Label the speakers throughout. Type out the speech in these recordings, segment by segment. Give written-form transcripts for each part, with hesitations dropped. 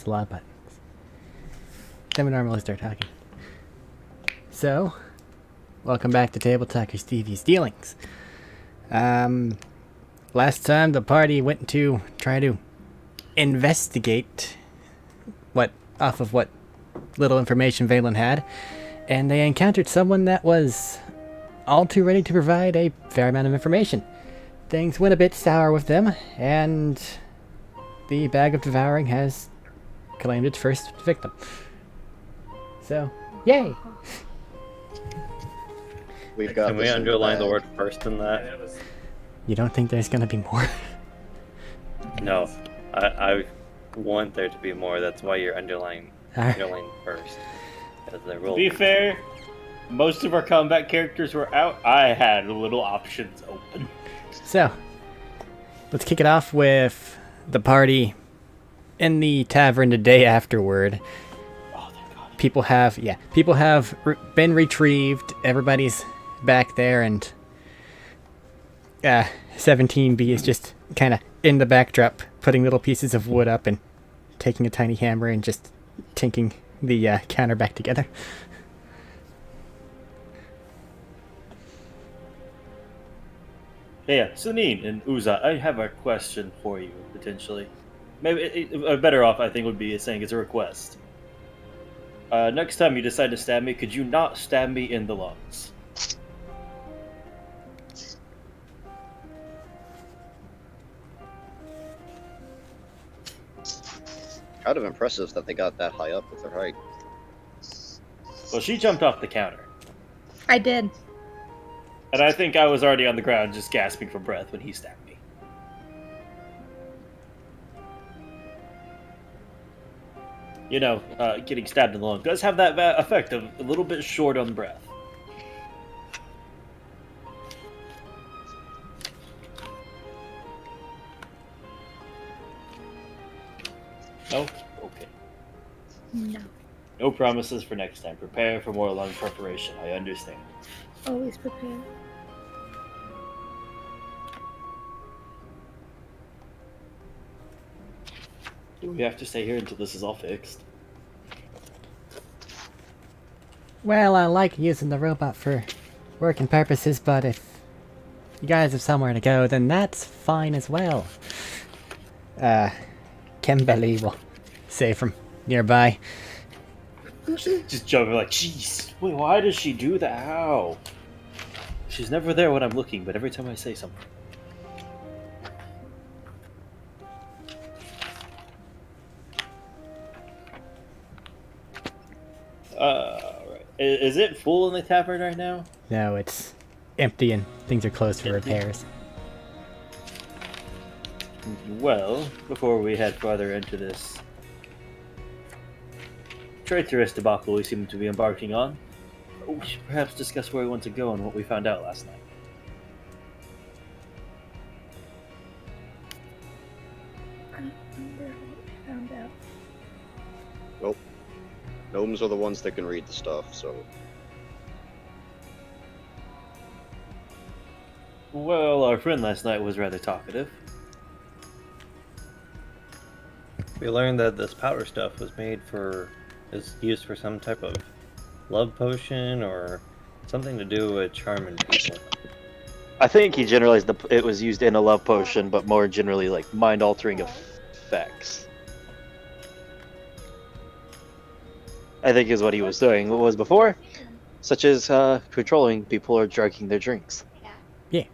Speaker 1: a lot of buttons. Then we normally start talking. So, welcome back to Tabletalkers Devious Dealings. Last time the party went to try to investigate off of what little information Valen had, and they encountered someone that was all too ready to provide a fair amount of information. Things went a bit sour with them, and the Bag of Devouring has claimed its first victim. So, yay!
Speaker 2: We've got.
Speaker 3: Can we underline the word first in that?
Speaker 1: You don't think there's gonna be more?
Speaker 3: No, I want there to be more. That's why you're underlining first. As the
Speaker 4: To be fair, most of our combat characters were out. I had little options open.
Speaker 1: So, let's kick it off with the party in the tavern the day afterward.
Speaker 4: Oh, thank God.
Speaker 1: People have been retrieved. Everybody's back there, and 17B is just kind of in the backdrop, putting little pieces of wood up and taking a tiny hammer and just tinking the counter back together.
Speaker 4: Yeah, Suneen and Uza, I have a question for you, potentially. Maybe better off, I think, would be saying it's a request. Next time you decide to stab me, could you not stab me in the lungs?
Speaker 2: Kind of impressive that they got that high up with their height.
Speaker 4: Well, she jumped off the counter.
Speaker 5: I did.
Speaker 4: And I think I was already on the ground just gasping for breath when he stabbed me. You know, getting stabbed in the lung does have that effect of a little bit short on breath. No? Okay.
Speaker 5: No.
Speaker 4: No promises for next time. Prepare for more lung preparation. I understand.
Speaker 5: Always prepared.
Speaker 4: Do we have to stay here until this is all fixed?
Speaker 1: Well, I like using the robot for working purposes, but if you guys have somewhere to go, then that's fine as well. Kimberly will say from nearby.
Speaker 4: Just jumping like, jeez, wait, why does she do that? How? She's never there when I'm looking, but every time I say something. Right. Is it full in the tavern right now?
Speaker 1: No, it's empty and things are closed for repairs.
Speaker 4: Well, before we head further into this traitorous debacle we seem to be embarking on, we should perhaps discuss where we want to go and what we found out last night.
Speaker 5: I don't remember what we found out.
Speaker 2: Well, gnomes are the ones that can read the stuff, so.
Speaker 4: Well, our friend last night was rather talkative.
Speaker 3: We learned that this powder stuff is used for some type of love potion or something to do with charming people.
Speaker 6: I think he generalized it was used in a love potion, but more generally like mind-altering effects. I think is what he was doing. What was before, such as controlling people or drinking their drinks.
Speaker 1: Yeah.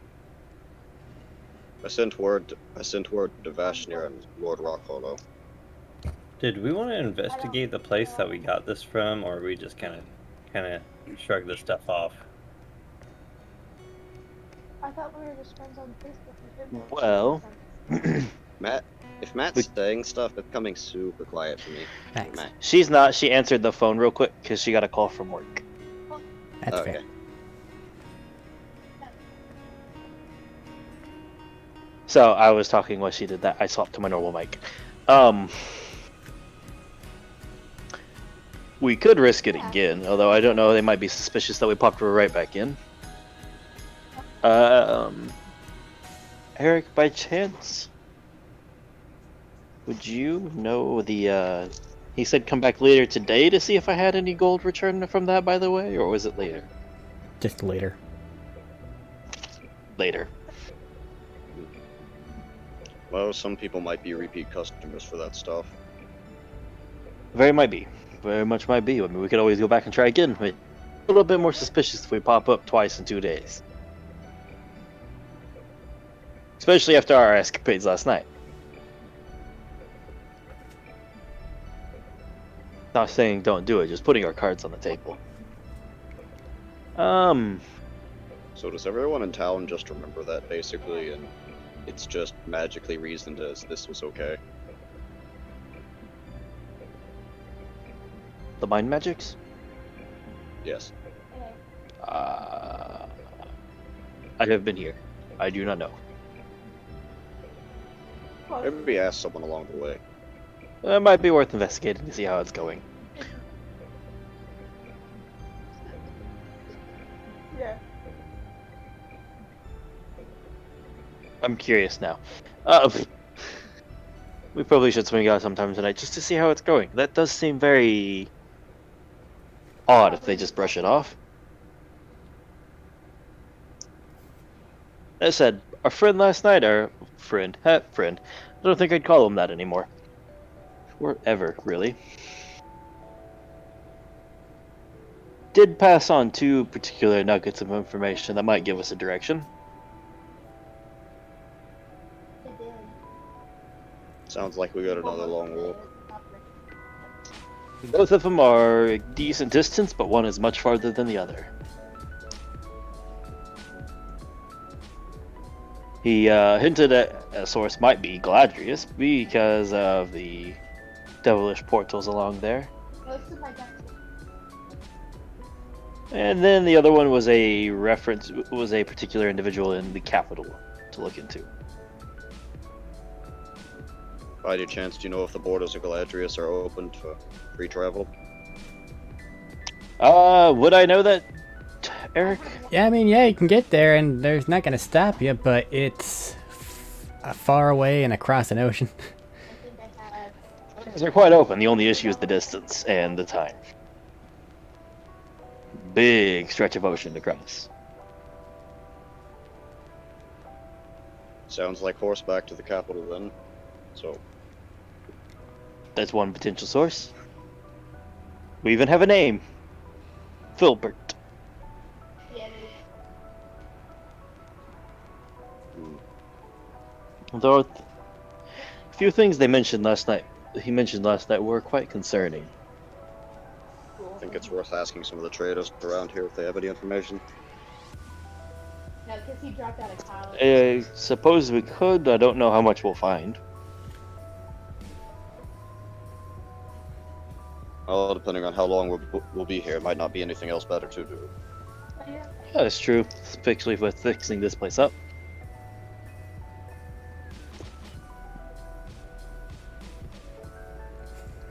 Speaker 2: I sent word to Vashnir and Lord Rockhollow.
Speaker 3: Did we want to investigate the place that we got this from, or we just kind of shrug this stuff off?
Speaker 5: I thought we were just friends on Facebook.
Speaker 6: Well,
Speaker 2: If Matt's saying stuff, it's coming super quiet for me.
Speaker 1: Thanks.
Speaker 2: Matt.
Speaker 6: she's not. She answered the phone real quick because she got a call from work.
Speaker 1: That's
Speaker 2: Okay.
Speaker 1: fair.
Speaker 6: So I was talking while she did that. I swapped to my normal mic. We could risk it again, although I don't know. They might be suspicious that we popped her right back in. Eric, by chance, Would you know the, he said come back later today to see if I had any gold returned from that, by the way, or was it later?
Speaker 1: Just later.
Speaker 6: Later.
Speaker 2: Well, some people might be repeat customers for that stuff.
Speaker 6: Very might be. Very much might be. I mean, we could always go back and try again. But a little bit more suspicious if we pop up twice in 2 days. Especially after our escapades last night. Not saying don't do it, just putting our cards on the table.
Speaker 2: So does everyone in town just remember that, basically, and it's just magically reasoned as this was okay?
Speaker 6: The mind magics?
Speaker 2: Yes.
Speaker 6: I have been here. I do not know.
Speaker 2: Maybe ask someone along the way.
Speaker 6: It might be worth investigating to see how it's going.
Speaker 5: Yeah.
Speaker 6: I'm curious now. We probably should swing out sometime tonight just to see how it's going. That does seem very odd if they just brush it off. As I said, our friend last night, our friend, I don't think I'd call him that anymore. Or ever, really. Did pass on 2 particular nuggets of information that might give us a direction.
Speaker 2: Sounds like we got another long walk.
Speaker 6: Both of them are a decent distance, but one is much farther than the other. He hinted at a source might be Gladrius because of the devilish portals along there. And then the other one was a reference, was a particular individual in the capital to look into.
Speaker 2: By any chance, do you know if the borders of Galadrius are open for free travel?
Speaker 6: Would I know that, Eric?
Speaker 1: Yeah, I mean, yeah, you can get there, and there's not gonna stop you, but it's far away and across an ocean.
Speaker 6: They're quite open. The only issue is the distance and the time. Big stretch of ocean to cross.
Speaker 2: Sounds like horseback to the capital then. So,
Speaker 6: That's one potential source. We even have a name. Filbert. Though a few things he mentioned last night were quite concerning.
Speaker 2: I think it's worth asking some of the traders around here if they have any information.
Speaker 5: No, because he dropped out of college.
Speaker 6: I suppose we could. I don't know how much we'll find.
Speaker 2: Well, depending on how long we'll be here, it might not be anything else better to do.
Speaker 6: Yeah, that's true, especially with fixing this place up.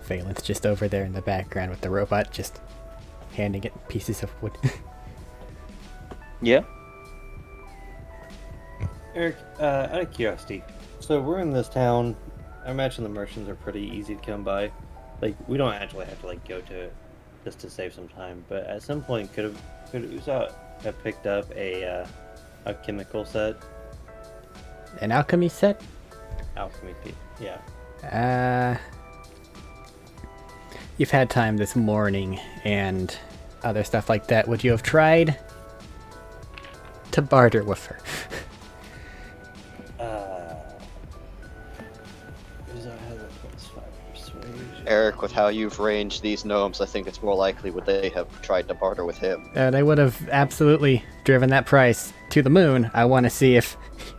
Speaker 1: Phelan's just over there in the background with the robot, just handing it pieces of wood.
Speaker 6: Yeah.
Speaker 3: Eric, out of curiosity, so we're in this town. I imagine the merchants are pretty easy to come by. Like, we don't actually have to like go to it just to save some time. But at some point, could Uza have picked up a chemical set?
Speaker 1: An alchemy set?
Speaker 3: Alchemy, yeah.
Speaker 1: You've had time this morning and other stuff like that. Would you have tried to barter with her?
Speaker 3: Uza has a +5 persuasion.
Speaker 2: Eric, with how you've ranged these gnomes, I think it's more likely would they have tried to barter with him.
Speaker 1: They would have absolutely driven that price to the moon. I want to see if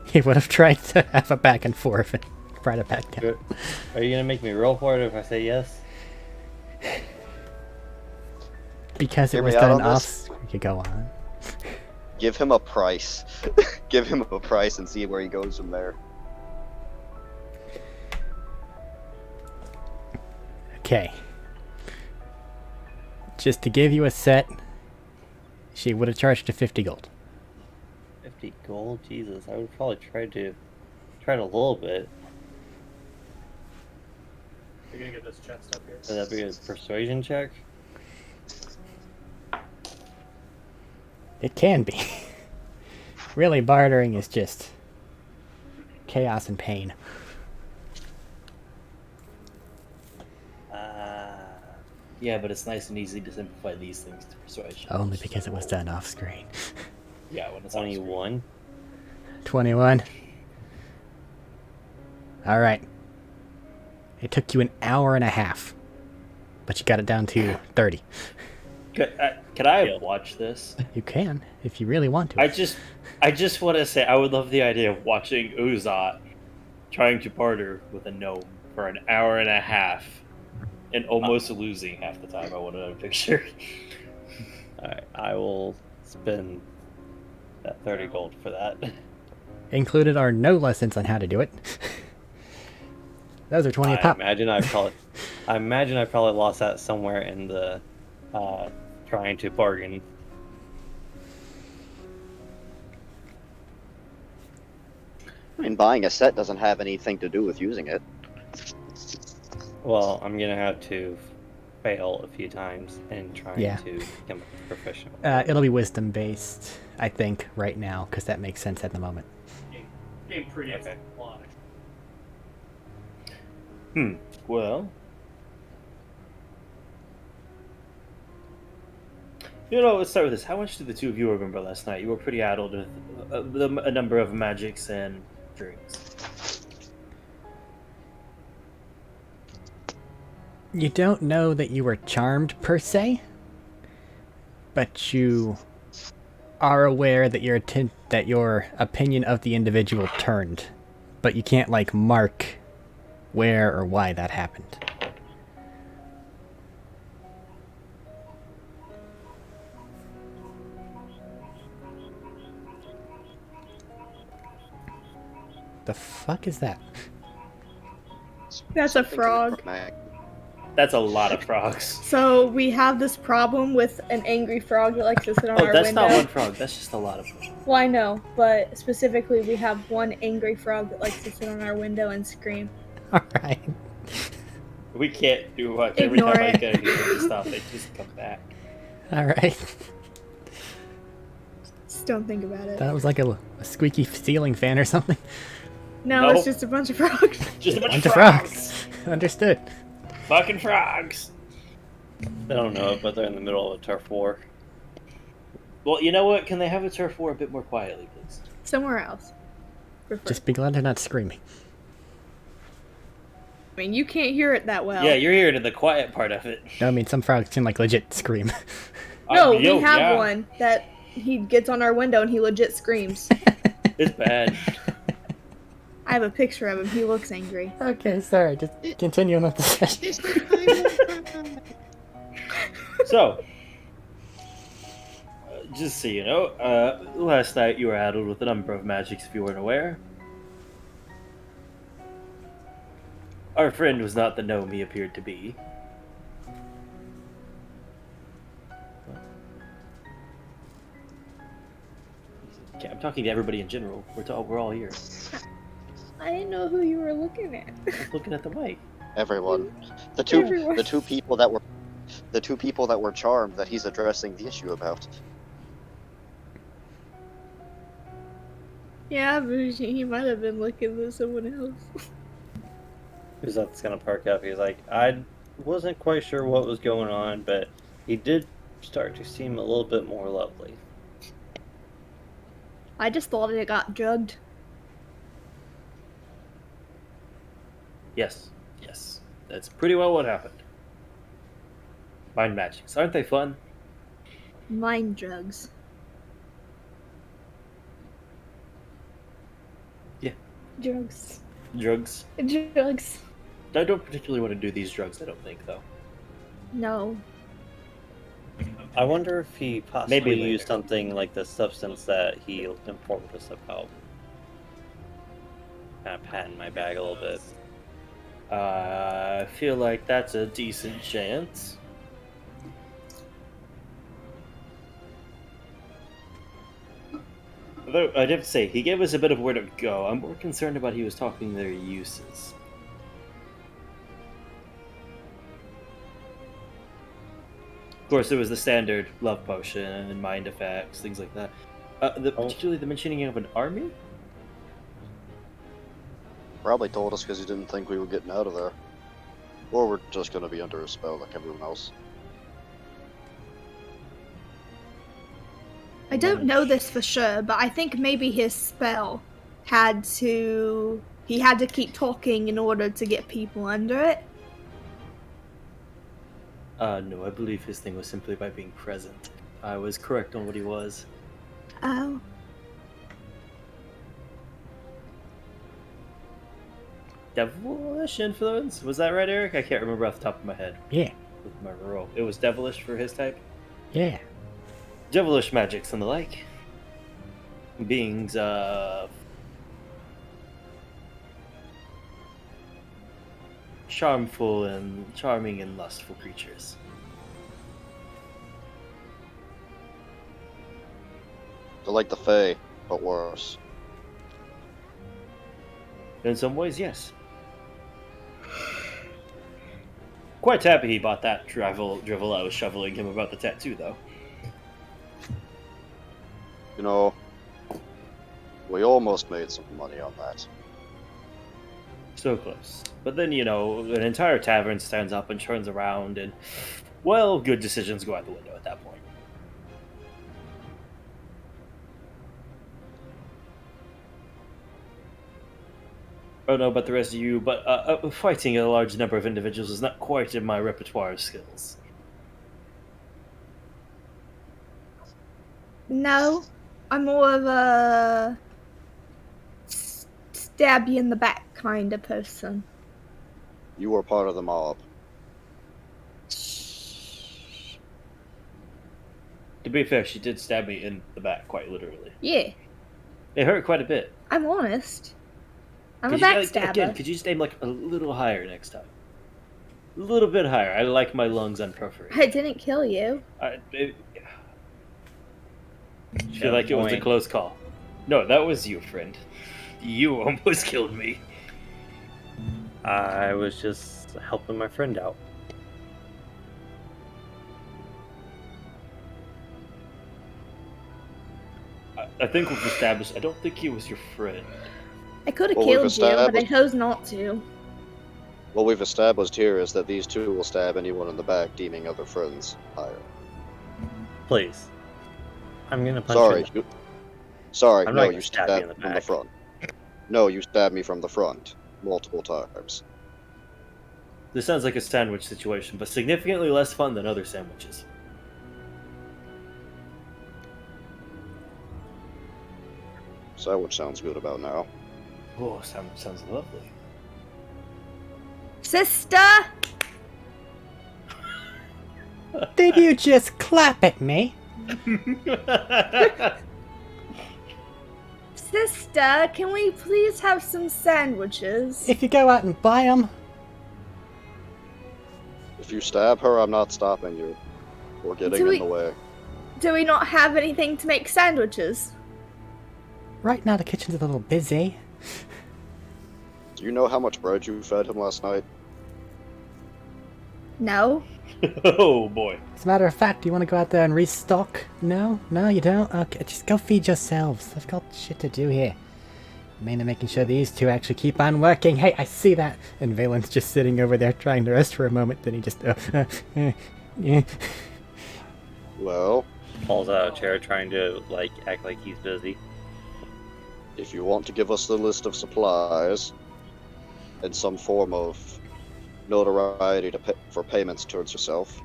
Speaker 1: he would have tried to have a back and forth and brought it back down.
Speaker 3: Good. Are you gonna make me roll for it if I say yes?
Speaker 1: Because it
Speaker 2: Hear
Speaker 1: was
Speaker 2: me out
Speaker 1: done
Speaker 2: on this?
Speaker 1: off. We could go on.
Speaker 2: Give him a price. Give him a price and see where he goes from there.
Speaker 1: Okay. Just to give you a set, she would have charged you 50 gold.
Speaker 3: 50 gold? Jesus, I would probably try a little bit.
Speaker 7: You're gonna get this chest up here.
Speaker 3: Would that be a persuasion check?
Speaker 1: It can be. Really, bartering is just chaos and pain.
Speaker 4: Yeah, but it's nice and easy to simplify these things to persuasion.
Speaker 1: Only because it was done off screen.
Speaker 4: Yeah, when it's on screen.
Speaker 3: 21.
Speaker 1: 21. Alright. It took you an hour and a half. But you got it down to 30.
Speaker 4: Can I watch this?
Speaker 1: You can, if you really want to.
Speaker 4: I just want to say I would love the idea of watching Uzat trying to barter with a gnome for an hour and a half and almost losing half the time. I want another picture.
Speaker 3: Alright, I will spend that 30 gold for that.
Speaker 1: Included are no lessons on how to do it. Those are 20 a pop.
Speaker 3: I imagine I probably lost that somewhere in the trying to bargain.
Speaker 2: I mean, buying a set doesn't have anything to do with using it.
Speaker 3: Well, I'm gonna have to fail a few times in trying
Speaker 1: Yeah.
Speaker 3: to become a professional.
Speaker 1: It'll be wisdom based, I think, right now, because that makes sense at the moment.
Speaker 7: Game pretty
Speaker 3: Okay.
Speaker 4: Well, let's start with this. How much do the two of you remember last night? You were pretty addled with a number of magics and drinks.
Speaker 1: You don't know that you were charmed per se, but you are aware that that your opinion of the individual turned, but you can't like mark where or why that happened. The fuck is that?
Speaker 5: That's a frog.
Speaker 4: That's a lot of frogs.
Speaker 5: So we have this problem with an angry frog that likes to sit on
Speaker 4: Oh,
Speaker 5: our
Speaker 4: that's
Speaker 5: window.
Speaker 4: not one frog. That's just a lot of frogs.
Speaker 5: Well, I know, but specifically we have one angry frog that likes to sit on our window and scream.
Speaker 1: Alright.
Speaker 4: We can't do much. Every
Speaker 5: Ignore
Speaker 4: time I
Speaker 5: it.
Speaker 4: get to stop, they just come back.
Speaker 1: Alright.
Speaker 5: Just don't think about it.
Speaker 1: Thought it was like a squeaky ceiling fan or something.
Speaker 5: No,
Speaker 4: Nope.
Speaker 5: it's just a bunch of frogs.
Speaker 4: Just a bunch
Speaker 1: Bunch
Speaker 4: of
Speaker 1: of
Speaker 4: frogs.
Speaker 1: frogs. Understood.
Speaker 4: Fucking frogs.
Speaker 3: They don't know it, but they're in the middle of a turf war.
Speaker 4: Well, you know what? Can they have a turf war a bit more quietly, please?
Speaker 5: Somewhere else. Prefer.
Speaker 1: Just be glad they're not screaming.
Speaker 5: I mean, you can't hear it that well.
Speaker 4: Yeah, you're hearing the quiet part of it.
Speaker 1: No, I mean, some frogs can like legit scream.
Speaker 5: No,
Speaker 4: Yo,
Speaker 5: we have
Speaker 4: yeah.
Speaker 5: one that he gets on our window and he legit screams.
Speaker 4: It's bad.
Speaker 5: I have a picture of him. He looks angry.
Speaker 1: Okay, sorry. Just continue on with the session.
Speaker 4: So, just so you know, last night you were addled with a number of magics if you weren't aware. Our friend was not the gnome he appeared to be. Okay, I'm talking to everybody in general. We're all here.
Speaker 5: I didn't know who you were looking at.
Speaker 4: I'm looking at the mic.
Speaker 2: Everyone.
Speaker 5: Everyone.
Speaker 2: The two people that were charmed that he's addressing the issue about.
Speaker 5: Yeah, but he might have been looking at someone else.
Speaker 3: Who's that's gonna perk up? He's like, I wasn't quite sure what was going on, but he did start to seem a little bit more lovely.
Speaker 5: I just thought it got drugged.
Speaker 4: Yes, that's pretty well what happened. Mind magics, aren't they fun?
Speaker 5: Mind drugs.
Speaker 4: Yeah.
Speaker 5: Drugs.
Speaker 4: Drugs.
Speaker 5: Drugs.
Speaker 4: I don't particularly want to do these drugs, I don't think, though.
Speaker 5: No.
Speaker 3: I wonder if he possibly
Speaker 4: Maybe later.
Speaker 3: used something like the substance that he informed us about. Kind of patting my bag a little bit.
Speaker 4: I feel like that's a decent chance. Although, I'd have to say, he gave us a bit of where to go. I'm more concerned about he was talking their uses. course, there was the standard love potion and mind effects, things like that. Particularly the mentioning of an army?
Speaker 2: Probably told us because he didn't think we were getting out of there. Or we're just gonna be under a spell like everyone else.
Speaker 5: I don't know this for sure, but I think maybe his spell he had to keep talking in order to get people under it.
Speaker 4: No, I believe his thing was simply by being present. I was correct on what he was.
Speaker 5: Oh.
Speaker 4: Devilish influence? Was that right, Eric? I can't remember off the top of my head
Speaker 1: Yeah,
Speaker 4: with my roll. It was devilish for his type?
Speaker 1: yeah.
Speaker 4: Devilish magics and the like. Beings, charming and lustful creatures.
Speaker 2: They're like the Fae, but worse.
Speaker 4: In some ways, yes. Quite happy he bought that drivel I was shoveling him about the tattoo, though.
Speaker 2: You know, we almost made some money on that.
Speaker 4: So close. But then, an entire tavern stands up and turns around, and, well, good decisions go out the window at that point. I don't know about the rest of you, but fighting a large number of individuals is not quite in my repertoire of skills.
Speaker 5: No, I'm more of a stab you in the back kind of person.
Speaker 2: You were part of the mob.
Speaker 4: To be fair, she did stab me in the back, quite literally.
Speaker 5: Yeah,
Speaker 4: It hurt quite a bit.
Speaker 5: I'm honest. I'm a
Speaker 4: Could you,
Speaker 5: backstabber.
Speaker 4: again, could you just aim like a little higher next time? A little bit higher. I like my lungs unperforated.
Speaker 5: I didn't kill you.
Speaker 4: I feel like it was a close call. No, that was you, friend. You almost killed me.
Speaker 3: I was just helping my friend out.
Speaker 4: I think we've established. I don't think he was your friend.
Speaker 5: I could have
Speaker 2: Well, we've
Speaker 5: killed you, but I
Speaker 2: established-
Speaker 5: chose not to.
Speaker 2: What we've established here is that these two will stab anyone in the back, deeming other friends higher.
Speaker 3: Please. I'm gonna punch
Speaker 2: Sorry,
Speaker 3: you.
Speaker 2: sorry,
Speaker 3: I'm
Speaker 2: no,
Speaker 3: not
Speaker 2: you
Speaker 3: gonna stab
Speaker 2: stabbed
Speaker 3: you in the
Speaker 2: me from the
Speaker 3: back.
Speaker 2: front. No, you stabbed me from the front multiple times.
Speaker 4: This sounds like a sandwich situation, but significantly less fun than other sandwiches.
Speaker 2: So which sounds good about now.
Speaker 4: Oh, sounds lovely.
Speaker 5: Sister!
Speaker 1: Did you just clap at me?
Speaker 5: Sister, can we please have some sandwiches?
Speaker 1: If you go out and buy them,
Speaker 2: If you stab her, I'm not stopping you. Or getting
Speaker 5: Do
Speaker 2: in
Speaker 5: we-
Speaker 2: the way.
Speaker 5: Do we not have anything to make sandwiches?
Speaker 1: right now the kitchen's a little busy.
Speaker 2: Do you know how much bread you fed him last night?
Speaker 5: No.
Speaker 4: Oh boy.
Speaker 1: As a matter of fact, do you want to go out there and restock? No? No, you don't? Okay, just go feed yourselves. I've got shit to do here. Mainly making sure these two actually keep on working. Hey, I see that! And Valen's just sitting over there trying to rest for a moment, then he just, yeah.
Speaker 2: Well,
Speaker 3: Falls out of a chair trying to, act like he's busy.
Speaker 2: if you want to give us the list of supplies and some form of notoriety for payments towards yourself,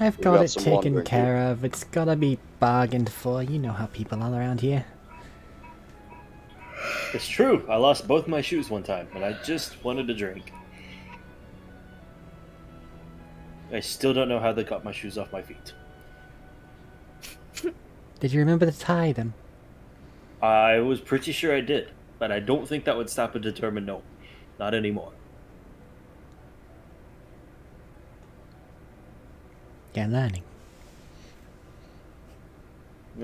Speaker 1: I've
Speaker 2: We
Speaker 1: got
Speaker 2: got
Speaker 1: it
Speaker 2: some
Speaker 1: taken
Speaker 2: wandering
Speaker 1: care of. It's gotta be bargained for. You know how people are around here.
Speaker 4: It's true. I lost both my shoes one time, and I just wanted a drink. I still don't know how they got my shoes off my feet.
Speaker 1: Did you remember to tie them?
Speaker 4: I was pretty sure I did, but I don't think that would stop a determined no. Not anymore.
Speaker 1: You're learning.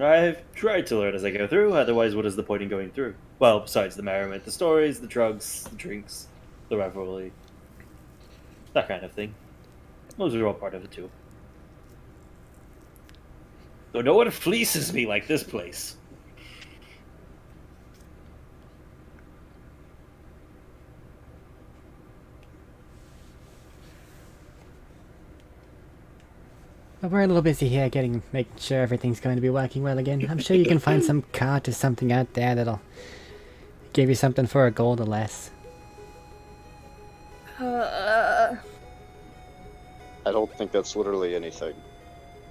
Speaker 4: I've tried to learn as I go through, otherwise what is the point in going through? Well, besides the merriment, the stories, the drugs, the drinks, the revelry, that kind of thing. Those are all part of it too. So no one fleeces me like this place.
Speaker 1: But we're a little busy here making sure everything's going to be working well again. I'm sure you can find some cart or something out there that'll give you something for a gold or less.
Speaker 2: I don't think that's literally anything.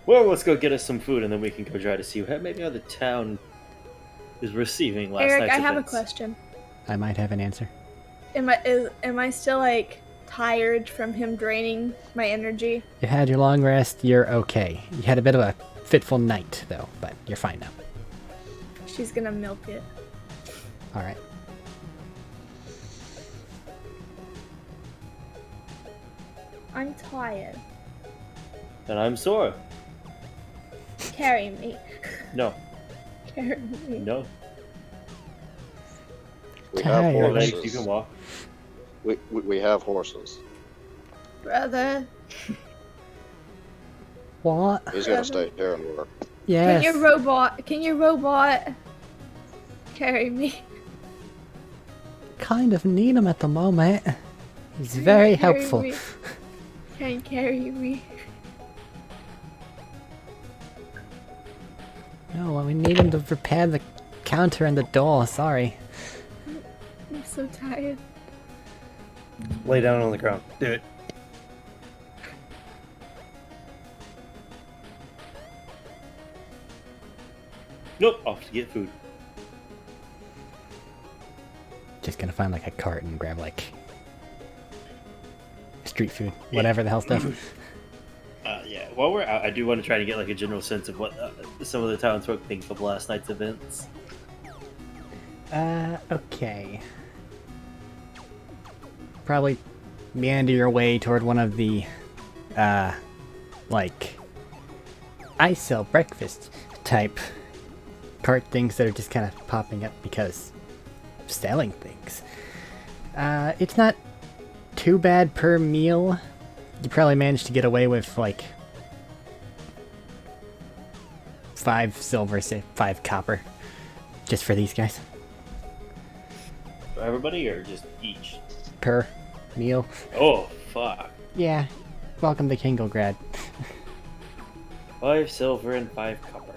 Speaker 4: Well, let's go get us some food, and then we can go try to see what maybe how the town is receiving last
Speaker 5: Eric,
Speaker 4: night's
Speaker 5: I have a
Speaker 4: events.
Speaker 5: question.
Speaker 1: I might have an answer.
Speaker 5: Am I still like tired from him draining my energy?
Speaker 1: You had your long rest, you're okay. You had a bit of a fitful night, though, but you're fine now.
Speaker 5: She's gonna milk it.
Speaker 1: Alright.
Speaker 5: I'm tired.
Speaker 4: And I'm sore.
Speaker 5: Carry me.
Speaker 4: No,
Speaker 5: Carry me.
Speaker 4: no.
Speaker 2: We have
Speaker 1: Tired.
Speaker 4: Four legs,
Speaker 2: horses.
Speaker 4: you can walk.
Speaker 2: We have horses.
Speaker 5: Brother.
Speaker 1: What?
Speaker 2: He's gonna stay here and work.
Speaker 1: Yes.
Speaker 5: Can your robot carry me?
Speaker 1: Kind of need him at the moment. He's very
Speaker 5: Carry
Speaker 1: helpful.
Speaker 5: me. Can you carry me?
Speaker 1: No, we need him to repair the counter and the door, sorry.
Speaker 5: I'm so tired.
Speaker 3: Lay down on the ground. Do it.
Speaker 4: Nope, off to get food.
Speaker 1: Just gonna find like a cart and grab like street food, whatever the hell stuff.
Speaker 4: Yeah, while we're out, I do want to try to get like a general sense of what some of the townsfolk think of last night's events.
Speaker 1: Okay. Probably meander your way toward one of the, like, I sell breakfast type cart things that are just kind of popping up because selling things. It's not too bad per meal. You probably managed to get away with, like, 5 silver, say 5 copper, just for these guys.
Speaker 4: For everybody or just each?
Speaker 1: Per meal.
Speaker 4: Oh, fuck.
Speaker 1: Yeah. Welcome to Kinglegrad.
Speaker 4: 5 silver and 5 copper.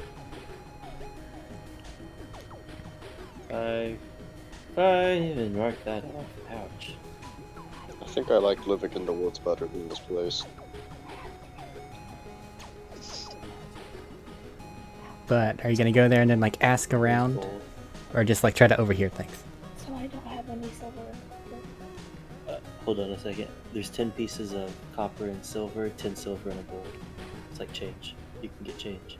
Speaker 4: 5, and mark that off. Ouch.
Speaker 2: I think I like living in the woods better than this place.
Speaker 1: But are you gonna go there and then like ask around,
Speaker 4: Gold.
Speaker 1: or just like try to overhear things?
Speaker 5: So I don't have any silver.
Speaker 4: Hold on a second. There's 10 pieces of copper and silver, 10 silver and a gold. It's like change. You can get change.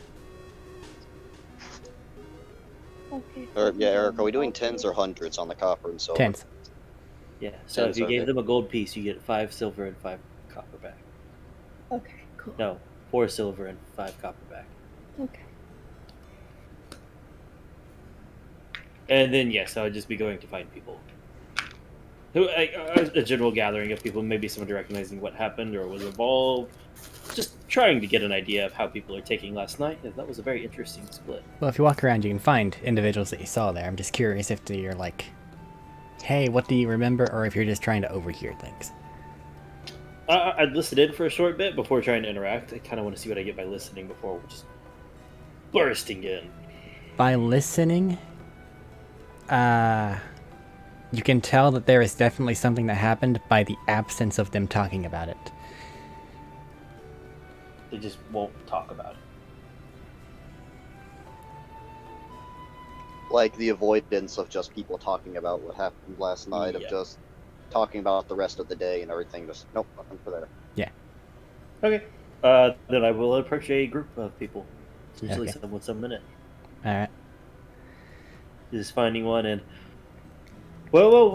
Speaker 5: Okay.
Speaker 2: Yeah, Eric, are we doing tens or hundreds on the copper and silver?
Speaker 1: Tens.
Speaker 4: Yeah, so if you
Speaker 2: Okay.
Speaker 4: gave them a gold piece, you get 5 silver and 5 copper back.
Speaker 5: Okay, cool.
Speaker 4: No, 4 silver and 5 copper back.
Speaker 5: Okay.
Speaker 4: And then, yes, I would just be going to find people. A general gathering of people, maybe someone recognizing what happened or was involved. Just trying to get an idea of how people are taking last night. That was a very interesting split.
Speaker 1: Well, if you walk around, you can find individuals that you saw there. I'm just curious if you're like, hey, what do you remember, or if you're just trying to overhear things.
Speaker 4: I'd listen in for a short bit before trying to interact. I kind of want to see what I get by listening before just bursting in.
Speaker 1: By listening, you can tell that there is definitely something that happened by the absence of them talking about it.
Speaker 4: They just won't talk about it.
Speaker 2: Like the avoidance of just people talking about what happened last night, of
Speaker 4: Yeah.
Speaker 2: just talking about the rest of the day and everything. Just, nope, nothing for there.
Speaker 4: Okay. Then I will approach a group of people. It's usually
Speaker 1: Okay.
Speaker 4: someone some minute.
Speaker 1: Alright.
Speaker 4: Just finding one and... Well,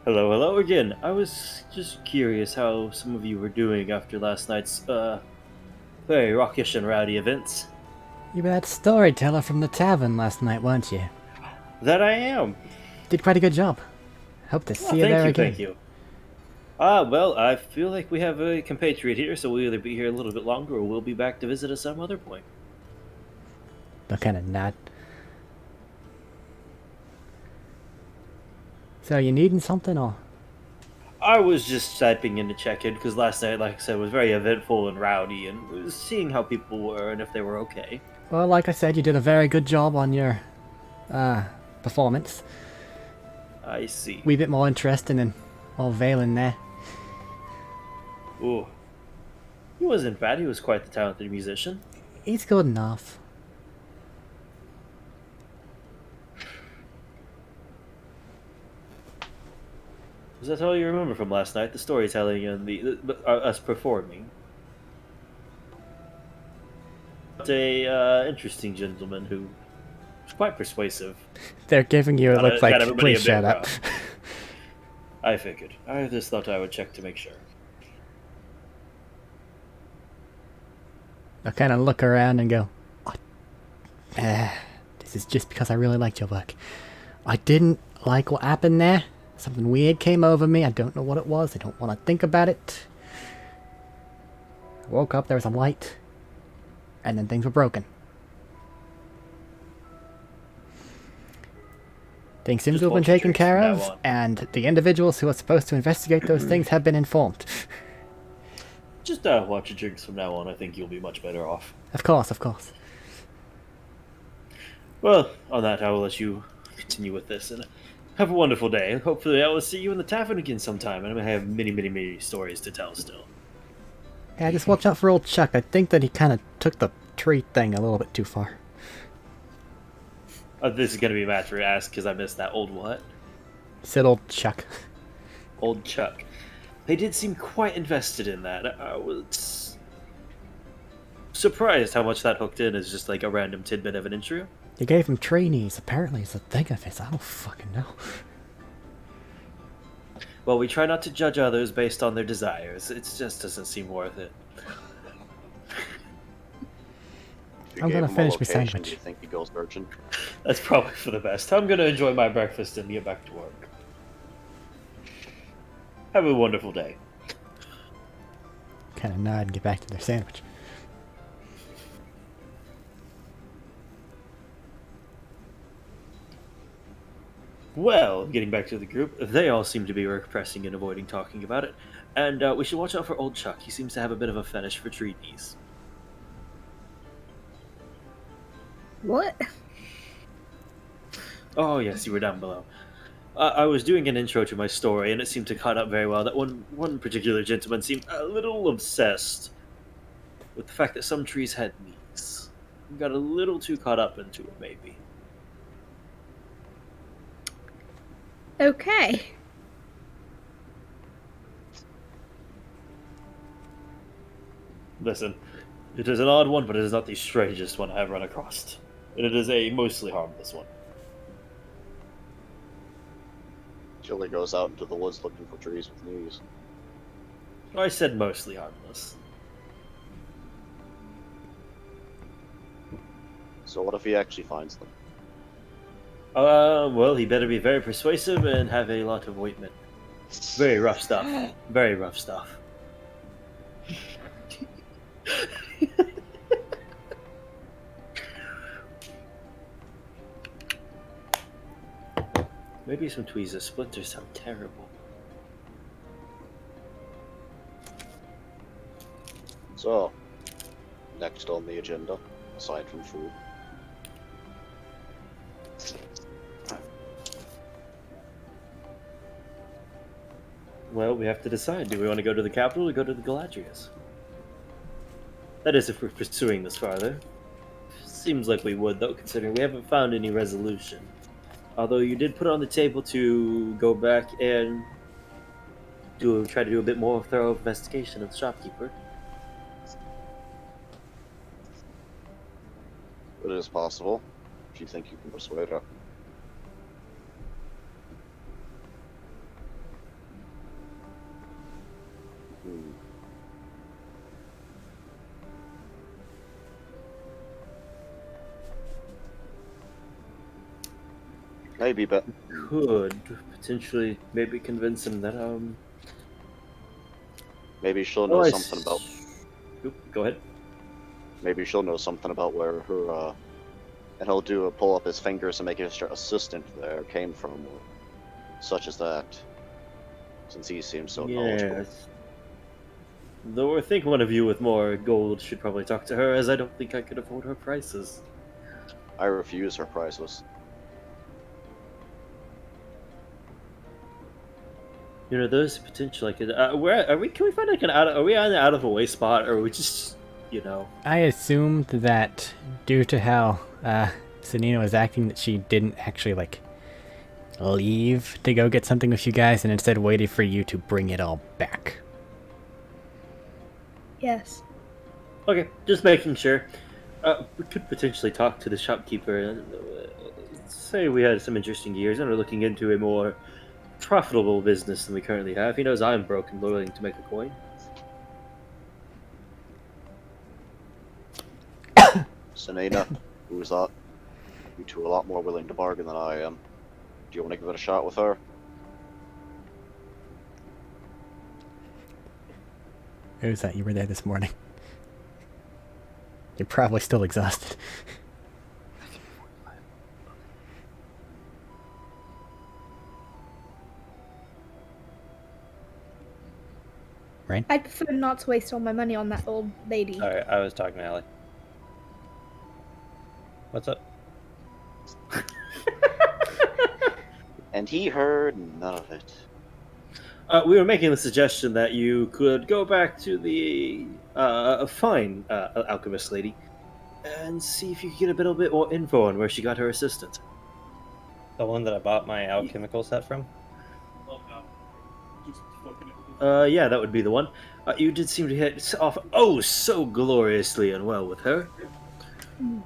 Speaker 4: Hello again. I was just curious how some of you were doing after last night's, very rockish and rowdy events.
Speaker 1: You were that storyteller from the tavern last night, weren't you?
Speaker 4: That I am.
Speaker 1: Did quite a good job. Hope to see you
Speaker 4: Thank
Speaker 1: there
Speaker 4: you,
Speaker 1: again.
Speaker 4: thank you. Well, I feel like we have a compatriot here, so we'll either be here a little bit longer or we'll be back to visit at some other point.
Speaker 1: They'll kind of nod. So you needing something, or?
Speaker 4: I was just typing in to check in because last night, like I said, was very eventful and rowdy, and was seeing how people were and if they were okay.
Speaker 1: Well, like I said, you did a very good job on your performance.
Speaker 4: I see.
Speaker 1: Wee bit more interesting than old Valen there.
Speaker 4: Ooh. He wasn't bad. He was quite the talented musician.
Speaker 1: He's good enough.
Speaker 4: Was that all you remember from last night? The storytelling and us performing. But a interesting gentleman who was quite persuasive.
Speaker 1: They're giving you a look
Speaker 4: got
Speaker 1: like,
Speaker 4: everybody a
Speaker 1: please
Speaker 4: bit
Speaker 1: shut up.
Speaker 4: rough. I figured. I just thought I would check to make sure.
Speaker 1: I kind of look around and go, oh, this is just because I really liked your work. I didn't like what happened there. Something weird came over me. I don't know what it was. I don't want to think about it. I woke up, there was a light, and then things were broken. Things seem
Speaker 4: Just
Speaker 1: to have been
Speaker 4: watch your
Speaker 1: taken
Speaker 4: tricks
Speaker 1: care
Speaker 4: from
Speaker 1: of,
Speaker 4: now on.
Speaker 1: and the individuals who are supposed to investigate those things have been informed.
Speaker 4: Just watch your drinks from now on. I think you'll be much better off.
Speaker 1: Of course, of course.
Speaker 4: Well, on that, I will let you continue with this and have a wonderful day. Hopefully, I will see you in the tavern again sometime, and I have many, many, many stories to tell still.
Speaker 1: Yeah, just watch out for old Chuck. I think that he kind of took the tree thing a little bit too far.
Speaker 4: This is going to be a match for ask because I missed that old what?
Speaker 1: Said old Chuck.
Speaker 4: Old Chuck. They did seem quite invested in that. I was surprised how much that hooked in as just like a random tidbit of an intro.
Speaker 1: They gave him trainees. Apparently, it's a thing of his. I don't fucking know.
Speaker 4: Well, we try not to judge others based on their desires. It just doesn't seem worth it.
Speaker 2: If you
Speaker 1: I'm
Speaker 2: gave
Speaker 1: gonna
Speaker 2: him a
Speaker 1: finish my
Speaker 2: location,
Speaker 1: sandwich.
Speaker 2: Do you think he goes searching?
Speaker 4: That's probably for the best. I'm going to enjoy my breakfast and get back to work. Have a wonderful day.
Speaker 1: Kind of nod and get back to their sandwich.
Speaker 4: Well, getting back to the group, they all seem to be repressing and avoiding talking about it. And we should watch out for old Chuck. He seems to have a bit of a fetish for treaties.
Speaker 5: What?
Speaker 4: Oh, yes, you were down below. I was doing an intro to my story, and it seemed to cut up very well. That one particular gentleman seemed a little obsessed with the fact that some trees had knees. Got a little too caught up into it, maybe.
Speaker 5: Okay.
Speaker 4: Listen, it is an odd one, but it is not the strangest one I have run across. And it is a mostly harmless one.
Speaker 2: Chili goes out into the woods looking for trees with knees.
Speaker 4: I said mostly harmless.
Speaker 2: So what if he actually finds them?
Speaker 4: Well, he better be very persuasive and have a lot of ointment. Very rough stuff. Very rough stuff. Maybe some tweezers. Splinters sound terrible.
Speaker 2: So, next on the agenda, aside from food.
Speaker 4: Well, we have to decide. Do we want to go to the capital or go to the Galadrius? That is, if we're pursuing this farther. Seems like we would, though, considering we haven't found any resolution. Although you did put on the table to go back and try to do a bit more thorough investigation of the shopkeeper.
Speaker 2: It is possible, if you think you can persuade her. Hmm. Maybe, but
Speaker 4: Could potentially maybe convince him that
Speaker 2: Maybe she'll know something about.
Speaker 4: Oop, go ahead.
Speaker 2: Maybe she'll know something about where her. And he'll pull up his fingers and make his assistant there came from, or such as that. Since he seems so knowledgeable.
Speaker 4: Yes. Though I think one of you with more gold should probably talk to her, as I don't think I could afford her prices.
Speaker 2: I refuse her prices.
Speaker 4: You know, there's potential I could. Where are we? Can we find like an are we on an out of the way spot, or are we just, you know?
Speaker 1: I assumed that due to how Sanina was acting, that she didn't actually like leave to go get something with you guys, and instead waited for you to bring it all back.
Speaker 5: Yes.
Speaker 4: Okay, just making sure. We could potentially talk to the shopkeeper and say we had some interesting years and are looking into a more profitable business than we currently have. He knows I'm broke and willing to make a coin.
Speaker 2: Sanina, who's that? You two are a lot more willing to bargain than I am. Do you want to give it a shot with her?
Speaker 1: Who's that? You were there this morning. You're probably still exhausted. Right?
Speaker 5: I'd prefer not to waste all my money on that old lady.
Speaker 3: Sorry, I was talking to Allie. What's up?
Speaker 2: And he heard none of it.
Speaker 4: We were making the suggestion that you could go back to the fine alchemist lady and see if you could get a little bit more info on where she got her assistant.
Speaker 3: The one that I bought my alchemical set from?
Speaker 4: Yeah, that would be the one. You did seem to hit off so gloriously and well with her.
Speaker 3: I'm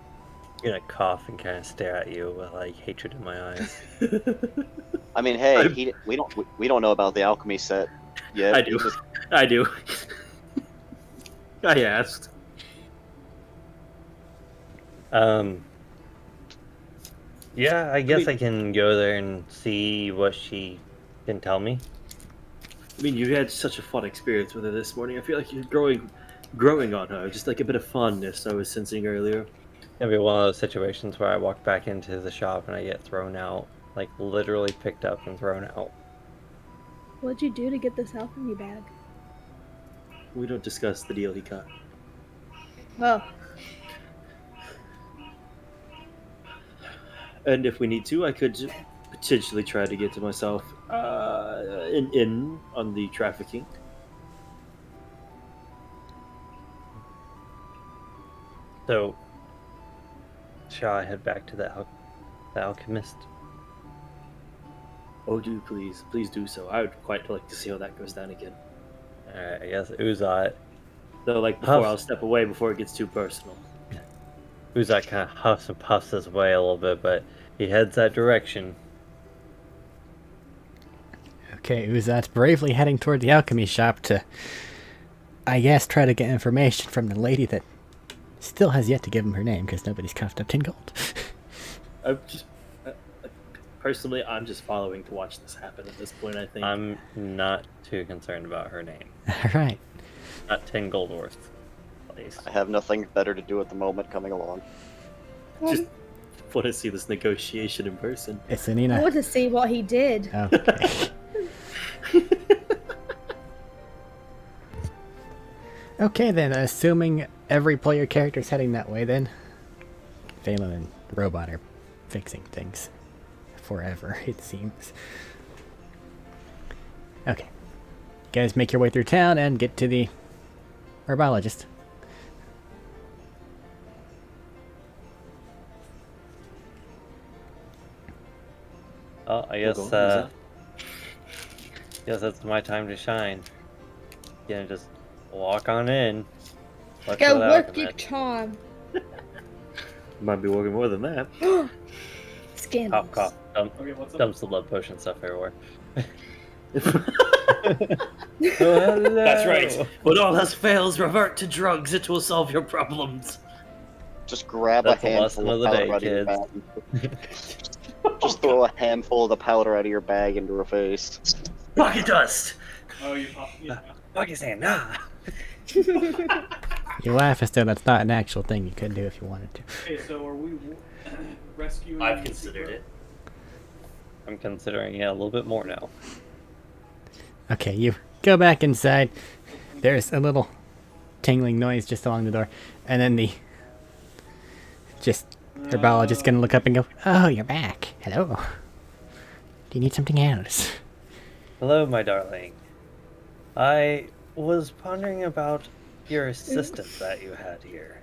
Speaker 3: gonna cough and kind of stare at you with like hatred in my eyes.
Speaker 2: I mean, hey, we don't know about the alchemy set yet.
Speaker 4: I do. I do. I asked.
Speaker 3: Yeah, I guess I can go there and see what she can tell me.
Speaker 4: I mean, you had such a fun experience with her this morning. I feel like you're growing on her, just like a bit of fondness I was sensing earlier.
Speaker 3: It'll be one of those situations where I walk back into the shop and I get thrown out. Like, literally picked up and thrown out.
Speaker 5: What'd you do to get this alchemy bag?
Speaker 4: We don't discuss the deal he got.
Speaker 5: Oh,
Speaker 4: And if we need to, I could potentially try to get to myself in on the trafficking.
Speaker 3: So, shall I head back to the alchemist?
Speaker 4: Oh, do please do so. I would quite like to see how that goes down again.
Speaker 3: Alright, I guess Uzat.
Speaker 4: Though, like before,
Speaker 3: Huff.
Speaker 4: I'll step away before it gets too personal.
Speaker 3: Uzat kind of huffs and puffs his way a little bit, but he heads that direction.
Speaker 1: Okay, Uzat's bravely heading toward the alchemy shop to, I guess, try to get information from the lady that still has yet to give him her name because nobody's coughed up 10 gold.
Speaker 4: Personally, I'm just following to watch this happen at this point, I think.
Speaker 3: I'm not too concerned about her name.
Speaker 1: Alright.
Speaker 3: Not 10 gold worth, please.
Speaker 2: I have nothing better to do at the moment coming along.
Speaker 4: Just want to see this negotiation in person.
Speaker 1: It's
Speaker 5: I
Speaker 1: Anina.
Speaker 5: want to see what he did.
Speaker 1: Okay. Okay then, assuming every player character's heading that way then. Phelan and Robot are fixing things. Forever, it seems. Okay. You guys make your way through town and get to the herbologist.
Speaker 3: Oh, I
Speaker 4: We'll
Speaker 3: guess,
Speaker 4: go.
Speaker 3: guess that's my time to shine. Yeah, just walk on in. Look
Speaker 5: Go
Speaker 3: for the
Speaker 5: work your
Speaker 3: alchemist.
Speaker 5: charm.
Speaker 4: Might be working more than that.
Speaker 5: Scandals.
Speaker 3: Cough, cough.
Speaker 7: Okay, what's up?
Speaker 3: Dumps the blood potion stuff everywhere.
Speaker 4: That's right. When all else fails, revert to drugs. It will solve your problems.
Speaker 2: Just grab
Speaker 3: That's
Speaker 2: a
Speaker 3: the lesson
Speaker 2: handful
Speaker 3: of
Speaker 2: of
Speaker 3: the
Speaker 2: powder
Speaker 3: day,
Speaker 2: out of your bag. Just throw a handful of the powder out of your bag into her face.
Speaker 4: Pocket dust.
Speaker 7: Oh, you pop. Yeah.
Speaker 3: Fuck you saying nah.
Speaker 1: You laugh as though that's not an actual thing you could do if you wanted to.
Speaker 7: Okay, so are we rescuing?
Speaker 4: I've considered it.
Speaker 3: I'm considering a little bit more now.
Speaker 1: Okay, you go back inside. There's a little tingling noise just along the door, and then the herbologist gonna look up and go, "Oh, you're back. Hello. Do you need something else?"
Speaker 3: Hello, my darling. I was pondering about your assistant that you had here.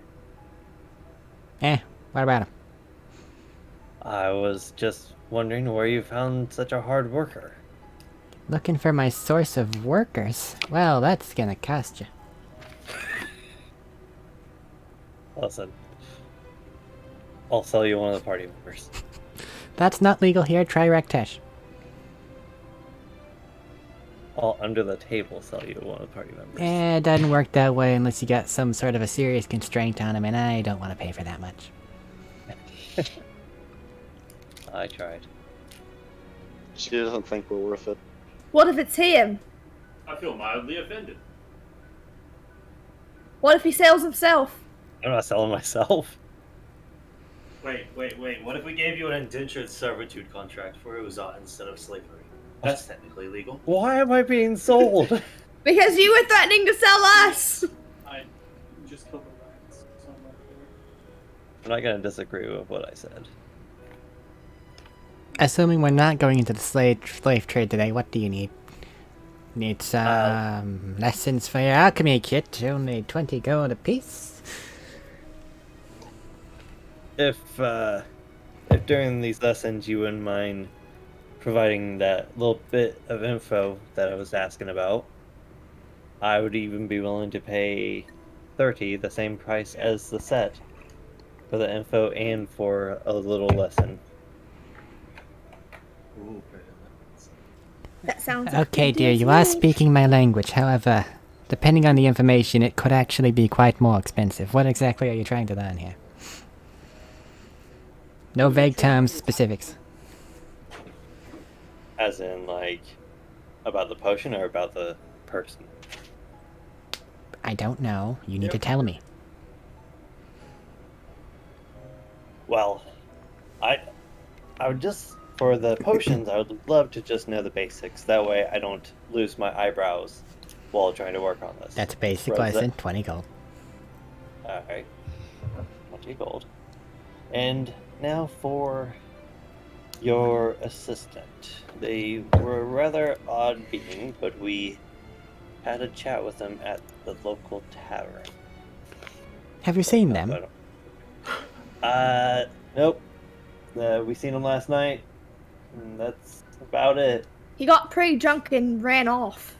Speaker 1: What about him?
Speaker 3: I was just wondering where you found such a hard worker.
Speaker 1: Looking for my source of workers? Well, that's gonna cost you.
Speaker 3: Listen, I'll sell you one of the party members.
Speaker 1: That's not legal here. Try Raktesh.
Speaker 3: I'll under the table sell you one of the party members.
Speaker 1: It doesn't work that way unless you got some sort of a serious constraint on him, and I don't want to pay for that much.
Speaker 3: I tried.
Speaker 2: She doesn't think we're worth it.
Speaker 5: What if it's him?
Speaker 7: I feel mildly offended.
Speaker 5: What if he sells himself?
Speaker 3: I'm not selling myself.
Speaker 4: Wait. What if we gave you an indentured servitude contract for Uza instead of slavery? That's technically legal.
Speaker 3: Why am I being sold?
Speaker 5: Because you were threatening to sell us!
Speaker 7: I just killed the rats. So I'm not there.
Speaker 3: I'm not gonna disagree with what I said.
Speaker 1: Assuming we're not going into the slave trade today, what do you need? Need some lessons for your alchemy kit. Only 20 gold apiece.
Speaker 3: If during these lessons you wouldn't mind providing that little bit of info that I was asking about, I would even be willing to pay 30, the same price as the set, for the info and for a little lesson.
Speaker 4: Ooh,
Speaker 5: That sounds like
Speaker 1: Okay,
Speaker 5: a good
Speaker 1: dear,
Speaker 5: deal
Speaker 1: you
Speaker 5: to
Speaker 1: are
Speaker 5: me.
Speaker 1: speaking my language. However, depending on the information, it could actually be quite more expensive. What exactly are you trying to learn here? No vague terms, specifics.
Speaker 3: As in, like, about the potion or about the person?
Speaker 1: I don't know. You need to tell me.
Speaker 3: Well, I would just, for the potions, I would love to just know the basics. That way I don't lose my eyebrows while trying to work on this.
Speaker 1: That's a basic
Speaker 3: Rose,
Speaker 1: lesson. 20 gold.
Speaker 3: Alright. 20 gold. And now for your assistant. They were a rather odd being, but we had a chat with them at the local tavern.
Speaker 1: Have you seen them?
Speaker 3: Nope. We seen them last night, and that's about it.
Speaker 5: He got pretty drunk and ran off.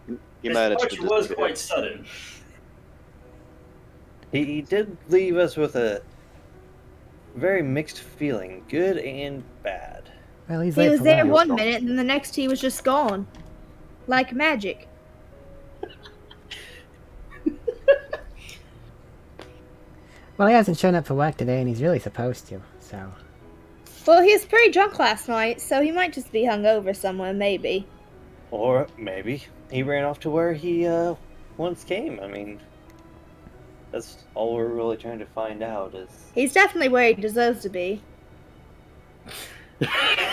Speaker 2: He
Speaker 4: His
Speaker 2: managed to
Speaker 4: departure was
Speaker 2: disappear.
Speaker 4: quite sudden.
Speaker 3: He did leave us with a very mixed feeling, good and bad.
Speaker 1: Well, he's
Speaker 5: He
Speaker 1: late
Speaker 5: was
Speaker 1: for
Speaker 5: there
Speaker 1: work.
Speaker 5: one minute, and the next he was just gone. Like magic.
Speaker 1: Well, he hasn't shown up for work today, and he's really supposed to, so...
Speaker 5: Well, he was pretty drunk last night, so he might just be hungover somewhere, maybe.
Speaker 3: Or maybe he ran off to where he once came. I mean, that's all we're really trying to find out is...
Speaker 5: He's definitely where he deserves to be.
Speaker 3: I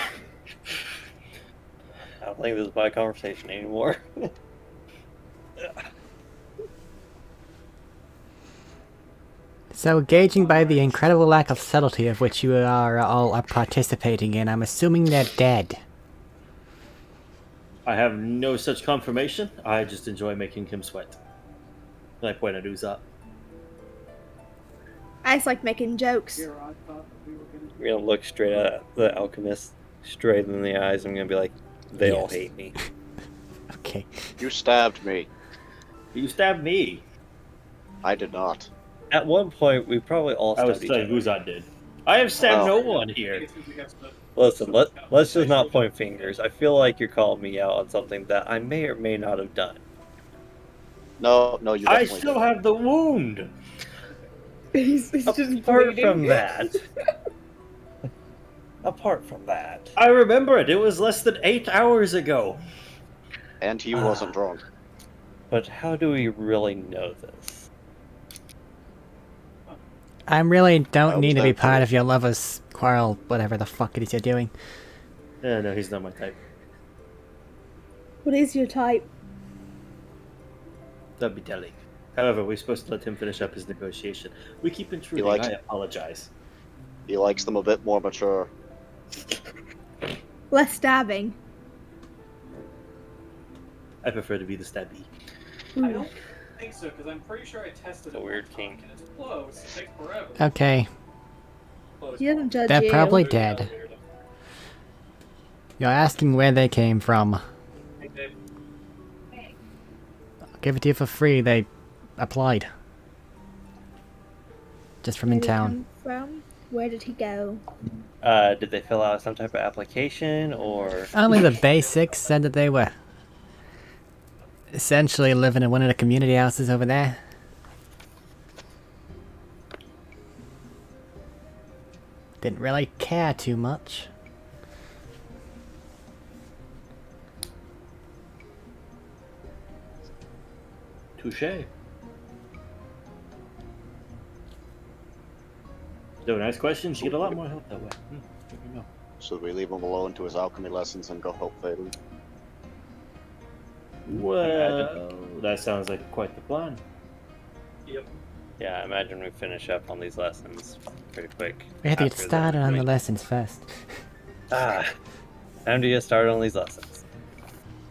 Speaker 3: don't think this is my conversation anymore.
Speaker 1: So, gauging by the incredible lack of subtlety of which you are all participating in, I'm assuming they're dead.
Speaker 4: I have no such confirmation. I just enjoy making him sweat. And I point at Uza.
Speaker 5: I just like making jokes.
Speaker 7: Here, I thought we were gonna.
Speaker 3: We're gonna look straight at the alchemist, straight in the eyes. I'm gonna be like, they all
Speaker 1: Yes.
Speaker 3: hate me.
Speaker 1: Okay.
Speaker 2: You stabbed me.
Speaker 4: You stabbed me.
Speaker 2: I did not.
Speaker 3: At one point, we probably all
Speaker 4: I was
Speaker 3: stabbed each
Speaker 4: saying
Speaker 3: other.
Speaker 4: Uza did. I have stabbed
Speaker 2: Oh.
Speaker 4: no one
Speaker 7: I
Speaker 4: here.
Speaker 7: guess we have to-
Speaker 3: Listen, let's just not point fingers. I feel like you're calling me out on something that I may or may not have done.
Speaker 2: No, you
Speaker 4: I
Speaker 2: definitely
Speaker 4: still
Speaker 2: did.
Speaker 4: have the wound.
Speaker 5: He's
Speaker 3: Apart from that, apart from that,
Speaker 4: I remember it. It was less than 8 hours ago.
Speaker 2: And he wasn't drunk.
Speaker 3: But how do we really know this?
Speaker 1: I really don't
Speaker 2: was
Speaker 1: need to be
Speaker 2: there for
Speaker 1: part
Speaker 2: it.
Speaker 1: of your lover's quarrel, whatever the fuck it is you're doing.
Speaker 4: Yeah, no, he's not my type.
Speaker 5: What is your type?
Speaker 4: That'd be telling. However, we're supposed to let him finish up his negotiation. We keep intruding.
Speaker 2: likes-
Speaker 4: I apologize.
Speaker 2: He likes them a bit more mature.
Speaker 5: Less stabbing.
Speaker 4: I prefer to be the stabby.
Speaker 7: I don't think so, because I'm pretty sure I tested
Speaker 3: It's a
Speaker 7: it
Speaker 3: weird
Speaker 7: one
Speaker 3: kink.
Speaker 7: time, and it's close. It takes forever.
Speaker 1: Okay,
Speaker 7: Close.
Speaker 5: He doesn't judge
Speaker 1: they're
Speaker 5: you.
Speaker 1: probably dead. You're asking where they came from.
Speaker 7: Hey, Dave.
Speaker 1: I'll give it to you for free. They applied. Just from in
Speaker 5: Where did he
Speaker 1: town.
Speaker 5: come from? Where did he go?
Speaker 3: Did they fill out some type of application, or
Speaker 1: Only the basics said that they were essentially living in one of the community houses over there. Didn't really care too much.
Speaker 4: Touche. So, nice questions. You get a lot more help that way. Good to know.
Speaker 2: Should we leave him alone to his alchemy lessons and go help Phelan?
Speaker 4: Well, that sounds like quite the plan.
Speaker 7: Yep.
Speaker 3: yeah, I imagine we finish up on these lessons pretty quick.
Speaker 1: We had to get
Speaker 3: after the
Speaker 1: started on the
Speaker 3: meeting.
Speaker 1: lessons first.
Speaker 3: Time to get started on these lessons.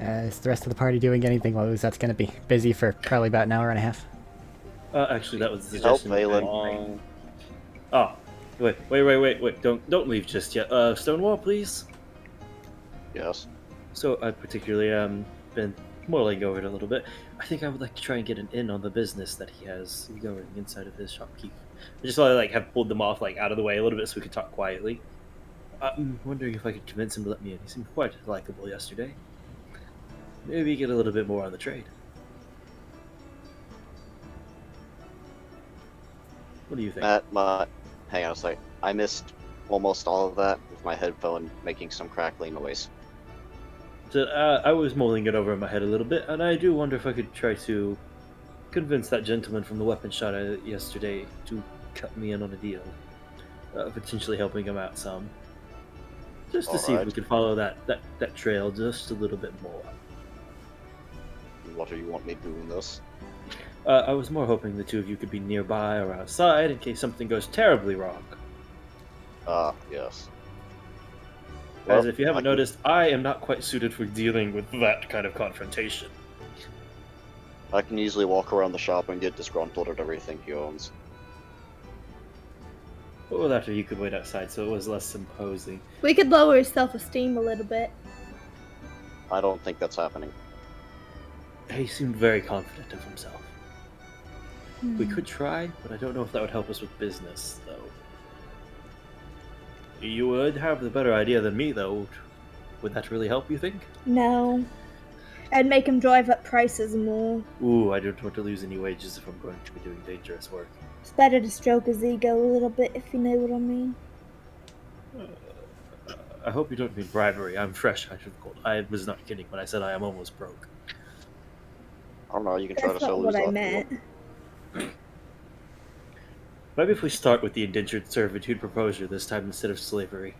Speaker 1: Is the rest of the party doing anything while that's gonna be busy for probably about an hour and a half?
Speaker 4: Actually, that was the
Speaker 2: Help
Speaker 4: suggestion.
Speaker 2: Phelan.
Speaker 3: Long.
Speaker 4: Oh, wait! Don't leave just yet. Stonewall, please.
Speaker 2: Yes.
Speaker 4: So I particularly been mulling over it a little bit. I think I would like to try and get an in on the business that he has going inside of his shopkeep. I just want to have pulled them off out of the way a little bit so we could talk quietly. I'm wondering if I could convince him to let me in. He seemed quite likable yesterday. Maybe get a little bit more on the trade. What do you think?
Speaker 2: Hang on a sec. I missed almost all of that with my headphone making some crackling noise.
Speaker 4: So, I was mulling it over in my head a little bit, and I do wonder if I could try to convince that gentleman from the weapon shop yesterday to cut me in on a deal, potentially helping him out some, just to see if we
Speaker 2: Alright.
Speaker 4: could follow that trail just a little bit more.
Speaker 2: What do you want me doing this?
Speaker 4: I was more hoping the two of you could be nearby or outside in case something goes terribly wrong.
Speaker 2: Yes.
Speaker 4: As
Speaker 2: Well,
Speaker 4: if you haven't
Speaker 2: I can-
Speaker 4: noticed, I am not quite suited for dealing with that kind of confrontation.
Speaker 2: I can easily walk around the shop and get disgruntled at everything he owns.
Speaker 4: Well, after you could wait outside, so it was less imposing.
Speaker 5: We could lower his self-esteem a little bit.
Speaker 2: I don't think that's happening.
Speaker 4: He seemed very confident of himself.
Speaker 5: Hmm.
Speaker 4: We could try, but I don't know if that would help us with business, though. You would have the better idea than me, though. Would that really help, you think?
Speaker 5: No. I'd make him drive up prices more.
Speaker 4: Ooh, I don't want to lose any wages if I'm going to be doing dangerous work.
Speaker 5: It's better to stroke his ego a little bit, if you know what I mean.
Speaker 4: I hope you don't mean bribery. I'm fresh out of the cold. I was not kidding when I said I am almost broke.
Speaker 2: I don't know, you can try
Speaker 5: That's
Speaker 2: to
Speaker 5: not
Speaker 2: sell
Speaker 5: what
Speaker 2: these
Speaker 5: I
Speaker 2: off.
Speaker 5: meant.
Speaker 4: Maybe if we start with the indentured servitude proposal this time instead of slavery.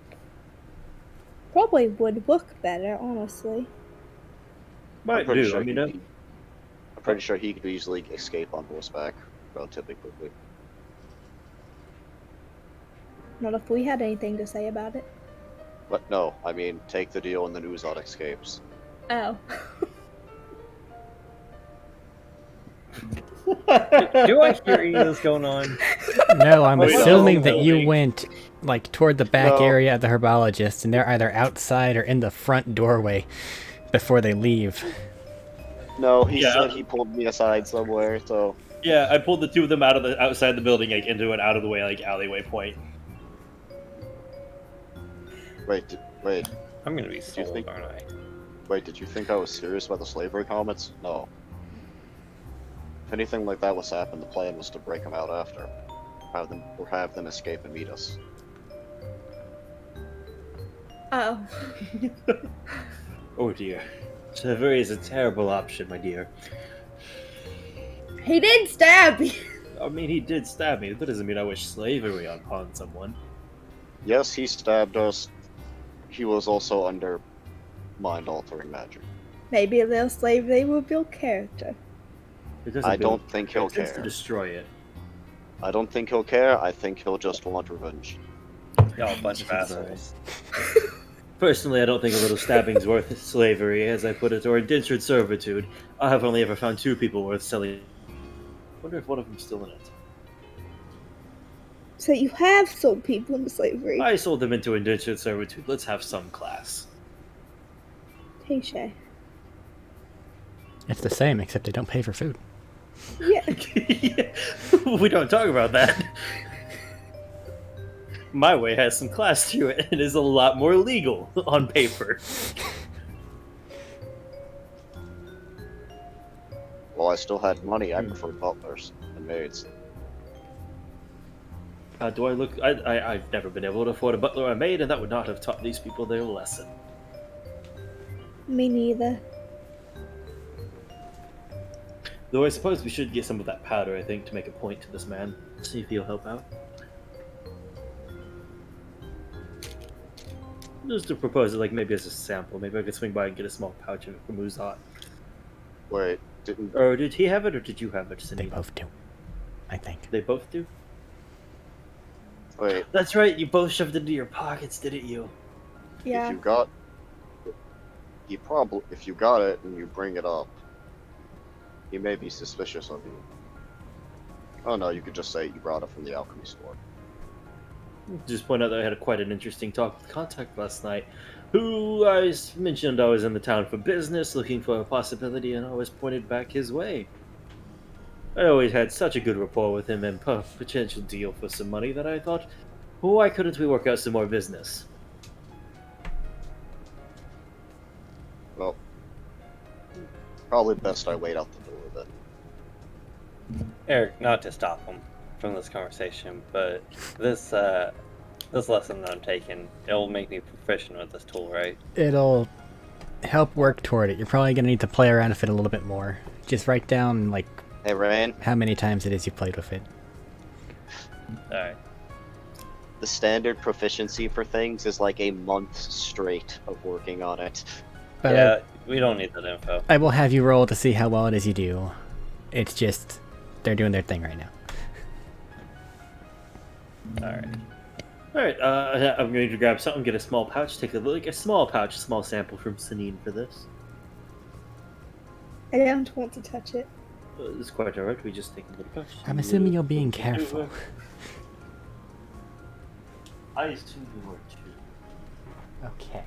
Speaker 5: Probably would look better, honestly.
Speaker 4: Might
Speaker 2: I'm pretty
Speaker 4: do.
Speaker 2: sure
Speaker 4: I mean,
Speaker 2: I'm pretty sure he could easily escape on horseback relatively quickly.
Speaker 5: Not if we had anything to say about it.
Speaker 2: But no, I mean, take the deal and then Uzod escapes.
Speaker 5: Oh.
Speaker 3: Do I hear any of this going on?
Speaker 1: No, I'm
Speaker 4: Wait,
Speaker 1: assuming
Speaker 4: no,
Speaker 1: that you
Speaker 4: building.
Speaker 1: went toward the back
Speaker 2: No.
Speaker 1: area of the herbologist, and they're either outside or in the front doorway before they leave.
Speaker 2: No, he
Speaker 4: Yeah.
Speaker 2: said he pulled me aside somewhere, so
Speaker 4: Yeah, I pulled the two of them out of the outside the building, into an out of the way alleyway point.
Speaker 2: wait,
Speaker 3: I'm gonna be sold,
Speaker 2: think-
Speaker 3: aren't I?
Speaker 2: did you think I was serious about the slavery comments? No. If anything like that was to happen, the plan was to break them out after. Have them escape and meet us.
Speaker 5: Oh.
Speaker 4: Oh dear. Slavery is a terrible option, my dear.
Speaker 5: He did stab you.
Speaker 4: I mean, he did stab me. That doesn't mean I wish slavery upon someone.
Speaker 2: Yes, he stabbed us. He was also under mind-altering magic.
Speaker 5: Maybe a little slavery will build character.
Speaker 4: It doesn't
Speaker 2: I
Speaker 4: build-
Speaker 2: don't think he'll
Speaker 4: it tends to
Speaker 2: care.
Speaker 4: destroy it.
Speaker 2: I don't think he'll care. I think he'll just want revenge.
Speaker 3: Y'all a bunch of assholes.
Speaker 4: Personally, I don't think a little stabbing's worth slavery, as I put it, or indentured servitude. I have only ever found 2 people worth selling. Wonder if one of them's still in it.
Speaker 5: So you have sold people into slavery.
Speaker 4: I sold them into indentured servitude. Let's have some class.
Speaker 5: Touche.
Speaker 1: It's the same, except they don't pay for food.
Speaker 5: Yeah.
Speaker 4: We don't talk about that. My way has some class to it and is a lot more legal on paper.
Speaker 2: Well, I still had money. I preferred butlers and maids.
Speaker 4: Do I look? I've never been able to afford a butler or a maid, and that would not have taught these people their lesson.
Speaker 5: Me neither.
Speaker 4: Though I suppose we should get some of that powder, I think, to make a point to this man. See if he'll help out. Just to propose it, like, maybe as a sample. Maybe I could swing by and get a small pouch of it from Uzat.
Speaker 2: Wait, didn't...
Speaker 4: Or did he have it, or did you have it,
Speaker 1: They
Speaker 4: Sunita?
Speaker 1: both do, I think.
Speaker 4: They both do?
Speaker 2: Wait,
Speaker 4: That's right, you both shoved it into your pockets, didn't you?
Speaker 5: Yeah.
Speaker 2: if you got... He probably... If you got it and you bring it up, he may be suspicious of you. Oh no, you could just say you brought it from the alchemy store.
Speaker 4: Just point out that I had quite an interesting talk with Contact last night, who I mentioned I was in the town for business, looking for a possibility, and always pointed back his way. I always had such a good rapport with him and potential deal for some money that I thought, why couldn't we work out some more business?
Speaker 2: Well, probably best I wait out the door then.
Speaker 3: Eric, not to stop him from this conversation, but this lesson that I'm taking, it'll make me proficient with this tool, right?
Speaker 1: It'll help work toward it. You're probably going to need to play around with it a little bit more. Just write down, like,
Speaker 2: Hey, Ryan,
Speaker 1: how many times it is you played with it.
Speaker 3: Alright.
Speaker 2: the standard proficiency for things is like a month straight of working on it.
Speaker 1: But
Speaker 3: Yeah, we don't need that info.
Speaker 1: I will have you roll to see how well it is you do. It's just, they're doing their thing right now.
Speaker 3: Alright.
Speaker 4: Alright, I'm going to grab something, get a small pouch, take a look, a small sample from Sanine for this.
Speaker 5: I don't want to touch it.
Speaker 4: It's quite alright, we just take a little pouch.
Speaker 1: I'm assuming you're being careful.
Speaker 4: I assume you were too.
Speaker 1: Okay.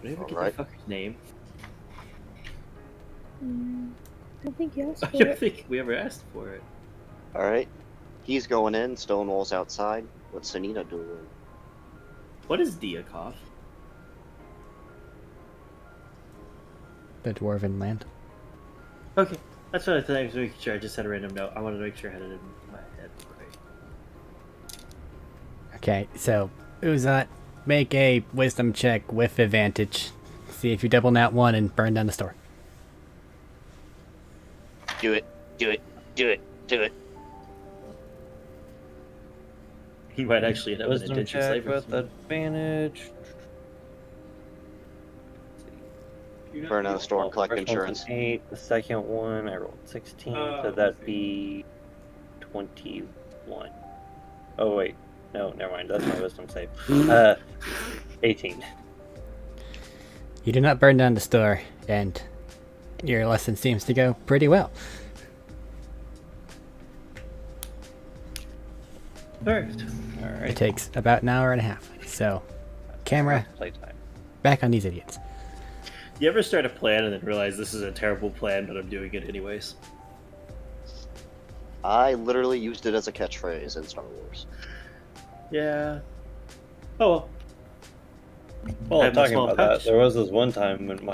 Speaker 4: Did I ever get
Speaker 2: Alright.
Speaker 4: the fucker's name?
Speaker 5: I don't think you asked
Speaker 4: I
Speaker 5: for
Speaker 4: don't
Speaker 5: it.
Speaker 4: think we ever asked for it.
Speaker 2: Alright. He's going in, Stonewall's outside. What's Sanina doing?
Speaker 4: What is Diakov?
Speaker 1: The Dwarven land.
Speaker 4: Okay, that's what I thought. I was making sure. I just had a random note. I wanted to make sure I had it in my head. Great.
Speaker 1: Okay, so Uzat, make a wisdom check with advantage. See if you double nat 1 and burn down the store.
Speaker 2: Do it, do it, do it, do it.
Speaker 4: He might actually end up in
Speaker 3: Wisdom
Speaker 4: indentured
Speaker 3: check
Speaker 4: slavery.
Speaker 3: with advantage.
Speaker 2: Burn down the store and collect
Speaker 3: First one's
Speaker 2: insurance.
Speaker 3: an 8. The second one, I rolled 16, so that'd be 21. Oh wait, no, never mind. That's my wisdom save. 18.
Speaker 1: You do not burn down the store, and your lesson seems to go pretty well.
Speaker 4: Alright.
Speaker 1: It takes about an hour and a half. So, camera,
Speaker 3: Playtime.
Speaker 1: back on these idiots.
Speaker 4: You ever start a plan and then realize this is a terrible plan, but I'm doing it anyways?
Speaker 2: I literally used it as a catchphrase in Star Wars.
Speaker 4: Yeah. Oh well. I
Speaker 3: Well,
Speaker 4: have my
Speaker 3: talking
Speaker 4: small
Speaker 3: about
Speaker 4: pouch.
Speaker 3: that, there was this one time when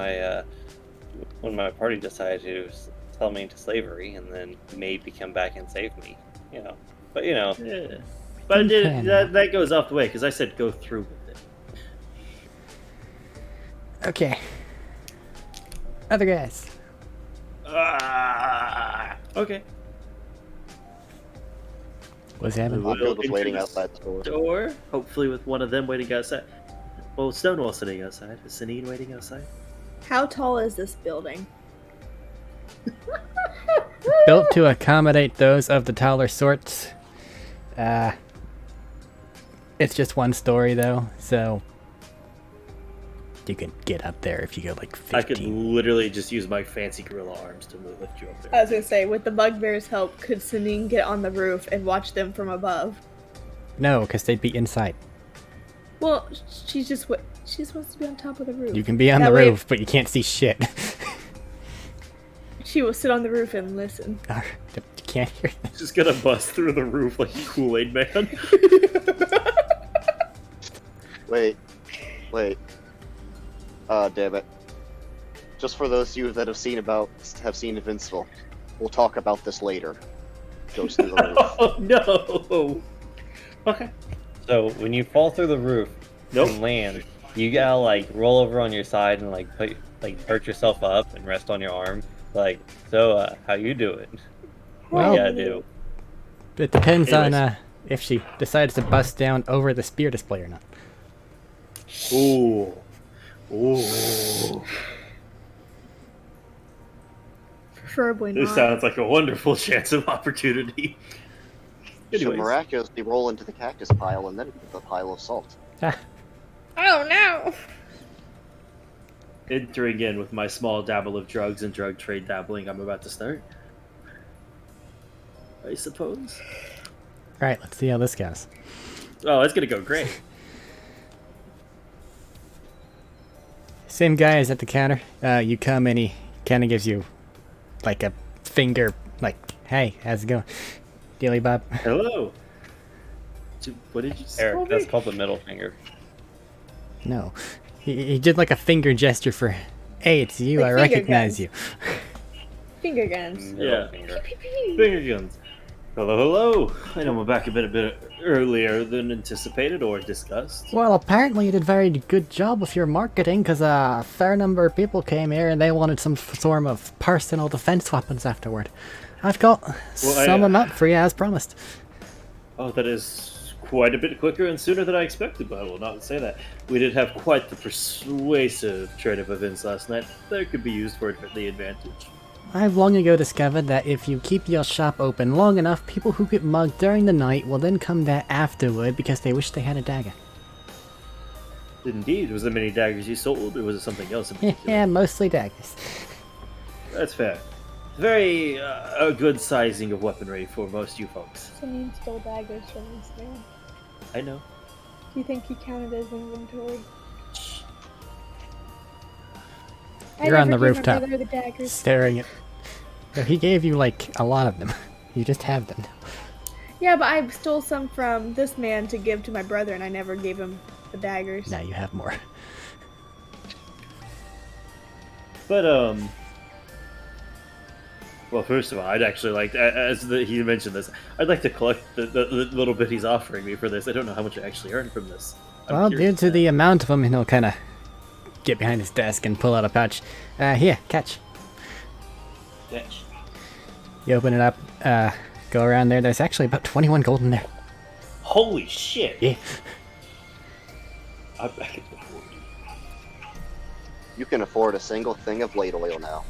Speaker 3: my party decided to sell me into slavery, and then maybe come back and save me. You know, but you know,
Speaker 4: Yeah. But it
Speaker 1: Okay.
Speaker 4: did, that goes off the way, because I said go through with it.
Speaker 1: Okay. Other guys,
Speaker 4: Okay.
Speaker 1: What's happening?
Speaker 2: I'm good with
Speaker 4: Into
Speaker 2: waiting
Speaker 4: the
Speaker 2: outside the door.
Speaker 4: Door, hopefully with one of them waiting outside. Well, Stonewall sitting outside. Is Sanine waiting outside?
Speaker 5: How tall is this building?
Speaker 1: Built to accommodate those of the taller sorts. It's just one story though, so you can get up there if you go like 15.
Speaker 4: I could literally just use my fancy gorilla arms to lift you up
Speaker 5: I
Speaker 4: there.
Speaker 5: was gonna say, with the bugbear's help, could Sanine get on the roof and watch them from above?
Speaker 1: No, because they'd be inside.
Speaker 5: Well, she just wants to be on top of the roof.
Speaker 1: You can be on
Speaker 5: That
Speaker 1: the
Speaker 5: way-
Speaker 1: roof, but you can't see shit.
Speaker 5: She will sit on the roof and listen.
Speaker 1: You can't hear.
Speaker 4: Just gonna bust through the roof like Kool-Aid Man.
Speaker 2: Wait. Damn it. Just for those of you that have seen Invincible, we'll talk about this later. Goes through the roof.
Speaker 4: Oh no! Okay.
Speaker 3: So when you fall through the roof and land, you gotta like roll over on your side and like perch yourself up and rest on your arm. Like, so how you do it? What
Speaker 1: Well,
Speaker 3: you gotta do?
Speaker 1: it depends
Speaker 4: Anyways.
Speaker 1: on if she decides to bust down over the spear display or not.
Speaker 4: Ooh. Ooh.
Speaker 5: Preferably
Speaker 4: This
Speaker 5: not.
Speaker 4: sounds like a wonderful chance of opportunity.
Speaker 2: Should
Speaker 4: Anyways.
Speaker 2: miraculously roll into the cactus pile and then into the pile of salt.
Speaker 5: Oh no!
Speaker 4: Entering in with my small dabble of drugs and drug trade dabbling, I'm about to start. I suppose.
Speaker 1: Alright, let's see how this goes.
Speaker 4: Oh, it's gonna go great.
Speaker 1: Same guy is at the counter. You come and he kind of gives you like a finger, like, hey, how's it going? Dilly Bob.
Speaker 4: Hello. What did you say?
Speaker 3: Eric, that's called the middle finger.
Speaker 1: No. He did like a finger gesture for, hey, it's you,
Speaker 5: Like
Speaker 1: I
Speaker 5: finger
Speaker 1: recognize
Speaker 5: guns.
Speaker 1: you.
Speaker 5: Finger guns.
Speaker 3: Middle
Speaker 4: Yeah.
Speaker 3: finger.
Speaker 4: Finger guns. Hello. I know I'm back a bit earlier than anticipated or discussed.
Speaker 1: Well, apparently you did very good job with your marketing, because a fair number of people came here and they wanted some form of personal defense weapons afterward. I've got some of them up for you as promised.
Speaker 4: Oh, that is quite a bit quicker and sooner than I expected, but I will not say that. We did have quite the persuasive trade of events last night that could be used for the advantage.
Speaker 1: I've long ago discovered that if you keep your shop open long enough, people who get mugged during the night will then come there afterward because they wish they had a dagger.
Speaker 4: Indeed, was there many daggers you sold, or was it something else in particular?
Speaker 1: Yeah, mostly daggers.
Speaker 4: That's fair. Very a good sizing of weaponry for most you folks.
Speaker 5: Sanine stole daggers from this man.
Speaker 4: I know.
Speaker 5: Do you think he counted as inventory?
Speaker 1: You're on the rooftop.
Speaker 5: My brother the daggers.
Speaker 1: Staring at... No, he gave you, like, a lot of them. You just have them.
Speaker 5: Yeah, but I stole some from this man to give to my brother, and I never gave him the daggers.
Speaker 1: Now you have more.
Speaker 4: But well, first of all, I'd actually like, he mentioned this, I'd like to collect the little bit he's offering me for this. I don't know how much I actually earned from this. I'm
Speaker 1: Well, due
Speaker 4: curious
Speaker 1: to
Speaker 4: now.
Speaker 1: the amount of them, he'll kind of get behind his desk and pull out a pouch. Here, catch.
Speaker 4: Catch.
Speaker 1: You open it up, go around there. There's actually about 21 gold in there.
Speaker 4: Holy shit!
Speaker 1: Yeah.
Speaker 4: I can afford it.
Speaker 2: You can afford a single thing of blade oil now.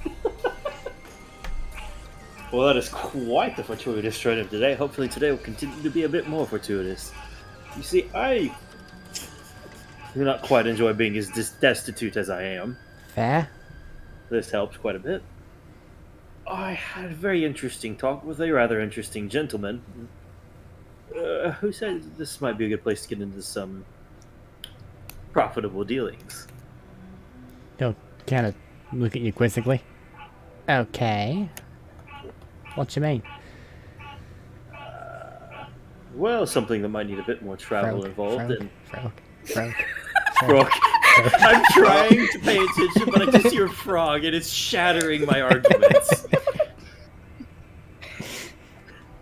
Speaker 4: Well, that is quite the fortuitous trade of today. Hopefully today will continue to be a bit more fortuitous. You see, I do not quite enjoy being as destitute as I am.
Speaker 1: Fair.
Speaker 4: This helped quite a bit. I had a very interesting talk with a rather interesting gentleman who said this might be a good place to get into some profitable dealings.
Speaker 1: He'll kind of look at you quizzically. Okay. What you mean?
Speaker 4: Well, something that might need a bit more travel
Speaker 1: Frog,
Speaker 4: involved.
Speaker 1: frog,
Speaker 4: And
Speaker 1: frog.
Speaker 4: frog. I'm trying to pay attention, but I just hear frog, and it's shattering my arguments.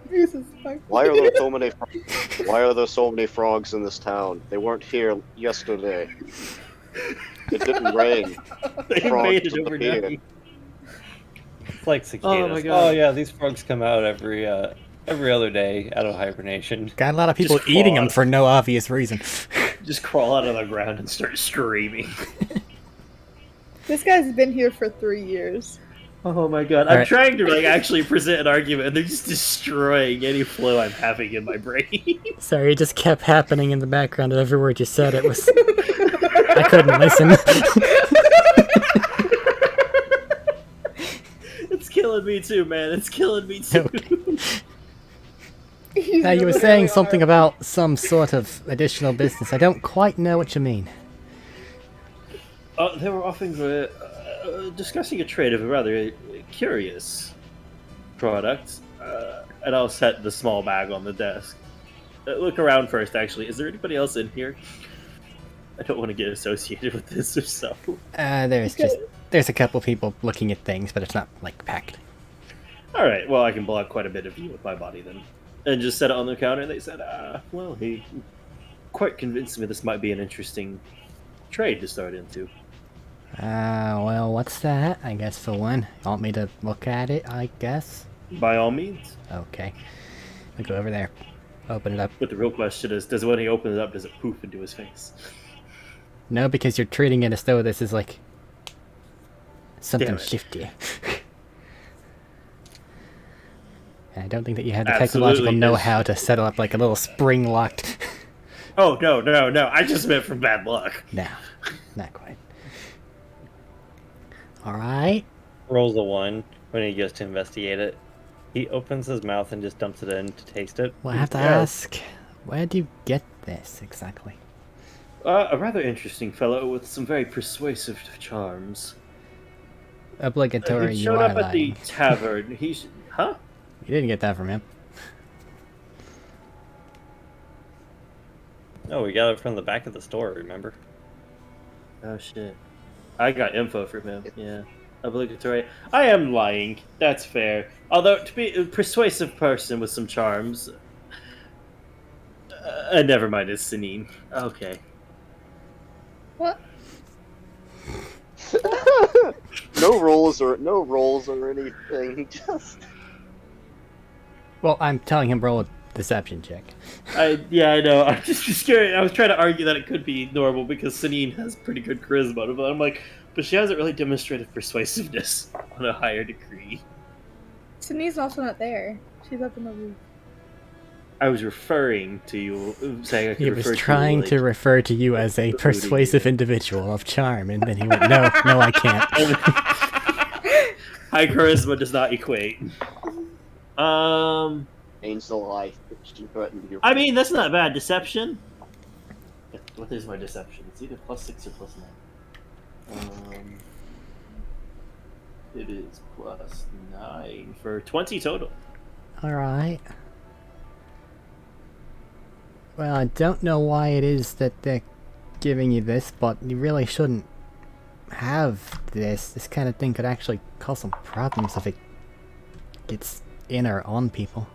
Speaker 5: Jesus fuck.
Speaker 2: Why are there so many? Why are there so many frogs in this town? They weren't here yesterday. It didn't rain.
Speaker 4: They
Speaker 2: Frogs
Speaker 4: made it
Speaker 2: disappeared.
Speaker 4: overnight.
Speaker 3: It's like cicadas.
Speaker 4: my God.
Speaker 3: Oh yeah, these frogs come out every other day out of hibernation.
Speaker 1: Got a lot of people
Speaker 4: Just
Speaker 1: eating them
Speaker 4: fraud.
Speaker 1: for no obvious reason.
Speaker 4: Just crawl out of the ground and start screaming.
Speaker 5: This guy's been here for 3 years.
Speaker 4: Oh my god! I'm
Speaker 1: Alright.
Speaker 4: trying to like actually present an argument, and they're just destroying any flow I'm having in my brain.
Speaker 1: Sorry, it just kept happening in the background of every word you said. It was... I couldn't listen.
Speaker 4: It's killing me too, man. It's killing me too.
Speaker 5: He's
Speaker 1: Now, you were
Speaker 5: really
Speaker 1: saying
Speaker 5: on
Speaker 1: something
Speaker 5: our-
Speaker 1: about some sort of additional business. I don't quite know what you mean.
Speaker 4: They were offering discussing a trade of a rather curious product, and I'll set the small bag on the desk. Look around first, actually. Is there anybody else in here? I don't want to get associated with this or so.
Speaker 1: There's a couple people looking at things, but it's not, like, packed.
Speaker 4: Alright, well, I can block quite a bit of you with my body then. And just set it on the counter, and they said, well, he quite convinced me this might be an interesting trade to start into.
Speaker 1: Well, what's that? I guess for one. You want me to look at it, I guess?
Speaker 4: By all means.
Speaker 1: Okay. I'll go over there. Open it up.
Speaker 4: But the real question is, does when he opens it up, does it poof into his face?
Speaker 1: No, because you're treating it as though this is, like, something
Speaker 4: Damn it.
Speaker 1: shifty. And I don't think that you have the
Speaker 4: Absolutely
Speaker 1: technological
Speaker 4: is.
Speaker 1: know-how to set up, like, a little spring-locked...
Speaker 4: Oh, no. I just meant from bad luck.
Speaker 1: No, not quite. Alright.
Speaker 3: Rolls a 1 when he goes to investigate it. He opens his mouth and just dumps it in to taste it.
Speaker 1: Well, I have to
Speaker 3: Yeah.
Speaker 1: ask, where do you get this, exactly?
Speaker 4: A rather interesting fellow with some very persuasive charms.
Speaker 1: Obligatory,
Speaker 4: He
Speaker 1: you
Speaker 4: showed
Speaker 1: are
Speaker 4: up at the
Speaker 1: lying.
Speaker 4: tavern. He's... Huh?
Speaker 1: You didn't get that from him.
Speaker 3: Oh, we got it from the back of the store, remember?
Speaker 4: Oh, shit. I got info from him, yeah. Obligatory. I am lying. That's fair. Although, to be a persuasive person with some charms... never mind, it's Sinine. Okay.
Speaker 5: What?
Speaker 2: No rolls or anything. Just
Speaker 1: Well, I'm telling him roll a deception check.
Speaker 4: Yeah, I know. I'm just scared. I was trying to argue that it could be normal because Sinine has pretty good charisma, but I'm like, but she hasn't really demonstrated persuasiveness on a higher degree.
Speaker 5: Sydney's also not there. She's up in the roof.
Speaker 4: I was referring to you, saying I could
Speaker 1: He
Speaker 4: refer
Speaker 1: was
Speaker 4: to
Speaker 1: trying
Speaker 4: you,
Speaker 1: to
Speaker 4: like,
Speaker 1: refer to you as a persuasive individual of charm, and then he went, no, I can't.
Speaker 4: high charisma does not equate.
Speaker 2: Ain't the life. She threatened you.
Speaker 4: I mean, that's not bad. Deception. What is my deception? It's either +6 or +9. It is +9 for 20 total.
Speaker 1: Alright. Well, I don't know why it is that they're giving you this, but you really shouldn't have this. This kind of thing could actually cause some problems if it gets in or on people.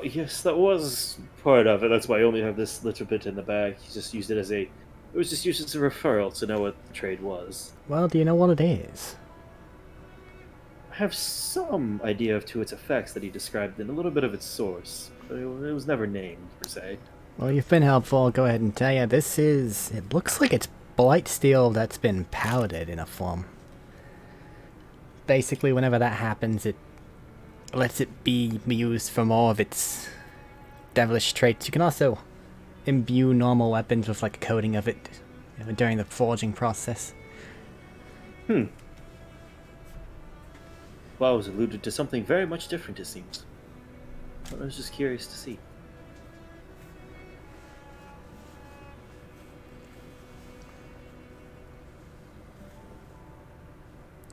Speaker 4: Yes, that was part of it. That's why I only have this little bit in the bag. He just used it as a... It was just used as a referral to know what the trade was.
Speaker 1: Well, do you know what it is?
Speaker 4: I have some idea of to its effects that he described and a little bit of its source, but it was never named, per se.
Speaker 1: Well, you've been helpful. I'll go ahead and tell you. This is... It looks like it's blight steel that's been powdered in a form. Basically, whenever that happens, it lets it be used for more of its devilish traits. You can also imbue normal weapons with like a coating of it during the forging process.
Speaker 4: Well, I was alluded to something very much different, it seems. I was just curious to see.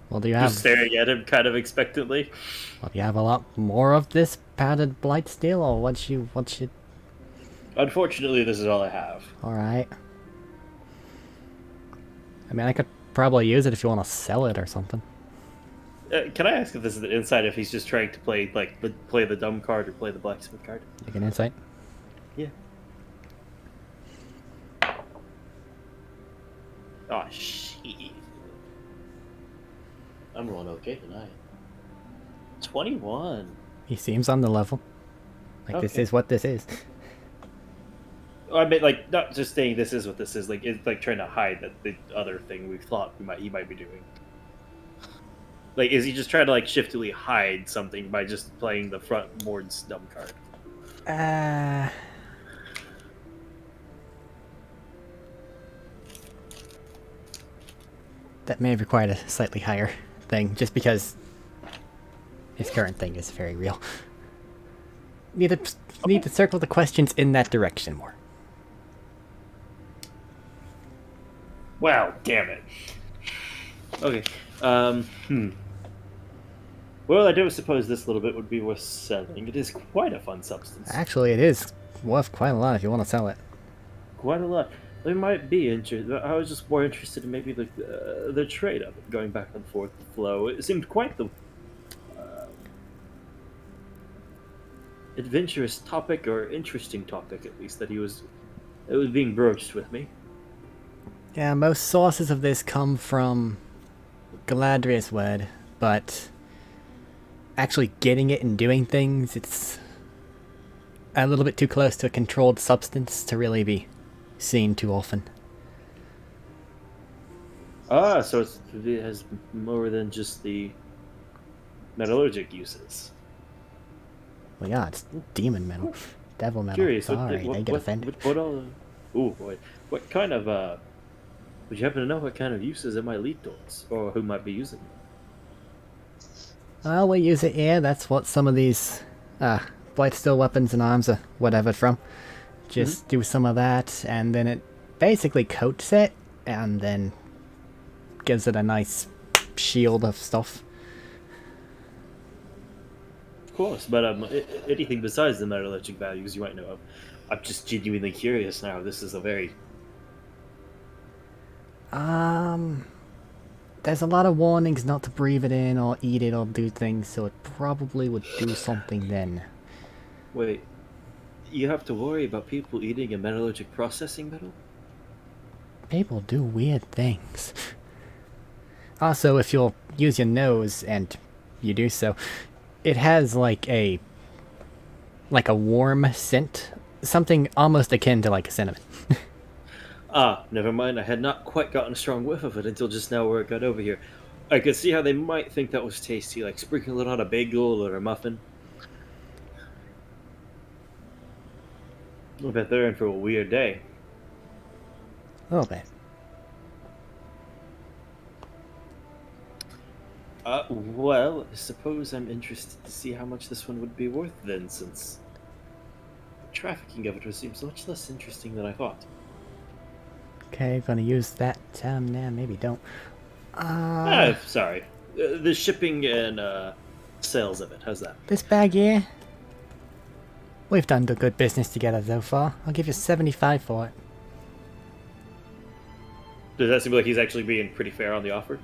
Speaker 1: Well, do you have...
Speaker 4: Just staring at him kind of expectantly.
Speaker 1: Well, do you have a lot more of this powdered blight steel, or what you...
Speaker 4: Unfortunately, this is all I have.
Speaker 1: Alright. I mean, I could probably use it if you want to sell it or something.
Speaker 4: Can I ask if this is the inside, if he's just trying to play play the dumb card or play the blacksmith card?
Speaker 1: Make an insight.
Speaker 4: Yeah. Oh shit. I'm rolling okay tonight. 21.
Speaker 1: He seems on the level. Like, this
Speaker 4: Okay.
Speaker 1: is what this is.
Speaker 4: I mean, like, not just saying this is what this is. Like, it's like trying to hide that the other thing we thought he might be doing. Like, is he just trying to like shiftily hide something by just playing the front board's dumb card?
Speaker 1: That may have required a slightly higher thing, just because his current thing is very real. Need to circle the questions in that direction more.
Speaker 4: Wow, damn it. Okay. Well, I don't suppose this little bit would be worth selling. It is quite a fun substance.
Speaker 1: Actually, it is worth quite a lot if you want to sell it.
Speaker 4: Quite a lot. They might be interested. I was just more interested in maybe the trade of it, going back and forth, the flow. It seemed quite the adventurous topic, or interesting topic at least, it was being broached with me.
Speaker 1: Yeah, most sources of this come from Galadriel's word, but actually getting it and doing things, it's a little bit too close to a controlled substance to really be seen too often.
Speaker 4: Ah, so it has more than just the metallurgic uses.
Speaker 1: Well, yeah, it's demon metal, devil metal.
Speaker 4: Curious.
Speaker 1: Sorry, they get offended.
Speaker 4: What all? Ooh, boy. What kind of? Would you happen to know what kind of uses it might lead towards, or who might be using it?
Speaker 1: Well, we use it here. That's what some of these blight steel weapons and arms or whatever from. Just do some of that, and then it basically coats it, and then gives it a nice shield of stuff.
Speaker 4: Of course, but anything besides the metallurgic values you might know of. I'm just genuinely curious now. This is a very...
Speaker 1: There's a lot of warnings not to breathe it in or eat it or do things, so it probably would do something then.
Speaker 4: Wait, you have to worry about people eating a metallurgic processing metal?
Speaker 1: People do weird things. Also, if you'll use your nose, and you do so, it has like a warm scent, something almost akin to like a cinnamon.
Speaker 4: Ah, never mind. I had not quite gotten a strong whiff of it until just now where it got over here. I could see how they might think that was tasty, like sprinkle it on a bagel or a muffin. I bet they're in for a weird day.
Speaker 1: A little bit.
Speaker 4: Well, I suppose I'm interested to see how much this one would be worth then, since the trafficking of it seems much less interesting than I thought.
Speaker 1: Okay, gonna use that term now, maybe don't.
Speaker 4: Sorry. The shipping and sales of it, how's that?
Speaker 1: This bag here, we've done good business together so far. I'll give you 75 for it.
Speaker 4: Does that seem like he's actually being pretty fair on the offer?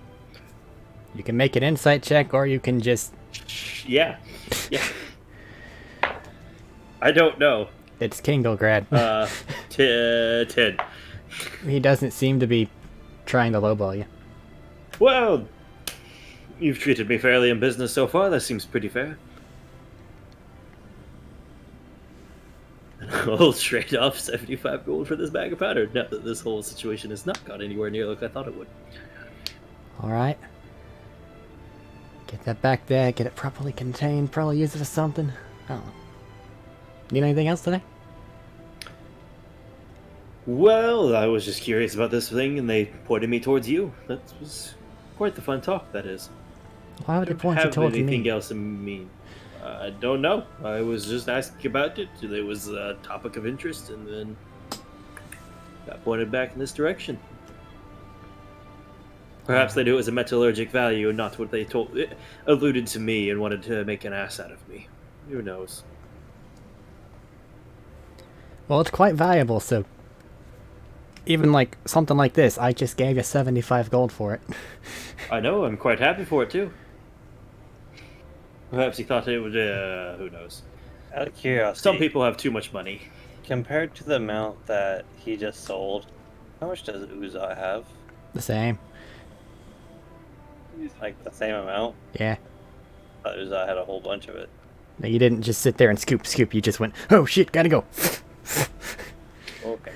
Speaker 1: You can make an insight check, or you can just...
Speaker 4: Yeah. I don't know.
Speaker 1: It's Kinglegrad.
Speaker 4: 10.
Speaker 1: He doesn't seem to be trying to lowball you.
Speaker 4: Well, you've treated me fairly in business so far. That seems pretty fair. I'll trade off 75 gold for this bag of powder, now that this whole situation has not gone anywhere near like I thought it would.
Speaker 1: Alright. Get that back there, get it properly contained, probably use it for something. I don't know. Need anything else today?
Speaker 4: Well, I was just curious about this thing, and they pointed me towards you. That was quite the fun talk, that is.
Speaker 1: Why would they point you
Speaker 4: Have
Speaker 1: towards
Speaker 4: anything
Speaker 1: me?
Speaker 4: else in me? I don't know. I was just asking about it. It was a topic of interest, and then got pointed back in this direction. Perhaps they knew it was a metallurgic value and not what they told. It alluded to me and wanted to make an ass out of me. Who knows?
Speaker 1: Well, it's quite valuable, so... Even like something like this, I just gave you 75 gold for it.
Speaker 4: I know. I'm quite happy for it too. Perhaps he thought it would. Who knows?
Speaker 3: Out of curiosity,
Speaker 4: Some people have too much money.
Speaker 3: compared to the amount that he just sold, how much does Uza have?
Speaker 1: The same.
Speaker 3: Like the same amount?
Speaker 1: Yeah.
Speaker 3: I thought had a whole bunch of it.
Speaker 1: No, you didn't just sit there and scoop. You just went, oh shit, gotta go.
Speaker 3: Okay.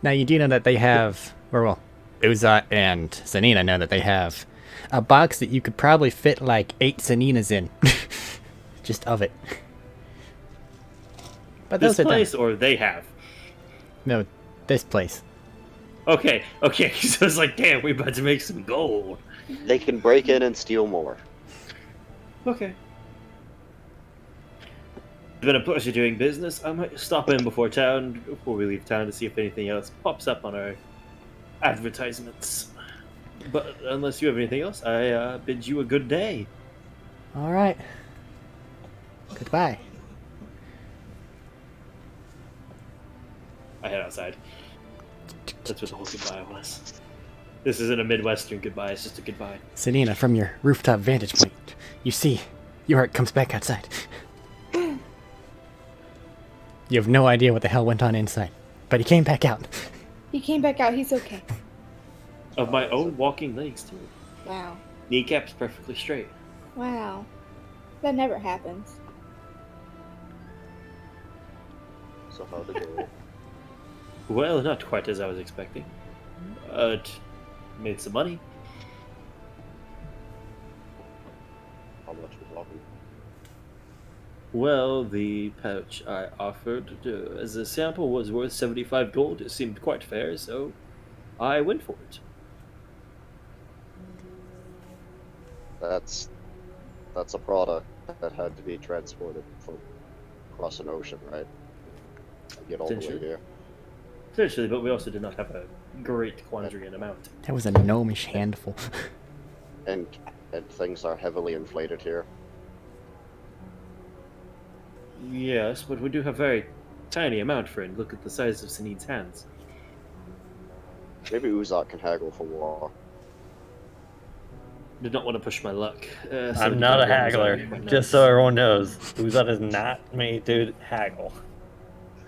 Speaker 1: Now you do know that they have, or well, Uza and Sanina know that they have a box that you could probably fit like 8 Saninas in. Just of it. But
Speaker 4: This
Speaker 1: those are
Speaker 4: place,
Speaker 1: done.
Speaker 4: or they have?
Speaker 1: No, this place.
Speaker 4: Okay. So it's like, damn, we're about to make some gold.
Speaker 2: They can break in and steal more.
Speaker 4: Okay. It's been a pleasure doing business. I might stop in before we leave town, to see if anything else pops up on our advertisements. But unless you have anything else, I bid you a good day.
Speaker 1: All right. Goodbye.
Speaker 4: I head outside. That's what the whole goodbye was. This isn't a Midwestern goodbye, it's just a goodbye.
Speaker 1: Sanina, from your rooftop vantage point, you see York comes back outside. You have no idea what the hell went on inside, but he came back out.
Speaker 5: He came back out. He's okay.
Speaker 4: Of my own walking legs, too.
Speaker 5: Wow.
Speaker 4: Kneecaps perfectly straight.
Speaker 5: Wow. That never happens.
Speaker 2: So how did it?
Speaker 4: Well, not quite as I was expecting. Made some money.
Speaker 2: How much we're talking?
Speaker 4: Well, the pouch I offered as a sample was worth 75 gold. It seemed quite fair, so I went for it.
Speaker 2: That's a product that had to be transported from across an ocean, right? I get all the way
Speaker 4: Potentially.
Speaker 2: here.
Speaker 4: Essentially, but we also did not have a great quandary in amount.
Speaker 1: That was a gnomish handful.
Speaker 2: And things are heavily inflated here.
Speaker 4: Yes, but we do have very tiny amount, friend. Look at the size of Sanid's hands.
Speaker 2: Maybe Uzak can haggle for war.
Speaker 4: Did not want to push my luck.
Speaker 3: I'm not a haggler, just so everyone knows. Uzat is not me to haggle.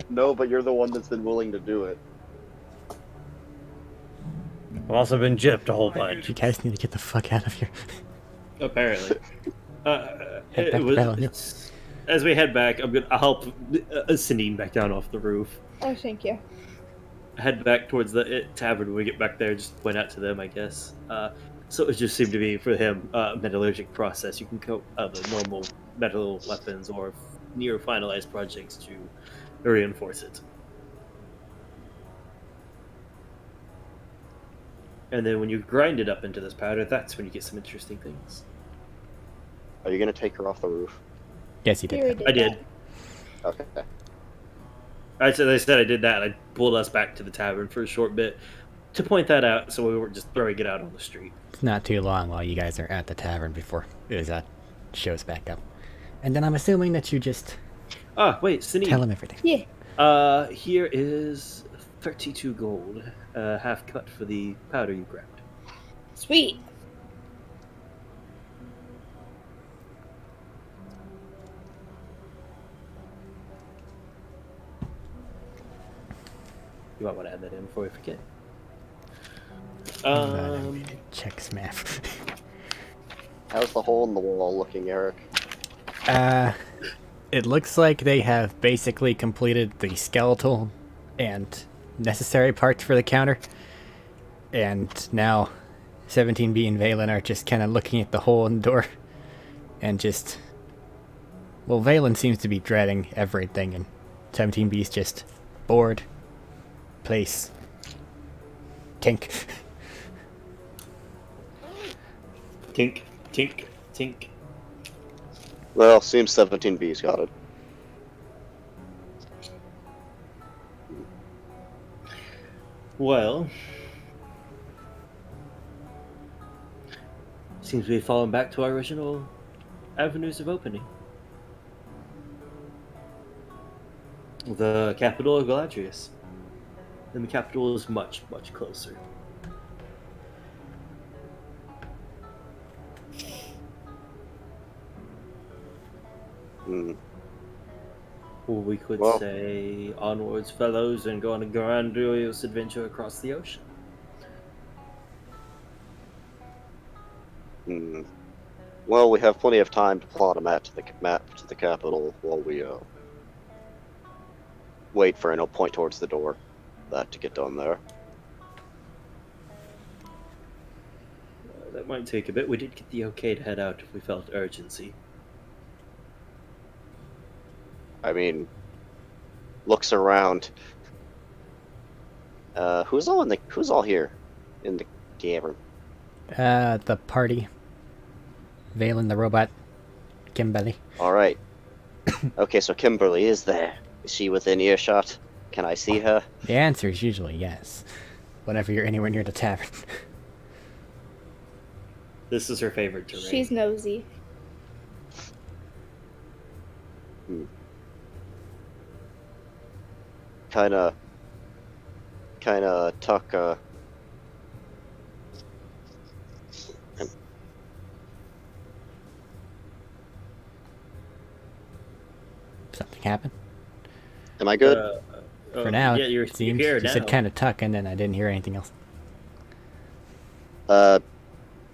Speaker 2: No, but you're the one that's been willing to do it.
Speaker 3: I've also been gypped a whole bunch.
Speaker 1: You guys need to get the fuck out of here.
Speaker 4: Apparently.
Speaker 1: Head back to Bellevue.
Speaker 4: As we head back, I'll help Sanine back down off the roof.
Speaker 5: Oh, thank you.
Speaker 4: Head back towards the tavern when we get back there, just point out to them, I guess. So it just seemed to be, for him, metallurgic process. You can coat the normal metal weapons or near finalized projects to reinforce it. And then when you grind it up into this powder, that's when you get some interesting things.
Speaker 2: Are you gonna take her off the roof?
Speaker 1: Yes, you
Speaker 5: He already
Speaker 1: did.
Speaker 4: I did.
Speaker 2: Okay.
Speaker 4: As I said, I did that, and I pulled us back to the tavern for a short bit to point that out, so we weren't just throwing it out on the street.
Speaker 1: It's not too long while you guys are at the tavern before Uza shows back up. And then I'm assuming that you just
Speaker 4: Ah, wait, Sanine.
Speaker 1: tell him everything.
Speaker 5: Yeah.
Speaker 4: Here is 32 gold, half cut for the powder you grabbed.
Speaker 5: Sweet.
Speaker 4: You might want to add that in before we forget.
Speaker 1: Checks math.
Speaker 2: How's the hole in the wall looking, Eric?
Speaker 1: It looks like they have basically completed the skeletal and necessary parts for the counter. And now 17B and Valen are just kind of looking at the hole in the door and just... Well, Valen seems to be dreading everything, and 17B's just bored. Place. Tink.
Speaker 4: Tink, tink, tink.
Speaker 2: Well, seems 17B's got it.
Speaker 4: Well, seems we've fallen back to our original avenues of opening. The capital of Galadrius. And the capital is much, much closer.
Speaker 2: Hmm.
Speaker 4: Or we could
Speaker 2: Well-
Speaker 4: say, onwards, fellows, and go on a grandiose adventure across the ocean.
Speaker 2: Well, we have plenty of time to plot a map to the capital while we wait for an point towards the door. That to get done there.
Speaker 4: That might take a bit. We did get the okay to head out if we felt urgency.
Speaker 2: I mean, looks around. Who's all here in the cavern?
Speaker 1: The party. Valen the robot. Kimberly.
Speaker 2: All right. Okay, so Kimberly is there. Is she within earshot? Can I see her?
Speaker 1: The answer is usually yes. Whenever you're anywhere near the tavern.
Speaker 4: This is her favorite terrain.
Speaker 5: She's nosy.
Speaker 2: Kinda tuck.
Speaker 1: Something happened?
Speaker 2: Am I good?
Speaker 1: For now,
Speaker 4: yeah, you're
Speaker 1: it seems.
Speaker 4: here
Speaker 1: You
Speaker 4: now.
Speaker 1: said kind of tuck, and then I didn't hear anything else.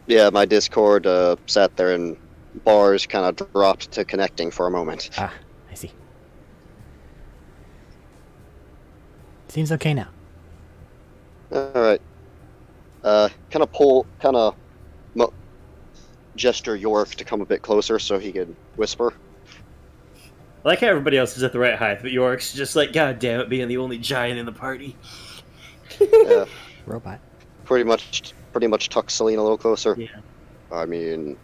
Speaker 2: Yeah, my Discord sat there and bars kind of dropped to connecting for a moment.
Speaker 1: Ah, I see. Seems okay now.
Speaker 2: All right. Kind of gesture York to come a bit closer so he could whisper.
Speaker 4: I like how everybody else is at the right height, but York's just like, God damn it, being the only giant in the party.
Speaker 2: Yeah,
Speaker 1: Robot.
Speaker 2: pretty much tuck Celine a little closer.
Speaker 4: Yeah.
Speaker 2: I mean,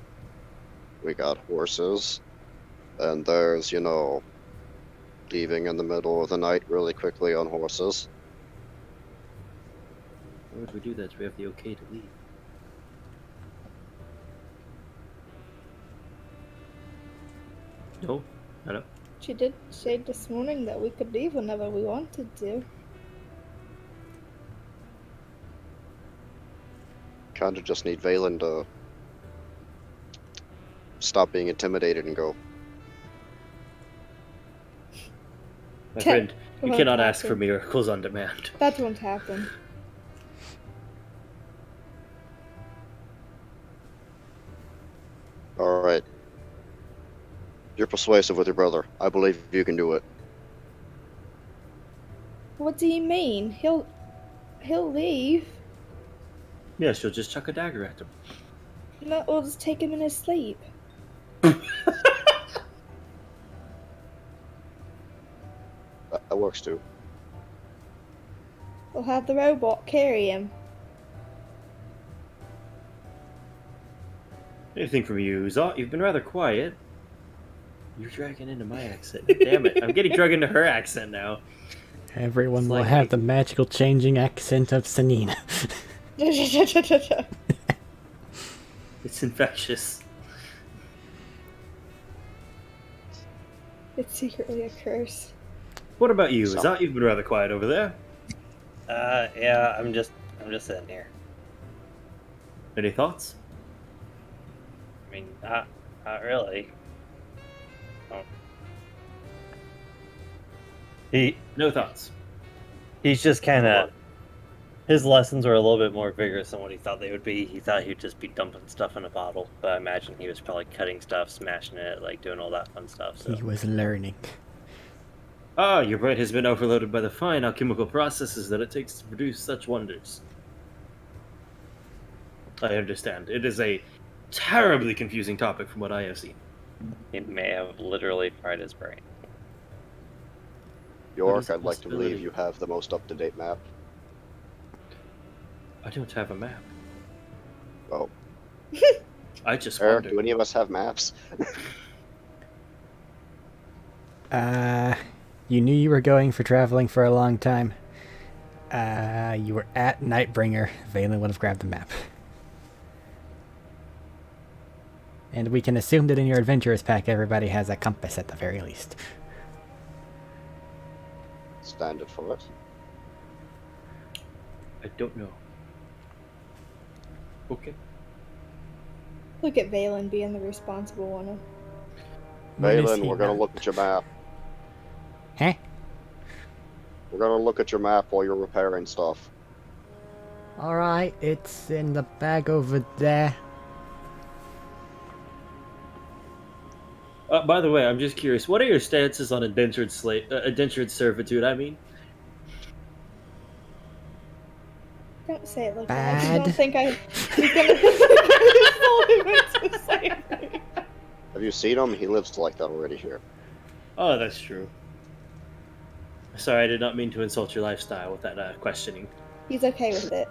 Speaker 2: we got horses, and there's, leaving in the middle of the night really quickly on horses.
Speaker 4: Why would we do that? We have the okay to leave. No, I don't.
Speaker 5: She did say this morning that we could leave whenever we wanted to.
Speaker 2: Kinda just need Valen to stop being intimidated and go.
Speaker 4: My
Speaker 5: Te-
Speaker 4: friend, you
Speaker 5: won't
Speaker 4: cannot ask
Speaker 5: happen.
Speaker 4: for miracles on demand.
Speaker 5: That won't happen.
Speaker 2: Alright. You're persuasive with your brother. I believe you can do it.
Speaker 5: What do you mean? He'll leave.
Speaker 4: Yeah, she'll just chuck a dagger at him.
Speaker 5: No, we'll just take him in his sleep.
Speaker 2: That works too.
Speaker 5: We'll have the robot carry him.
Speaker 4: Anything from you, Zot? You've been rather quiet. You're dragging into my accent. Damn it, I'm getting dragged into her accent now.
Speaker 1: Everyone
Speaker 4: It's
Speaker 1: will
Speaker 4: like-
Speaker 1: have the magical changing accent of Sanina.
Speaker 4: It's infectious.
Speaker 5: It's secretly a curse.
Speaker 4: What about you,
Speaker 2: So-
Speaker 4: Zot? You've been rather quiet over there.
Speaker 3: Yeah, I'm just sitting here.
Speaker 4: Any thoughts?
Speaker 3: I mean, not really. Oh.
Speaker 4: No thoughts.
Speaker 3: He's just kind of. His lessons were a little bit more vigorous than what he thought they would be. He thought he'd just be dumping stuff in a bottle, but I imagine he was probably cutting stuff, smashing it, like doing all that fun stuff. So.
Speaker 1: He was learning.
Speaker 4: Ah, your brain has been overloaded by the fine alchemical processes that it takes to produce such wonders. I understand. It is a terribly confusing topic from what I have seen.
Speaker 3: He may have literally fried his brain.
Speaker 4: What is
Speaker 2: York,
Speaker 4: the
Speaker 2: I'd like to believe
Speaker 4: possibility?
Speaker 2: you have the most up-to-date map.
Speaker 4: I don't have a map.
Speaker 2: Oh,
Speaker 4: I just
Speaker 2: Eric,
Speaker 4: wondered.
Speaker 2: do any of us have maps?
Speaker 1: You knew you were going for traveling for a long time. You were at Nightbringer. Valen would have grabbed the map. And we can assume that in your adventurers pack, everybody has a compass at the very least.
Speaker 2: Standard for it.
Speaker 4: I don't know. Okay.
Speaker 5: Look at Valen being the responsible one.
Speaker 1: When is
Speaker 2: Valen,
Speaker 1: he
Speaker 2: we're gonna
Speaker 1: not?
Speaker 2: look at your map.
Speaker 1: Huh?
Speaker 2: We're gonna look at your map while you're repairing stuff.
Speaker 1: Alright, it's in the bag over there.
Speaker 4: By the way, I'm just curious. What are your stances on indentured servitude? I mean,
Speaker 5: Don't say it like that. You
Speaker 1: Bad.
Speaker 5: don't think I was gonna to say anything.
Speaker 2: Have you seen him? He lives like that already here.
Speaker 4: oh, that's true. Sorry, I did not mean to insult your lifestyle with that questioning.
Speaker 5: He's okay with it.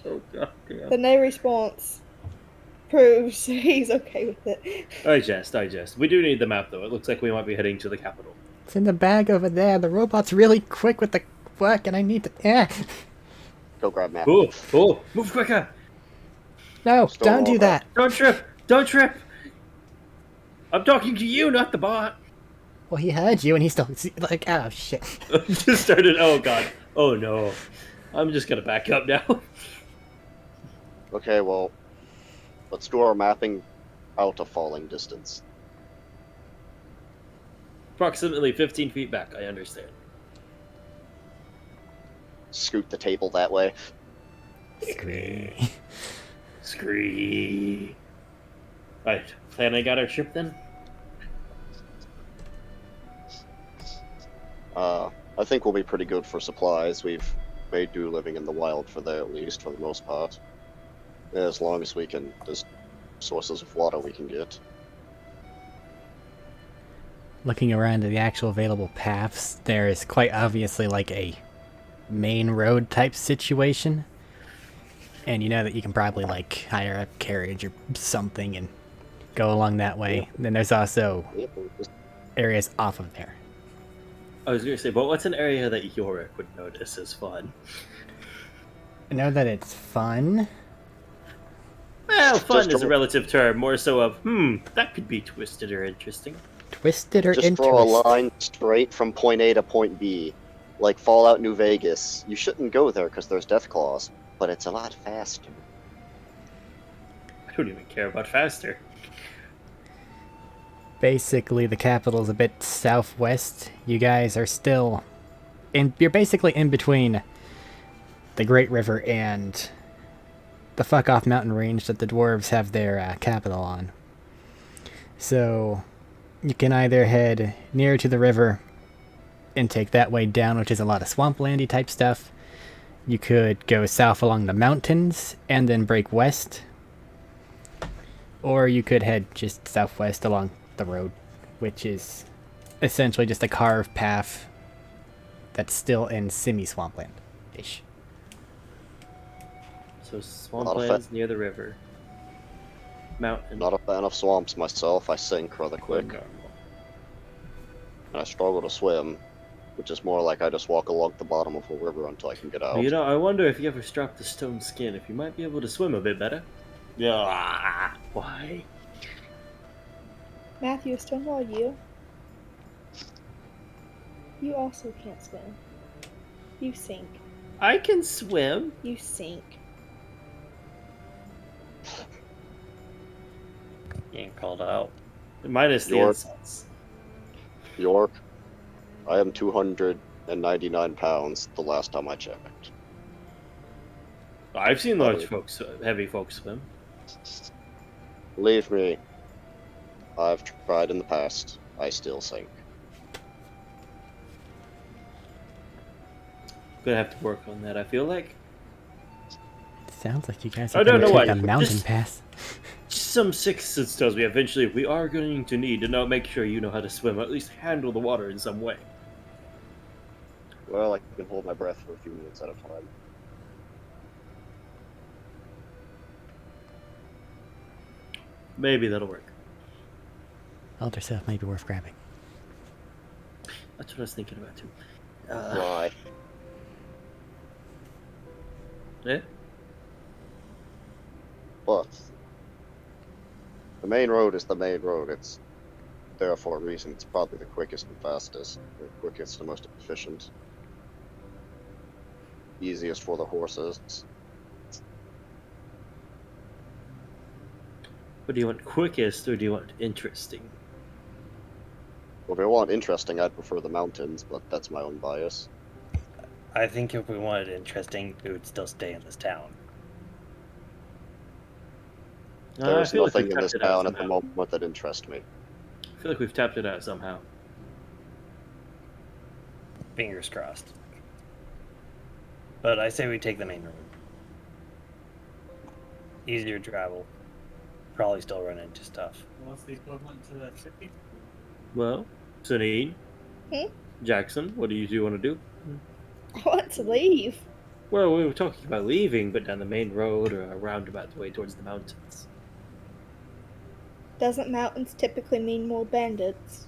Speaker 4: oh god damn.
Speaker 5: The no response proves he's okay with it.
Speaker 4: I jest. We do need the map, though. It looks like we might be heading to the capital.
Speaker 1: It's in the bag over there. The robot's really quick with the work, and I need to.
Speaker 2: Go grab map.
Speaker 4: Oh, move quicker!
Speaker 1: No,
Speaker 2: Still
Speaker 1: don't do
Speaker 2: over.
Speaker 1: that.
Speaker 4: Don't trip! I'm talking to you, not the bot!
Speaker 1: Well, he heard you, and he's still like, oh shit.
Speaker 4: Just started, oh god. Oh no. I'm just gonna back up now.
Speaker 2: Okay, well, let's do our mapping out of falling distance.
Speaker 4: Approximately 15 feet back, I understand.
Speaker 2: Scoot the table that way.
Speaker 4: Scree. Right, planning out our trip then?
Speaker 2: I think we'll be pretty good for supplies. We've made do living in the wild for there, at least, for the most part. As long as we can, there's sources of water we can get.
Speaker 1: Looking around at the actual available paths, there is quite obviously like a main road type situation. And you know that you can probably like hire a carriage or something and go along that way. Then there's also
Speaker 2: Yep,
Speaker 1: areas off of there.
Speaker 4: I was gonna say, but what's an area that Yorick would notice as fun?
Speaker 1: I know that it's fun.
Speaker 4: Well, fun
Speaker 2: Just
Speaker 4: is a relative term, more so of, that could be twisted or interesting.
Speaker 1: Twisted or
Speaker 2: Just
Speaker 1: interest.
Speaker 2: draw a line straight from point A to point B. Like Fallout New Vegas. You shouldn't go there because there's death claws, but it's a lot faster.
Speaker 4: I don't even care about faster.
Speaker 1: Basically, the capital's a bit southwest. You guys are still you're basically in between the Great River and the fuck off mountain range that the dwarves have their capital on. So you can either head nearer to the river and take that way down, which is a lot of swamplandy type stuff. You could go south along the mountains and then break west, or you could head just southwest along the road, which is essentially just a carved path that's still in semi-swampland-ish.
Speaker 4: So
Speaker 2: Not a
Speaker 4: swamplands near the river. Mountain.
Speaker 2: Not a fan of swamps myself. I sink rather quick.
Speaker 4: Normal.
Speaker 2: And I struggle to swim, which is more like I just walk along the bottom of a river until I can get out.
Speaker 4: You know, I wonder if you ever strop the stone skin, if you might be able to swim a bit better. Yeah. Why?
Speaker 5: Matthew, Stonewall, you? You also can't swim. You sink.
Speaker 4: I can swim.
Speaker 5: You sink.
Speaker 3: Getting called out.
Speaker 4: Minus the
Speaker 2: York.
Speaker 4: insults.
Speaker 2: York, I am 299 pounds the last time I checked.
Speaker 4: I've seen large folks, heavy folks swim.
Speaker 2: Believe me, I've tried in the past. I still sink.
Speaker 4: Gonna have to work on that, I feel like.
Speaker 1: Sounds like you guys
Speaker 4: I
Speaker 1: are
Speaker 4: don't
Speaker 1: going to
Speaker 4: know
Speaker 1: take
Speaker 4: why.
Speaker 1: a mountain
Speaker 4: Just-
Speaker 1: pass.
Speaker 4: Some sixth sense tells me eventually we are going to need to know, make sure you know how to swim, or at least handle the water in some way.
Speaker 2: Well, I can hold my breath for a few minutes at a time.
Speaker 4: Maybe that'll work.
Speaker 1: Elder Self may be worth grabbing.
Speaker 4: That's what I was thinking about too.
Speaker 2: Why?
Speaker 4: Yeah?
Speaker 2: But the main road is the main road. It's there for a reason. It's probably the quickest and fastest. The quickest and most efficient. Easiest for the horses.
Speaker 4: But do you want quickest or do you want interesting?
Speaker 2: Well, if I want interesting, I'd prefer the mountains, but that's my own bias.
Speaker 3: I think if we wanted it interesting, we would still stay in this town.
Speaker 4: I
Speaker 2: There's
Speaker 4: feel like we've
Speaker 2: nothing in this
Speaker 4: tapped it out
Speaker 2: town at the
Speaker 4: somehow.
Speaker 2: moment that interests me.
Speaker 4: I feel like we've tapped it out somehow.
Speaker 3: Fingers crossed. But I say we take the main road. Easier to travel. Probably still run into stuff.
Speaker 7: What's the equivalent to that 50?
Speaker 4: Well, Suneen,
Speaker 5: Hmm?
Speaker 4: Jackson, what do you two want to do?
Speaker 5: I want to leave.
Speaker 4: Well, we were talking about leaving, but down the main road or a roundabout way towards the mountains.
Speaker 5: Doesn't mountains typically mean more bandits?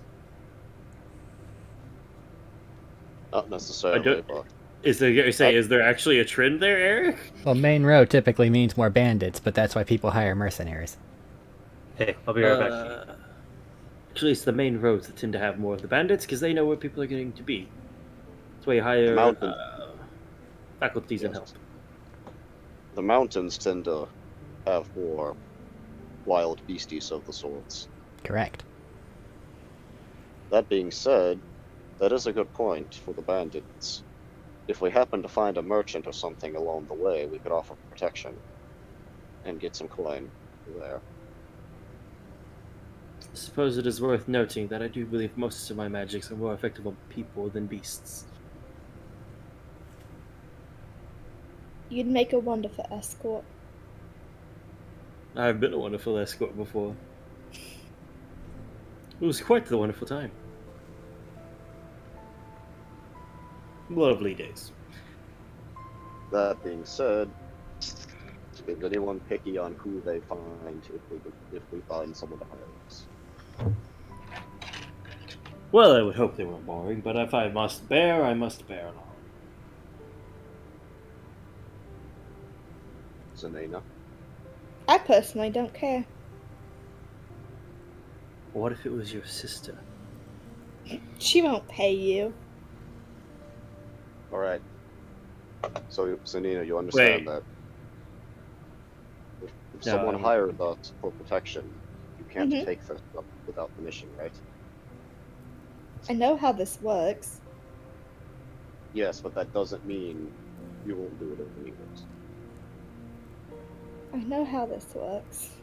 Speaker 2: Not necessarily, but
Speaker 4: Is there actually a trend there, Eric?
Speaker 1: Well, main road typically means more bandits, but that's why people hire mercenaries.
Speaker 3: Hey, I'll be right back.
Speaker 4: Actually, it's the main roads that tend to have more of the bandits because they know where people are getting to be. That's why you hire
Speaker 2: mountain-
Speaker 4: faculties and
Speaker 2: Yes.
Speaker 4: help.
Speaker 2: the mountains tend to have more wild beasties of the sorts.
Speaker 1: Correct.
Speaker 2: That being said, that is a good point for the bandits. If we happen to find a merchant or something along the way, we could offer protection and get some coin there.
Speaker 4: I suppose it is worth noting that I do believe most of my magics are more effective on people than beasts.
Speaker 5: You'd make a wonderful escort.
Speaker 4: I've been a wonderful escort before. It was quite the wonderful time. Lovely days.
Speaker 2: That being said, is anyone picky on who they find if we find someone to hire us?
Speaker 4: Well, I would hope they weren't boring, but if I must bear, I must bear along.
Speaker 2: Zanina?
Speaker 5: I personally don't care.
Speaker 4: What if it was your sister?
Speaker 5: She won't pay you.
Speaker 2: Alright. So, Zanina, you understand
Speaker 4: Wait.
Speaker 2: that if
Speaker 4: No,
Speaker 2: someone
Speaker 4: I'm-
Speaker 2: hired us for protection, you can't
Speaker 5: Mhm.
Speaker 2: take this up without permission, right?
Speaker 5: I know how this works.
Speaker 2: Yes, but that doesn't mean you won't do it anyways.
Speaker 5: I know how this works.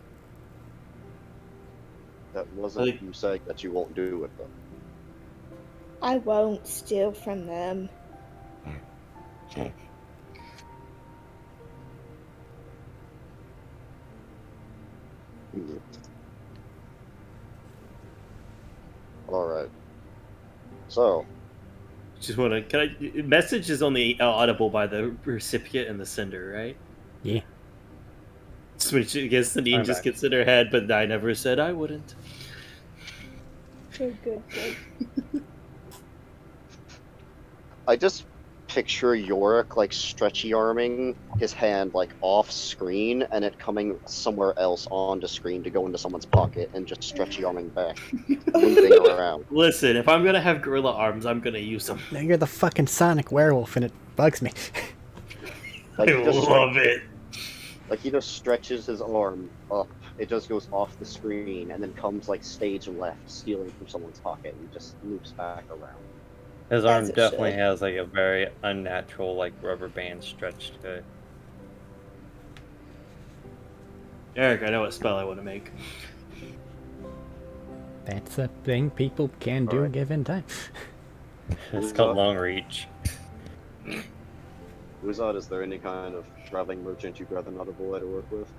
Speaker 2: That wasn't
Speaker 4: Like-
Speaker 2: you saying that you won't do it, though.
Speaker 5: I won't steal from them.
Speaker 2: Alright. So,
Speaker 4: Just wanna. Can I? Message is only audible by the recipient and the sender, right?
Speaker 1: Yeah.
Speaker 4: Which I guess the Dean
Speaker 3: I'm
Speaker 4: just
Speaker 3: back.
Speaker 4: gets in her head, but I never said I wouldn't.
Speaker 5: Good.
Speaker 2: I just picture Yorick like stretchy arming his hand like off screen and it coming somewhere else onto screen to go into someone's pocket and just stretchy arming back, moving around.
Speaker 4: Listen, if I'm gonna have gorilla arms, I'm gonna use them.
Speaker 1: Now you're the fucking Sonic werewolf and it bugs me.
Speaker 2: Like,
Speaker 4: I love it.
Speaker 2: Like he just stretches his arm up, it just goes off the screen and then comes like stage left, stealing from someone's pocket and just loops back around.
Speaker 3: His
Speaker 5: As
Speaker 3: arm
Speaker 5: it
Speaker 3: definitely
Speaker 5: should.
Speaker 3: has like a very unnatural like rubber band stretch to it.
Speaker 4: Eric, I know what spell I want to make.
Speaker 1: That's a thing people can do
Speaker 2: Alright.
Speaker 1: given time.
Speaker 3: It's called long reach.
Speaker 2: Wizard, is there any kind of traveling merchant you'd rather not avoid or work with?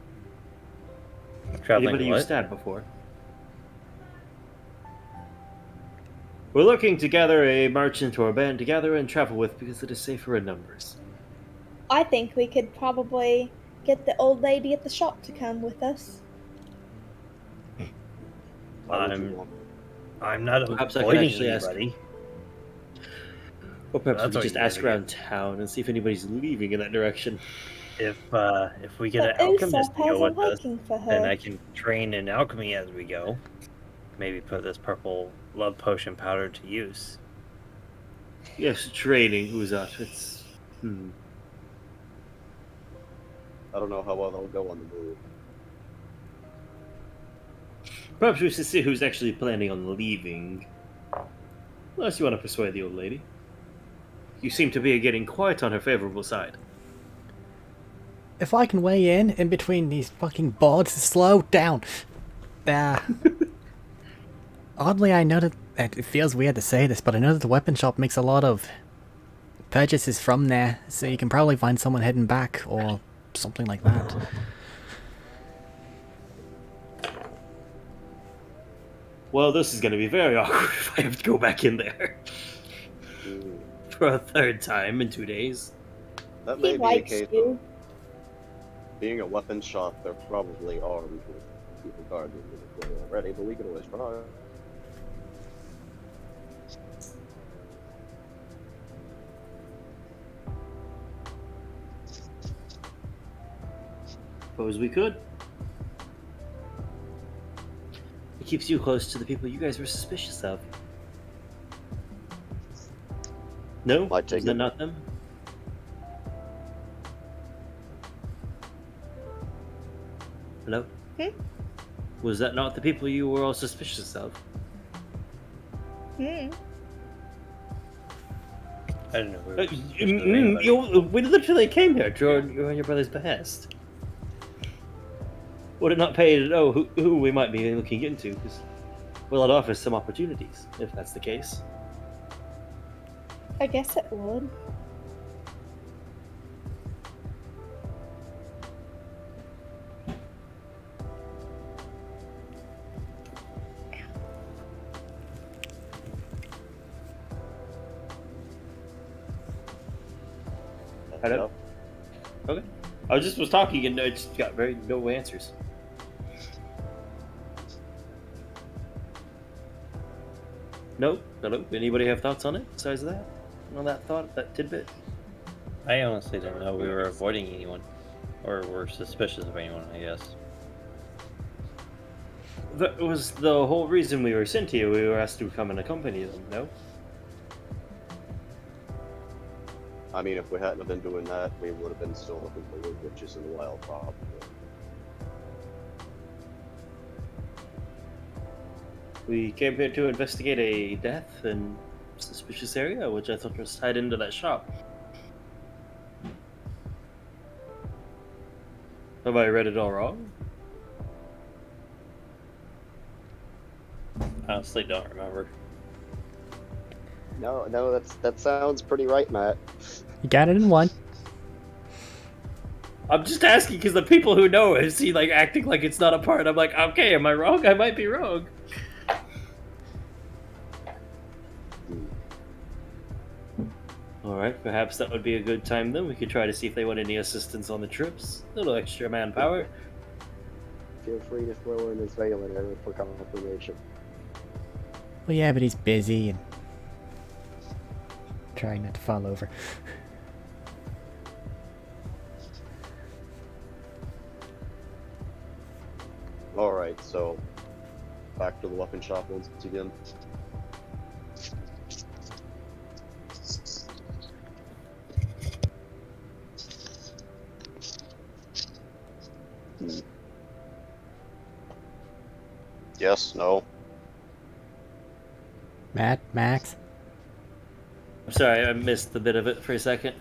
Speaker 3: Traveling
Speaker 4: Anybody you've
Speaker 3: what?
Speaker 4: stabbed before? We're looking to gather a merchant or a band together and travel with because it is safer in numbers.
Speaker 5: I think we could probably get the old lady at the shop to come with us.
Speaker 2: Why would you
Speaker 3: I'm-
Speaker 2: want-
Speaker 3: I'm not
Speaker 4: Perhaps I could
Speaker 3: avoiding
Speaker 4: actually ask-
Speaker 3: anybody.
Speaker 4: Or perhaps we
Speaker 3: That's
Speaker 4: could
Speaker 3: what
Speaker 4: just
Speaker 3: you
Speaker 4: ask
Speaker 3: gotta
Speaker 4: around town and see if anybody's leaving in that direction.
Speaker 3: If we get an
Speaker 5: But
Speaker 3: alchemist
Speaker 5: Usopp
Speaker 3: to
Speaker 5: has
Speaker 3: go
Speaker 5: a
Speaker 3: with us,
Speaker 5: liking for
Speaker 3: then
Speaker 5: her.
Speaker 3: I can train in alchemy as we go. Maybe put this purple love potion powder to use.
Speaker 4: Yes, training. Who's that? It's.
Speaker 2: I don't know how well they'll go on the move.
Speaker 4: Perhaps we should see who's actually planning on leaving. Unless you want to persuade the old lady. You seem to be getting quite on her favorable side.
Speaker 1: If I can weigh in between these fucking boards, slow down. Oddly, I know that it feels weird to say this, but I know that the weapon shop makes a lot of purchases from there, so you can probably find someone heading back or something like that.
Speaker 4: Well, this is going to be very awkward if I have to go back in there for a third time in 2 days.
Speaker 2: That
Speaker 5: He
Speaker 2: may be a
Speaker 5: likes
Speaker 2: case
Speaker 5: you.
Speaker 2: of being a weapon shop. They're probably armed with people guarding the door already, but we can always try.
Speaker 4: Suppose we could. It keeps you close to the people you guys were suspicious of. No?
Speaker 2: Might take
Speaker 4: Is that
Speaker 2: it.
Speaker 4: not them? Hello?
Speaker 5: Hmm?
Speaker 4: Was that not the people you were all suspicious of?
Speaker 5: Hmm.
Speaker 3: I don't know.
Speaker 4: We literally came here on your brother's behest. Would it not pay to know who we might be looking into? Because, well, it offers some opportunities, if that's the case.
Speaker 5: I guess it would.
Speaker 4: Hello? Okay. I was talking and I just got no answers. No? Hello? Anybody have thoughts on it besides that? On that thought, that tidbit?
Speaker 3: I honestly don't know. We were avoiding anyone, or were suspicious of anyone, I guess.
Speaker 4: That was the whole reason we were sent here. We were asked to come and accompany them, no?
Speaker 2: I mean, if we hadn't have been doing that, we would have been still looking for wood witches in the wild, probably.
Speaker 4: We came here to investigate a death in a suspicious area, which I thought was tied into that shop. Have I read it all wrong?
Speaker 3: Honestly, don't remember.
Speaker 2: No, that sounds pretty right, Matt.
Speaker 1: You got it in one.
Speaker 4: I'm just asking because the people who know it see like acting like it's not a part. I'm like, okay, am I wrong? I might be wrong. Alright, perhaps that would be a good time then. We could try to see if they want any assistance on the trips. A little extra manpower.
Speaker 2: Feel free to throw in his Valen error for confirmation.
Speaker 1: Well, yeah, but he's busy and trying not to fall over.
Speaker 2: Alright, so back to the weapon shop once again. Yes, no.
Speaker 1: Matt, Max,
Speaker 4: I'm sorry, I missed the bit of it for a second.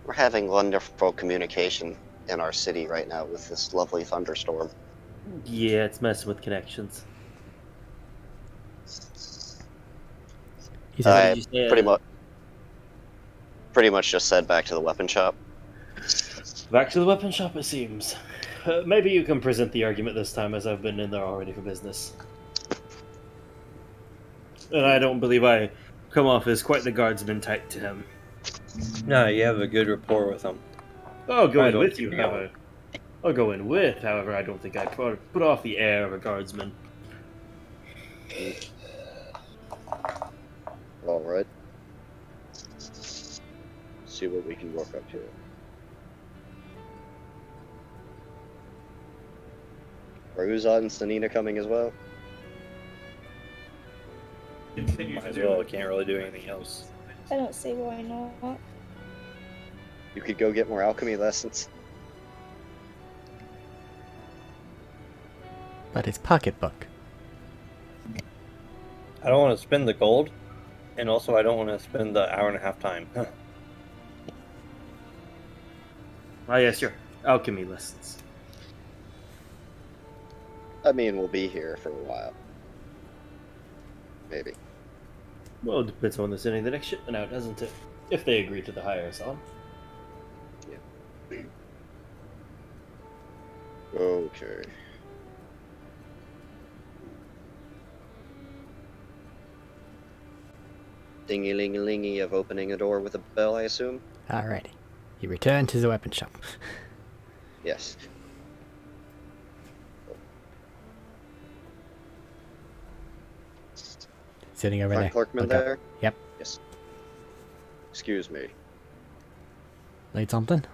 Speaker 2: We're having wonderful communication in our city right now with this lovely thunderstorm.
Speaker 4: Yeah, it's messing with connections.
Speaker 1: he's
Speaker 4: What
Speaker 2: I
Speaker 4: did you say?
Speaker 2: pretty much just said back to the weapon shop.
Speaker 4: Back to the weapon shop, it seems. Maybe you can present the argument this time, as I've been in there already for business. And I don't believe I come off as quite the guardsman type to him.
Speaker 3: No, you have a good rapport with them.
Speaker 4: I'll go
Speaker 3: I
Speaker 4: in
Speaker 3: don't
Speaker 4: with you,
Speaker 3: think I
Speaker 4: however. I'll go in with, however, I don't think I put off the air of a guardsman.
Speaker 2: Alright. See what we can work up here. Are Uzad and Sanina coming as well?
Speaker 7: Continue
Speaker 3: Might
Speaker 7: to
Speaker 3: as
Speaker 7: do
Speaker 3: well.
Speaker 7: it.
Speaker 3: Can't really do anything else.
Speaker 5: I don't see why not.
Speaker 2: You could go get more alchemy lessons.
Speaker 1: but his pocketbook.
Speaker 3: I don't want to spend the gold. And also, I don't want to spend the hour and a half time.
Speaker 4: Ah, yes, your alchemy lessons.
Speaker 2: I mean, we'll be here for a while. Maybe.
Speaker 4: Well, it depends on when they're sending the next shipment out, doesn't it? If they agree to the hire us on.
Speaker 2: Okay. Dingy-ling-lingy of opening a door with a bell, I assume?
Speaker 1: Alrighty. You return to the weapon shop.
Speaker 2: Yes.
Speaker 1: Sitting over
Speaker 2: Front
Speaker 1: there.
Speaker 2: clerkman
Speaker 1: Look up.
Speaker 2: there?
Speaker 1: Yep.
Speaker 2: Yes. Excuse me.
Speaker 1: Need something?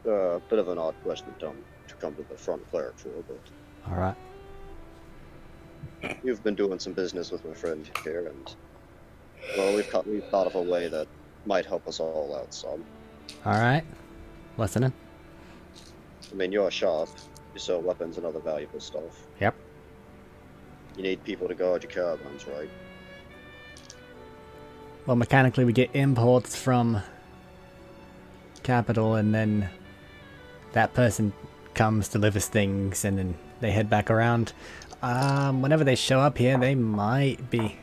Speaker 2: A bit of an odd question to come to the front clerk for, but
Speaker 1: Alright.
Speaker 2: you've been doing some business with my friend here, and well, we've thought of a way that might help us all out some.
Speaker 1: Alright. Listening.
Speaker 2: I mean, you're a shop. You sell weapons and other valuable stuff.
Speaker 1: Yep.
Speaker 2: You need people to guard your caravans, right?
Speaker 1: Well, mechanically we get imports from Capital, and then that person comes, delivers things, and then they head back around. Whenever they show up here, they might be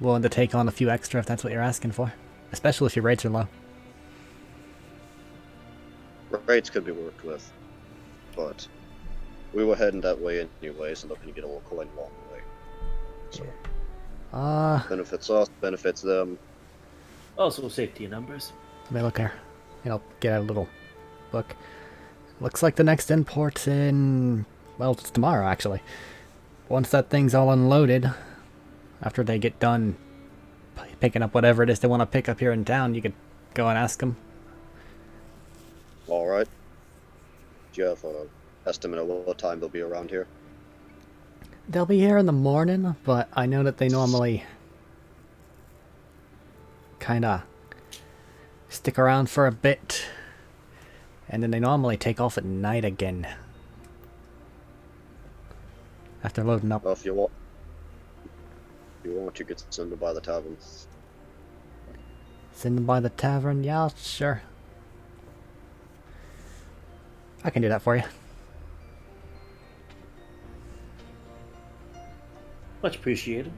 Speaker 1: willing to take on a few extra if that's what you're asking for. Especially if your rates are low.
Speaker 2: Rates could be worked with, but we were heading that way anyways and looking to get a little coin along the way. So, benefits us, benefits them.
Speaker 4: Also, safety in numbers.
Speaker 1: Let me look here. I'll get a little book. Looks like the next import's in... well, it's tomorrow, actually. Once that thing's all unloaded, after they get done picking up whatever it is they want to pick up here in town, you could go and ask them.
Speaker 2: Alright. Do you have an estimate of what time they'll be around here?
Speaker 1: They'll be here in the morning, but I know that they normally kind of stick around for a bit, and then they normally take off at night again after loading up.
Speaker 2: Well, if you want, you could send them by the tavern.
Speaker 1: Send them by the tavern? Yeah, sure. I can do that for you.
Speaker 4: Much appreciated.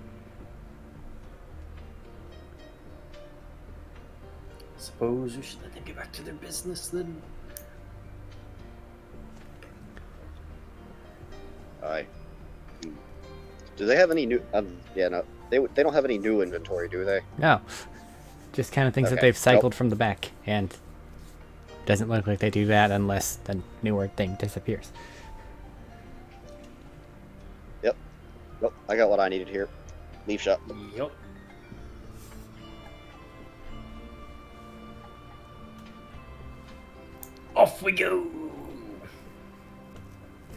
Speaker 4: Suppose we should let them get back to their business then.
Speaker 2: Aye. Do they have any new? Yeah, no. They don't have any new inventory, do they?
Speaker 1: No. Just kind of things that
Speaker 2: Okay.
Speaker 1: they've cycled from the back, and doesn't look like they do that unless the newer thing disappears.
Speaker 2: Yep. Well, I got what I needed here. Leave shop.
Speaker 4: Yup. Off we go!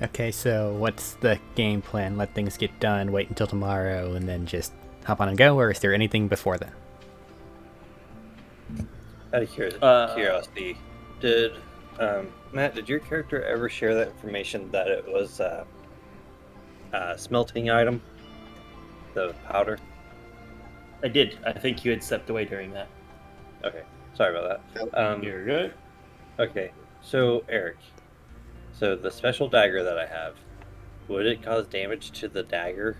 Speaker 1: Okay, so what's the game plan? Let things get done, wait until tomorrow, and then just hop on and go, or is there anything before then?
Speaker 3: Out of curiosity, did Matt, did your character ever share that information that it was a smelting item, the powder?
Speaker 4: I did. I think you had stepped away during that.
Speaker 3: Okay, sorry about that.
Speaker 4: You're good.
Speaker 3: Okay, so Eric, so the special dagger that I have, would it cause damage to the dagger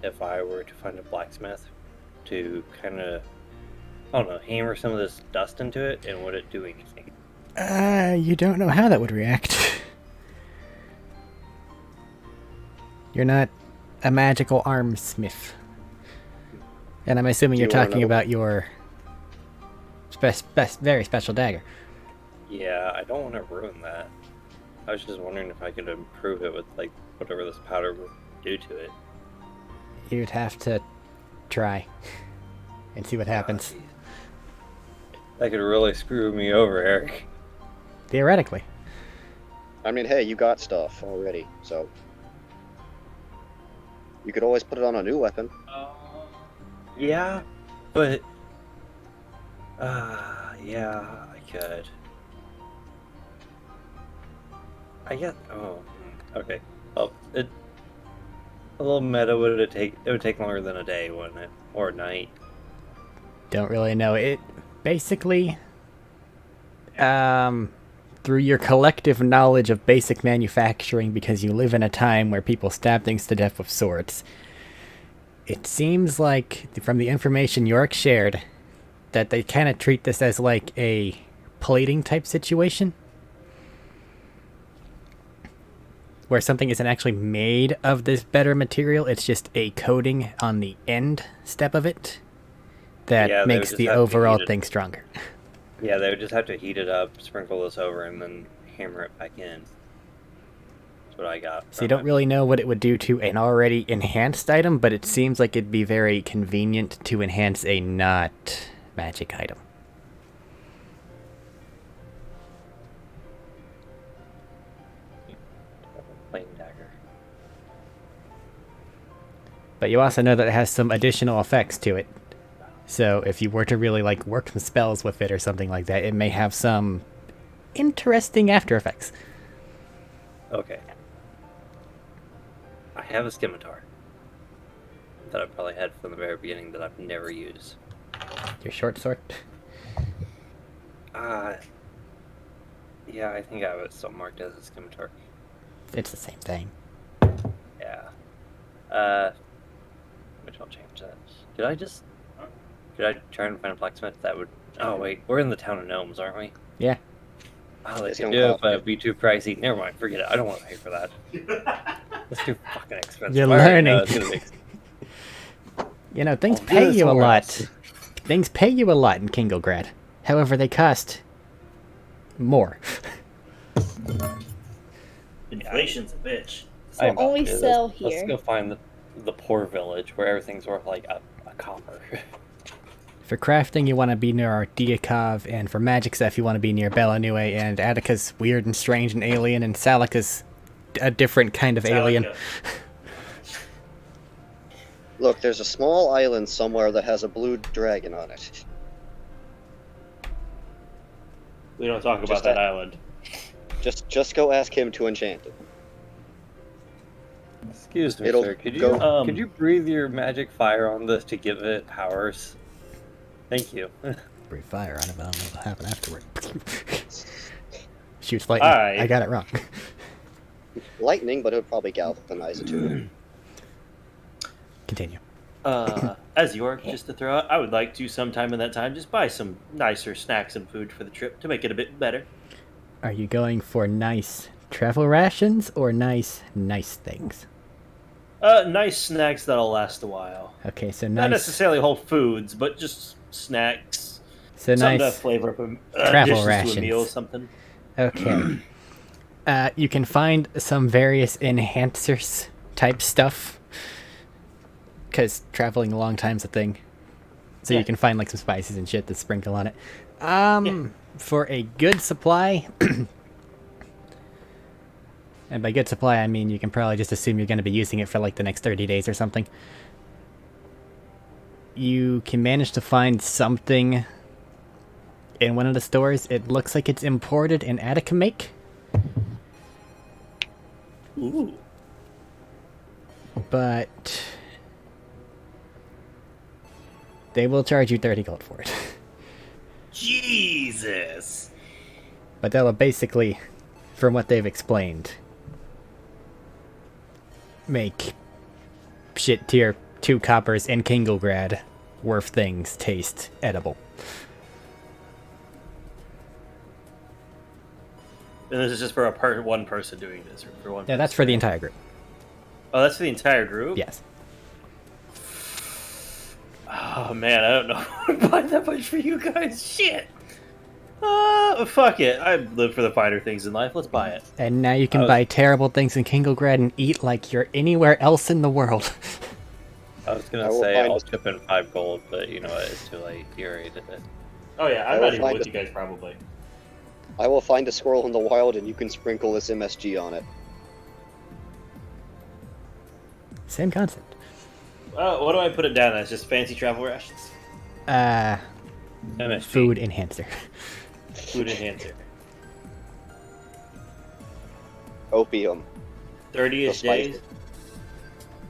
Speaker 3: if I were to find a blacksmith to kind of, I don't know, hammer some of this dust into it, and would it do anything?
Speaker 1: You don't know how that would react. You're not a magical armsmith. And I'm assuming
Speaker 2: Do
Speaker 1: you're
Speaker 2: you wanna
Speaker 1: talking
Speaker 2: know-
Speaker 1: about your very special dagger.
Speaker 3: Yeah, I don't want to ruin that. I was just wondering if I could improve it with, like, whatever this powder would do to it.
Speaker 1: You'd have to try and see what happens.
Speaker 3: That could really screw me over, Eric.
Speaker 1: Theoretically.
Speaker 2: I mean, hey, you got stuff already, so you could always put it on a new weapon.
Speaker 3: Yeah, but yeah, I could. I guess. Oh, okay. Well, A little meta it would take longer than a day, wouldn't it? Or a night.
Speaker 1: Don't really know. It basically, through your collective knowledge of basic manufacturing, because you live in a time where people stab things to death with swords, it seems like, from the information York shared, that they kind of treat this as like a plating type situation, where something isn't actually made of this better material, it's just a coating on the end step of it that
Speaker 3: Yeah, they would
Speaker 1: makes
Speaker 3: just
Speaker 1: the
Speaker 3: have to
Speaker 1: overall
Speaker 3: heat it.
Speaker 1: thing stronger.
Speaker 3: Yeah, they would just have to heat it up, sprinkle this over, and then hammer it back in. That's what I got.
Speaker 1: So you
Speaker 3: from
Speaker 1: don't
Speaker 3: it.
Speaker 1: really know what it would do to an already enhanced item, but it seems like it'd be very convenient to enhance a not magic item.
Speaker 3: Plain dagger.
Speaker 1: But you also know that it has some additional effects to it. So if you were to really like work some spells with it or something like that, it may have some interesting after effects.
Speaker 3: Okay. I have a scimitar that I probably had from the very beginning that I've never used.
Speaker 1: Your short sword.
Speaker 3: Yeah, I think I have it still marked as a scimitar.
Speaker 1: It's the same thing.
Speaker 3: Yeah. Which I'll change that. Could I try and find a blacksmith that would... Oh, wait, we're in the town of gnomes, aren't we?
Speaker 1: Yeah.
Speaker 3: Oh,
Speaker 2: It's
Speaker 3: they could
Speaker 2: gonna
Speaker 3: do it,
Speaker 2: cost
Speaker 3: but
Speaker 2: you.
Speaker 3: it'd be too pricey. Never mind, forget it. I don't want to pay for that. That's too fucking expensive.
Speaker 1: You're
Speaker 3: All right,
Speaker 1: learning.
Speaker 3: it's gonna be...
Speaker 1: You know, things
Speaker 3: I'll do
Speaker 1: pay
Speaker 3: this
Speaker 1: you a
Speaker 3: somewhere
Speaker 1: lot.
Speaker 3: else.
Speaker 1: Things pay you a lot in Kinglegrad. However, they cost more.
Speaker 4: Inflation's a bitch.
Speaker 5: So
Speaker 3: I'm about
Speaker 5: only
Speaker 3: to.
Speaker 5: sell
Speaker 3: Let's
Speaker 5: here.
Speaker 3: go find the poor village where everything's worth like a copper.
Speaker 1: For crafting, you want to be near Ardiakov, and for magic stuff, you want to be near Belanue, and Attica's weird and strange and alien, and Salika's a different kind of alien.
Speaker 4: Salika.
Speaker 2: Look, there's a small island somewhere that has a blue dragon on it.
Speaker 4: We don't talk about
Speaker 2: Just
Speaker 4: that
Speaker 2: that-
Speaker 4: island.
Speaker 2: Just go ask him to enchant it.
Speaker 3: Excuse me,
Speaker 2: It'll
Speaker 3: sir. Could you
Speaker 2: go-
Speaker 3: could you breathe your magic fire on this to give it powers? Thank you.
Speaker 1: Breathe fire on it, but I don't know what'll happen afterward. Shoots lightning.
Speaker 4: Alright.
Speaker 1: I got it wrong.
Speaker 2: Lightning, but it would probably galvanize it too.
Speaker 1: Continue.
Speaker 4: As York, just to throw out, I would like to sometime in that time just buy some nicer snacks and food for the trip to make it a bit better.
Speaker 1: Are you going for nice travel rations or nice things?
Speaker 4: Nice snacks that'll last a while.
Speaker 1: Okay, so
Speaker 4: Not
Speaker 1: nice.
Speaker 4: necessarily whole foods, but just snacks.
Speaker 1: So
Speaker 4: Something to
Speaker 1: nice.
Speaker 4: flavor up
Speaker 1: travel
Speaker 4: dishes
Speaker 1: rations.
Speaker 4: to a meal or something.
Speaker 1: Okay. You can find some various enhancers type stuff. Because traveling a long time's a thing. So
Speaker 4: Yeah.
Speaker 1: you can find like some spices and shit to sprinkle on it. For a good supply, and by good supply I mean you can probably just assume you're going to be using it for like the next 30 days or something. You can manage to find something in one of the stores. It looks like it's imported in Attica make.
Speaker 4: Ooh.
Speaker 1: But they will charge you 30 gold for it.
Speaker 4: Jesus.
Speaker 1: But they'll basically, from what they've explained, make shit tier 2 coppers in Kinglegrad worth things taste edible.
Speaker 4: And this is just for one person doing this, or for one.
Speaker 1: Yeah, that's for the entire group.
Speaker 4: Oh, that's for the entire group.
Speaker 1: Yes.
Speaker 4: Oh man, I don't know if I would buy that much for you guys. Shit. Fuck it. I live for the finer things in life. Let's buy it.
Speaker 1: And now you can buy terrible things in Kinglegrad and eat like you're anywhere else in the world.
Speaker 3: I was
Speaker 2: I
Speaker 3: gonna
Speaker 2: will
Speaker 3: say
Speaker 2: find
Speaker 3: I'll
Speaker 2: a-
Speaker 3: chip in 5 gold, but you know what? It's too late. You already did it.
Speaker 4: Oh yeah,
Speaker 2: I
Speaker 4: I'm
Speaker 2: will
Speaker 4: not even
Speaker 2: find
Speaker 4: with
Speaker 2: it.
Speaker 4: you guys probably.
Speaker 2: I will find a squirrel in the wild and you can sprinkle this MSG on it.
Speaker 1: Same concept.
Speaker 4: What do I put it down as? Just fancy travel rations?
Speaker 3: MSG.
Speaker 1: Food enhancer.
Speaker 4: Food enhancer.
Speaker 2: Opium.
Speaker 4: 30-ish
Speaker 2: The spice-
Speaker 4: days?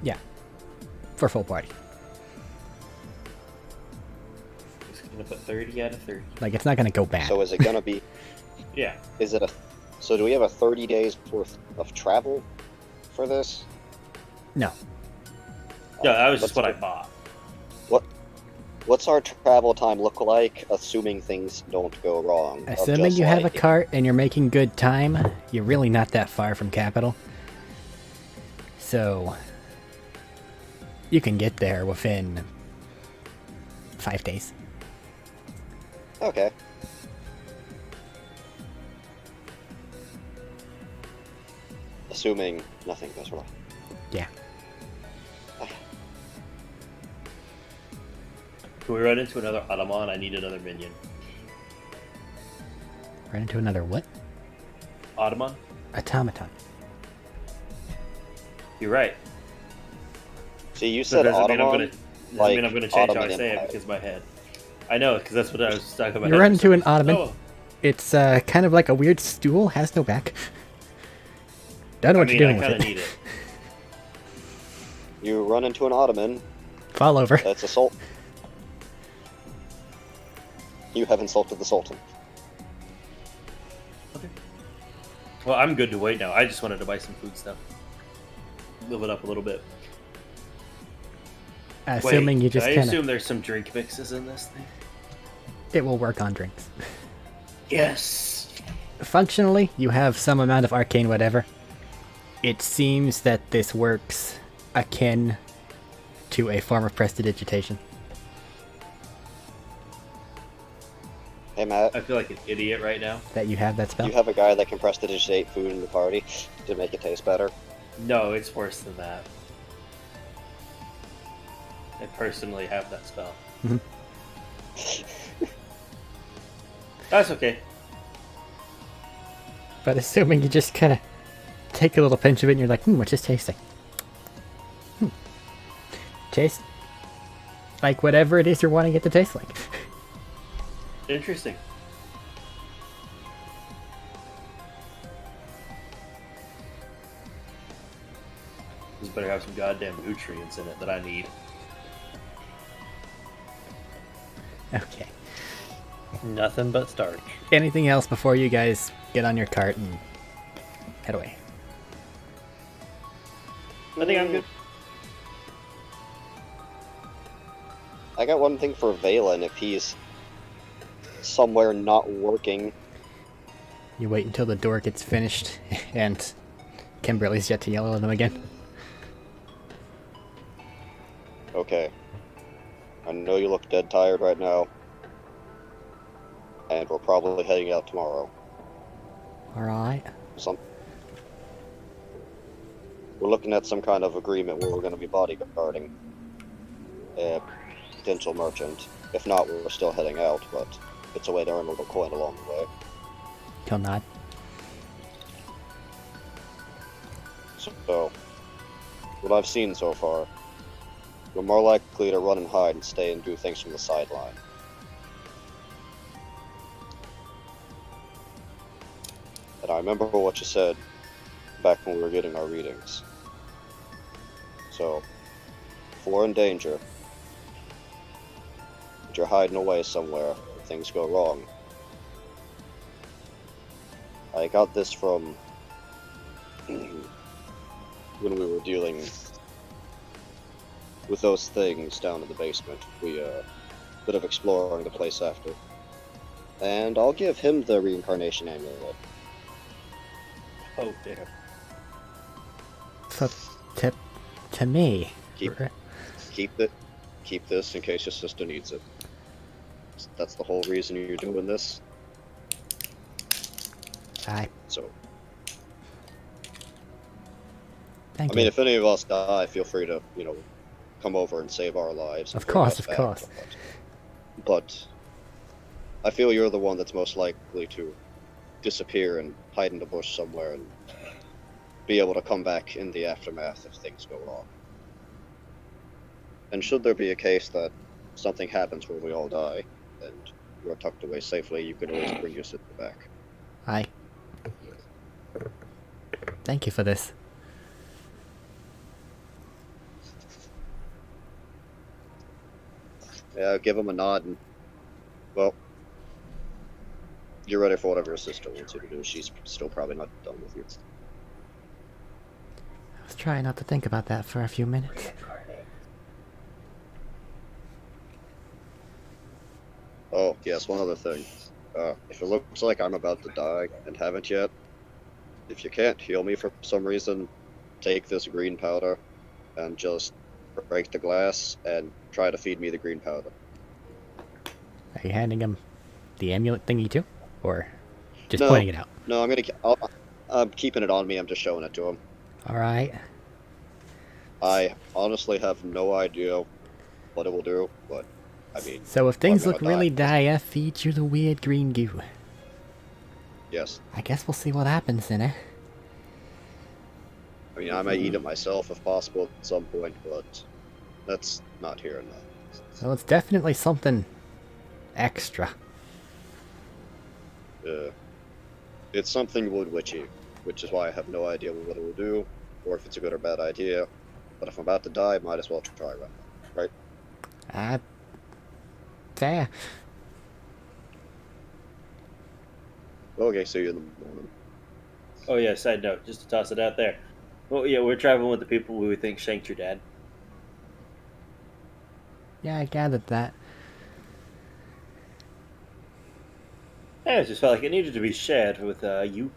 Speaker 1: Yeah. for full party.
Speaker 4: Just gonna put 30 out of 30.
Speaker 1: Like, it's not gonna go bad.
Speaker 2: So is it gonna be?
Speaker 4: Yeah.
Speaker 2: Is it a? So do we have a 30 days worth of travel for this?
Speaker 1: No.
Speaker 4: Yeah, that was just
Speaker 2: Let's
Speaker 4: what I
Speaker 2: go-
Speaker 4: bought.
Speaker 2: What's our travel time look like, assuming things don't go wrong? Of
Speaker 1: Assuming
Speaker 2: just
Speaker 1: you have a
Speaker 2: like-
Speaker 1: cart and you're making good time, you're really not that far from capital. So you can get there within 5 days.
Speaker 2: Okay. Assuming nothing goes wrong.
Speaker 1: Yeah.
Speaker 4: Can we run into another Automon? I need another minion.
Speaker 1: Run into another what?
Speaker 4: Automon?
Speaker 1: Automaton.
Speaker 4: You're right.
Speaker 2: See, you
Speaker 4: So
Speaker 2: said
Speaker 4: doesn't mean I'm
Speaker 2: Automon.
Speaker 4: gonna, doesn't mean I'm gonna change how I
Speaker 2: Ottoman
Speaker 4: say it
Speaker 2: Empire.
Speaker 4: because of my head. I know, because that's what I was stuck about.
Speaker 1: You run into an Ottoman.
Speaker 4: Oh,
Speaker 1: It's kind of like a weird stool, has no back. Don't know
Speaker 4: I
Speaker 1: what
Speaker 4: mean,
Speaker 1: you're
Speaker 4: I
Speaker 1: doing
Speaker 4: kind
Speaker 1: with
Speaker 4: of
Speaker 1: it.
Speaker 4: need it.
Speaker 2: You run into an Ottoman.
Speaker 1: Fall over.
Speaker 2: That's assault. You have insulted the Sultan.
Speaker 4: Well, I'm good to wait now. I just wanted to buy some food stuff. Live it up a little bit.
Speaker 1: Assuming
Speaker 4: Wait,
Speaker 1: you just
Speaker 4: I
Speaker 1: kind
Speaker 4: assume
Speaker 1: of...
Speaker 4: there's some drink mixes in this thing.
Speaker 1: It will work on drinks.
Speaker 4: Yes.
Speaker 1: Functionally, you have some amount of arcane whatever. It seems that this works akin to a form of prestidigitation.
Speaker 2: Hey Matt,
Speaker 4: I feel like an idiot right now.
Speaker 1: That you have that spell.
Speaker 2: you have a guy that can prestidigitate food in the party to make it taste better.
Speaker 4: No, it's worse than that. I personally have that spell.
Speaker 1: Mhm.
Speaker 4: That's okay.
Speaker 1: But assuming you just kind of take a little pinch of it and you're like, what's this tasting? Taste like whatever it is you're wanting it to taste like.
Speaker 4: Interesting. This better have some goddamn nutrients in it that I need.
Speaker 1: Okay.
Speaker 3: Nothing but starch.
Speaker 1: Anything else before you guys get on your cart and head away?
Speaker 4: I think I'm good.
Speaker 2: I got one thing for Valen if he's somewhere not working.
Speaker 1: You wait until the door gets finished and Kimberly's yet to yell at him again.
Speaker 2: Okay. I know you look dead tired right now. And we're probably heading out tomorrow.
Speaker 1: Alright.
Speaker 2: We're looking at some kind of agreement where we're going to be bodyguarding a potential merchant. If not, we're still heading out, but it's a way to earn a little coin along the way.
Speaker 1: He'll nod.
Speaker 2: So, what I've seen so far, we're more likely to run and hide and stay and do things from the sideline. And I remember what you said back when we were getting our readings. So, if we're in danger, but you're hiding away somewhere, and things go wrong. I got this from when we were dealing with those things down in the basement. We bit of exploring the place after. And I'll give him the reincarnation amulet.
Speaker 4: Oh, damn.
Speaker 1: So, to me.
Speaker 2: Keep this in case your sister needs it. That's the whole reason you're doing this.
Speaker 1: I
Speaker 2: So,
Speaker 1: thank
Speaker 2: I mean,
Speaker 1: you.
Speaker 2: if any of us die, feel free to, come over and save our lives. and
Speaker 1: Of
Speaker 2: bring
Speaker 1: course,
Speaker 2: us
Speaker 1: of
Speaker 2: back.
Speaker 1: course.
Speaker 2: But I feel you're the one that's most likely to disappear and hide in the bush somewhere and be able to come back in the aftermath if things go wrong. And should there be a case that something happens where we all die and you're tucked away safely, you can always bring your sister back.
Speaker 1: I thank you for this.
Speaker 2: Yeah, give him a nod and, well, you're ready for whatever your sister wants you to do. She's still probably not done with you.
Speaker 1: I was trying not to think about that for a few minutes.
Speaker 2: Oh, yes, one other thing. If it looks like I'm about to die and haven't yet, if you can't heal me for some reason, take this green powder and just break the glass and try to feed me the green powder.
Speaker 1: Are you handing him the amulet thingy too? Or just
Speaker 2: No.
Speaker 1: pointing it out?
Speaker 2: No, I'm keeping it on me. I'm just showing it to him.
Speaker 1: Alright.
Speaker 2: I honestly have no idea what it will do, but I mean,
Speaker 1: So if things
Speaker 2: I'm
Speaker 1: look
Speaker 2: gonna
Speaker 1: really
Speaker 2: die.
Speaker 1: dire, feed you the weird green goo.
Speaker 2: Yes.
Speaker 1: I guess we'll see what happens then, eh?
Speaker 2: I mean, I may eat it myself if possible at some point, but that's not here and now.
Speaker 1: Well, it's definitely something extra.
Speaker 2: It's something wood witchy, which is why I have no idea what it will do, or if it's a good or bad idea. But if I'm about to die, might as well try right now, right?
Speaker 1: Fair.
Speaker 2: Okay, see you in the morning.
Speaker 4: Oh yeah, side note, just to toss it out there. Well, yeah, we're traveling with the people who we think shanked your dad.
Speaker 1: Yeah, I gathered that.
Speaker 4: Yeah, I just felt like it needed to be shared with you,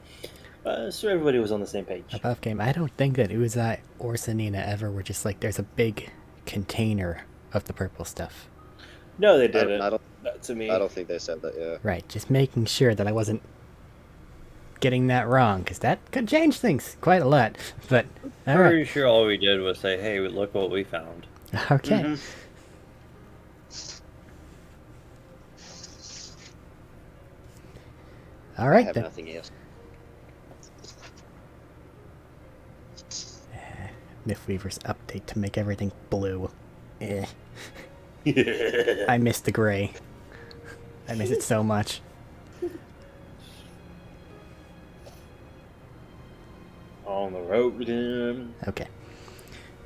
Speaker 4: so everybody was on the same page.
Speaker 1: Above game, I don't think that Uza or Sanina ever were just like, there's a big container of the purple stuff.
Speaker 4: No, they didn't.
Speaker 2: I don't
Speaker 4: Not to me.
Speaker 2: I don't think they said that, yeah.
Speaker 1: Right, just making sure that I wasn't getting that wrong, because that could change things quite a lot. But, alright.
Speaker 3: Pretty sure all we did was say, "Hey, look what we found."
Speaker 1: Okay.
Speaker 2: Mm-hmm. I
Speaker 1: Alright
Speaker 2: have
Speaker 1: then.
Speaker 2: nothing else.
Speaker 1: Mythweaver's update to make everything blue. Eh. I miss the gray. I miss it so much.
Speaker 4: On the road again.
Speaker 1: Okay.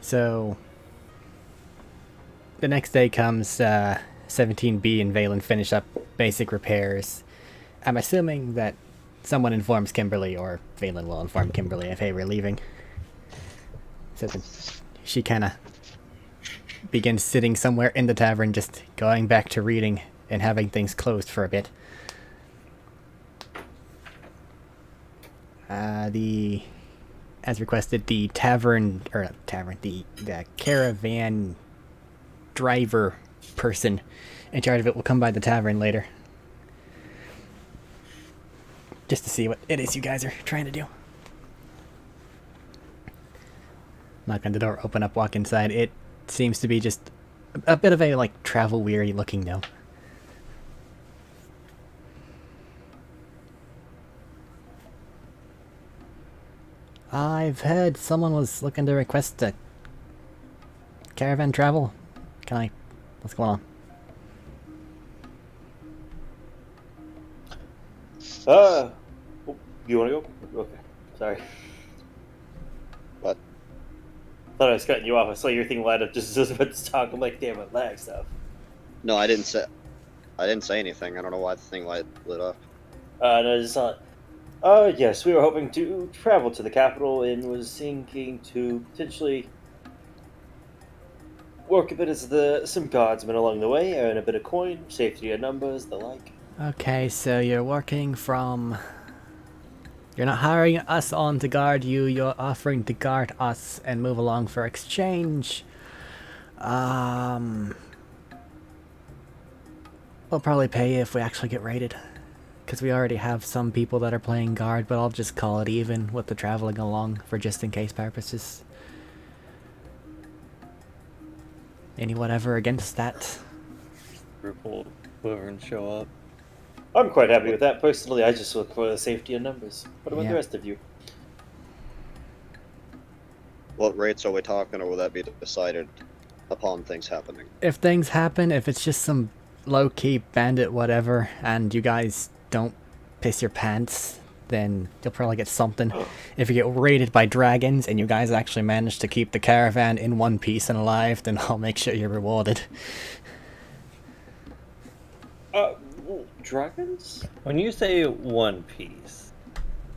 Speaker 1: So, the next day comes, 17B and Valen finish up basic repairs. I'm assuming that someone informs Kimberly, or Valen will inform Kimberly if, hey, we're leaving. So then she kind of begins sitting somewhere in the tavern, just going back to reading and having things closed for a bit. As requested, the the caravan driver person in charge of it will come by the tavern later. Just to see what it is you guys are trying to do. Knock on the door, open up, walk inside. It seems to be just a bit of a, like, travel-weary looking though. I've heard someone was looking to request a caravan travel. What's going on?
Speaker 4: Oh, you want to go? Okay, sorry.
Speaker 2: What?
Speaker 4: Thought I was cutting you off. I saw your thing light up just as I was about to talk. I'm like, damn it, lag stuff.
Speaker 2: No, I didn't say anything. I don't know why the thing lit up.
Speaker 4: No, I just saw it. Yes, we were hoping to travel to the capital and was thinking to potentially work a bit as some guardsmen along the way, earn a bit of coin, safety in numbers, the like.
Speaker 1: Okay, so you're working from... You're not hiring us on to guard you, you're offering to guard us and move along for exchange. We'll probably pay you if we actually get raided. Because we already have some people that are playing guard, but I'll just call it even with the traveling along for just in case purposes. Any whatever against that?
Speaker 3: Group will whoever and show up.
Speaker 4: I'm quite happy with that. Personally, I just look for the safety in numbers. What about
Speaker 1: Yeah.
Speaker 4: the rest of you?
Speaker 2: What rates are we talking, or will that be decided upon things happening?
Speaker 1: If things happen, if it's just some low-key bandit whatever, and you guys don't piss your pants, then you'll probably get something. If you get raided by dragons and you guys actually manage to keep the caravan in one piece and alive, then I'll make sure you're rewarded.
Speaker 4: Dragons?
Speaker 3: When you say One Piece,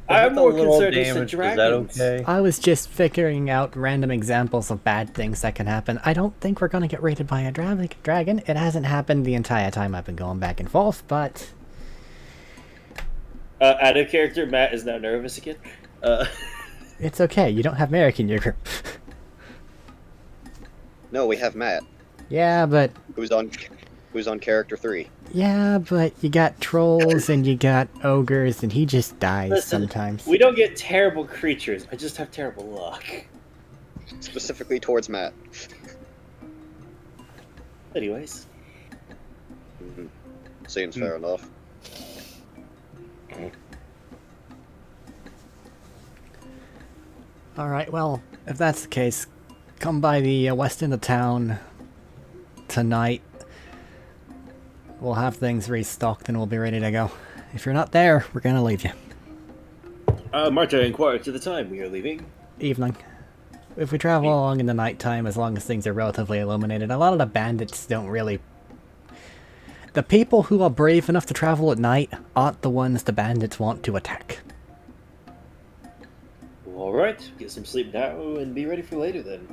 Speaker 4: I'm
Speaker 3: the
Speaker 4: more
Speaker 3: little
Speaker 4: concerned you said
Speaker 3: damage, is that
Speaker 4: dragons.
Speaker 3: okay?
Speaker 1: I was just figuring out random examples of bad things that can happen. I don't think we're gonna get raided by a dragon. It hasn't happened the entire time I've been going back and forth, but
Speaker 4: Out of character, Matt is now nervous again.
Speaker 1: it's okay. You don't have Merrick in your group.
Speaker 2: No, we have Matt,
Speaker 1: Yeah, but
Speaker 2: who's on character 3.
Speaker 1: yeah, but you got trolls and you got ogres, and he just dies
Speaker 4: Listen,
Speaker 1: sometimes.
Speaker 4: we don't get terrible creatures. I just have terrible luck.
Speaker 2: Specifically towards Matt.
Speaker 4: Anyways.
Speaker 2: Seems fair enough.
Speaker 1: All right. Well, if that's the case, come by the west end of town tonight. We'll have things restocked and we'll be ready to go. If you're not there, we're gonna leave you.
Speaker 4: Marta inquired to the time we are leaving.
Speaker 1: Evening. If we travel along in the nighttime, as long as things are relatively illuminated, a lot of the bandits don't really... The people who are brave enough to travel at night aren't the ones the bandits want to attack.
Speaker 4: Alright, get some sleep now and be ready for later then.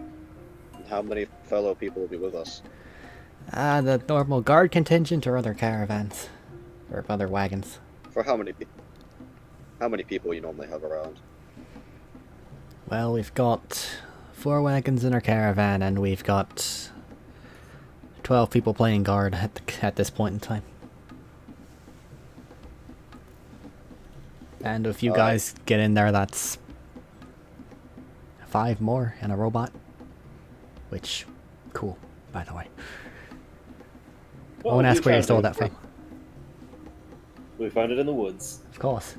Speaker 2: How many fellow people will be with us?
Speaker 1: The normal guard contingent or other caravans. Or other wagons.
Speaker 2: For how many people you normally have around?
Speaker 1: Well, we've got 4 wagons in our caravan, and we've got 12 people playing guard at this point in time. And if you guys get in there, that's 5 more and a robot. Which, cool, by the way. I won't ask where you stole that from.
Speaker 4: We found it in the woods.
Speaker 1: Of course.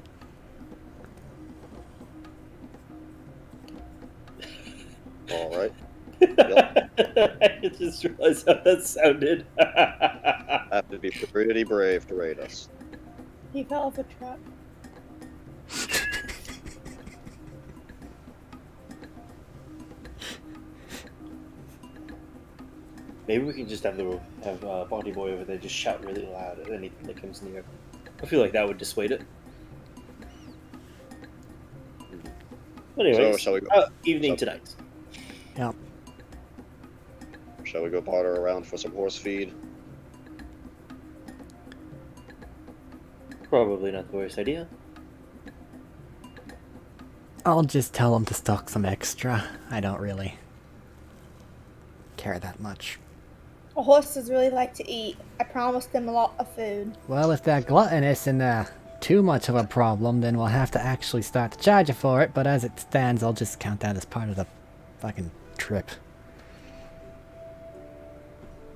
Speaker 2: Alright.
Speaker 4: I just realized how that sounded.
Speaker 2: Have to be pretty brave to raid us.
Speaker 5: He fell off a truck.
Speaker 4: Maybe we can just have Body Boy over there just shout really loud at anything that comes near. I feel like that would dissuade it. Anyways,
Speaker 2: So, shall we go?
Speaker 4: Evening tonight.
Speaker 1: Yeah.
Speaker 2: Shall we go barter around for some horse feed?
Speaker 4: Probably not the worst idea.
Speaker 1: I'll just tell them to stock some extra. I don't really care that much.
Speaker 5: Horses really like to eat. I promised them a lot of food.
Speaker 1: Well, if they're gluttonous and too much of a problem, then we'll have to actually start to charge you for it, but as it stands, I'll just count that as part of the fucking trip.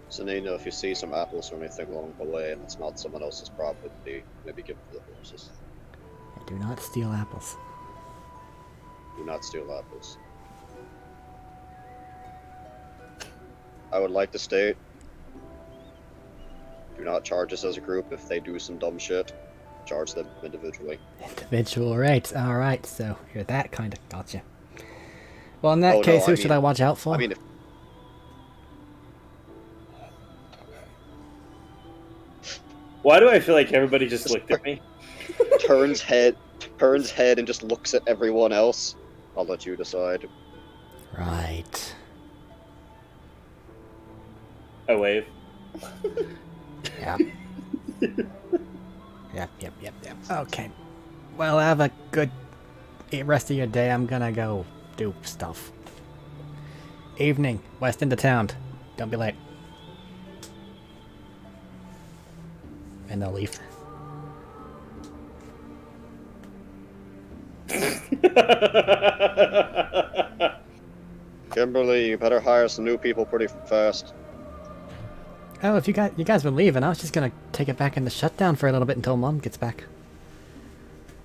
Speaker 2: So Nino, if you see some apples or anything along the way and it's not someone else's property, maybe give it to the horses.
Speaker 1: Do not steal apples.
Speaker 2: Do not steal apples. I would like to state, do not charge us as a group if they do some dumb shit. Charge them individually.
Speaker 1: Individual rights. Alright, so you're that kind of... Gotcha. Well, in that case, who should I watch out for?
Speaker 2: I mean, if...
Speaker 4: Why do I feel like everybody just looked at me?
Speaker 2: turns head and just looks at everyone else. I'll let you decide.
Speaker 1: Right.
Speaker 4: I wave.
Speaker 1: Yep. Yep. Okay. Well, have a good rest of your day. I'm gonna go do stuff. Evening, west into town. Don't be late. And they'll leave.
Speaker 2: Kimberly, you better hire some new people pretty fast.
Speaker 1: Oh, if you guys were leaving, I was just gonna take it back into shutdown for a little bit until Mom gets back.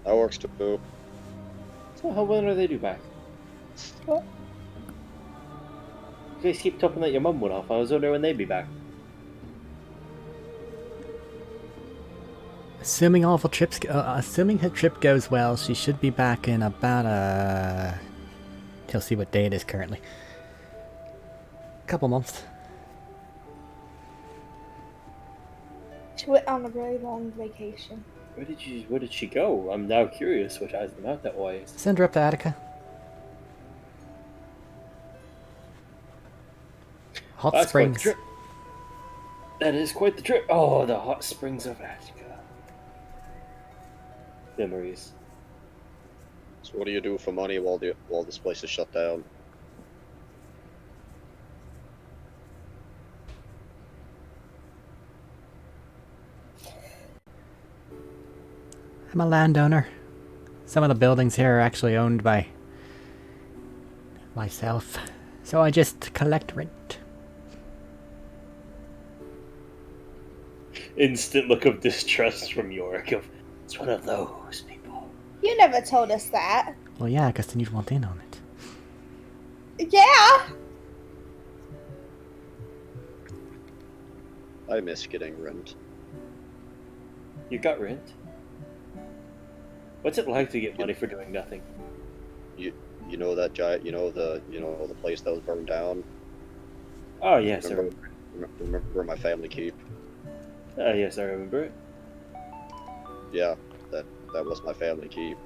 Speaker 2: That works too.
Speaker 4: So when are they due back?
Speaker 5: What?
Speaker 4: You guys keep talking that your mum went off. I was wondering when they'd be back.
Speaker 1: Assuming assuming her trip goes well, she should be back in about he'll see what day it is currently. Couple months.
Speaker 5: She went on a really long vacation.
Speaker 4: Where did she go? I'm now curious what has them out that way.
Speaker 1: Send her up to Attica. Hot
Speaker 4: That's quite the
Speaker 1: Springs.
Speaker 4: trip. That is quite the trip. Oh, the hot springs of Attica. Memories.
Speaker 2: So what do you do for money while this place is shut down?
Speaker 1: I'm a landowner. Some of the buildings here are actually owned by myself, so I just collect rent.
Speaker 4: Instant look of distrust from Yorick. It's one of those people.
Speaker 5: You never told us that.
Speaker 1: Well, yeah, because then you'd want in on it.
Speaker 5: Yeah.
Speaker 2: I miss getting rent.
Speaker 4: You got rent? What's it like to get money for doing nothing?
Speaker 2: You know that giant, the place that was burned down.
Speaker 4: Oh yes,
Speaker 2: Remember my family keep?
Speaker 4: yes, I remember it.
Speaker 2: Yeah, that was my family keep.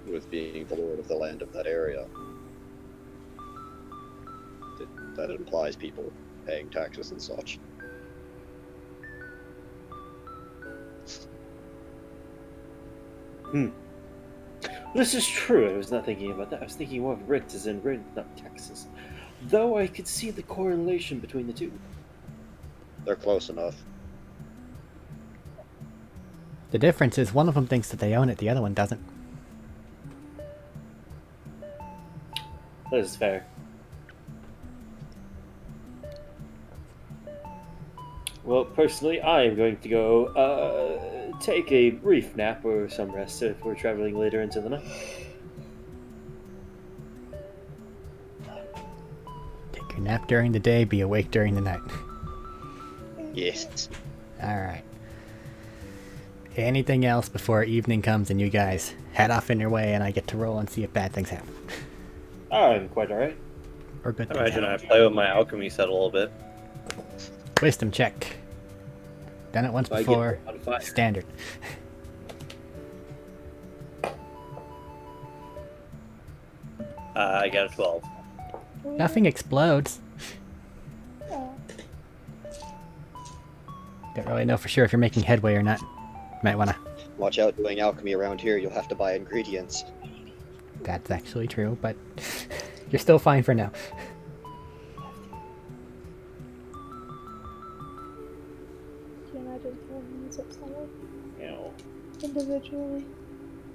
Speaker 2: With being the lord of the land of that area. That implies people paying taxes and such.
Speaker 4: This is true. I was not thinking about that. I was thinking more of rent as in rent, not taxes. Though I could see the correlation between the two.
Speaker 2: They're close enough.
Speaker 1: The difference is one of them thinks that they own it, the other one doesn't.
Speaker 4: That is fair. Well, personally, I am going to go take a brief nap or some rest if we're traveling later into the night.
Speaker 1: Take your nap during the day, be awake during the night.
Speaker 2: Yes.
Speaker 1: Alright. Anything else before evening comes and you guys head off in your way and I get to roll and see if bad things happen?
Speaker 4: I'm quite alright.
Speaker 1: Or good
Speaker 3: I
Speaker 1: things
Speaker 3: imagine
Speaker 1: happen?
Speaker 3: I play with my alchemy set a little bit.
Speaker 1: Wisdom check. Done it once
Speaker 3: So I get
Speaker 1: before.
Speaker 3: modifier.
Speaker 1: Standard.
Speaker 3: I got a 12.
Speaker 1: Nothing explodes.
Speaker 5: Oh.
Speaker 1: Don't really know for sure if you're making headway or not. Might wanna.
Speaker 2: Watch out doing alchemy around here, you'll have to buy ingredients.
Speaker 1: That's actually true, but you're still fine for now.
Speaker 5: Can you imagine pulling these up somewhere
Speaker 4: Ow.
Speaker 5: individually?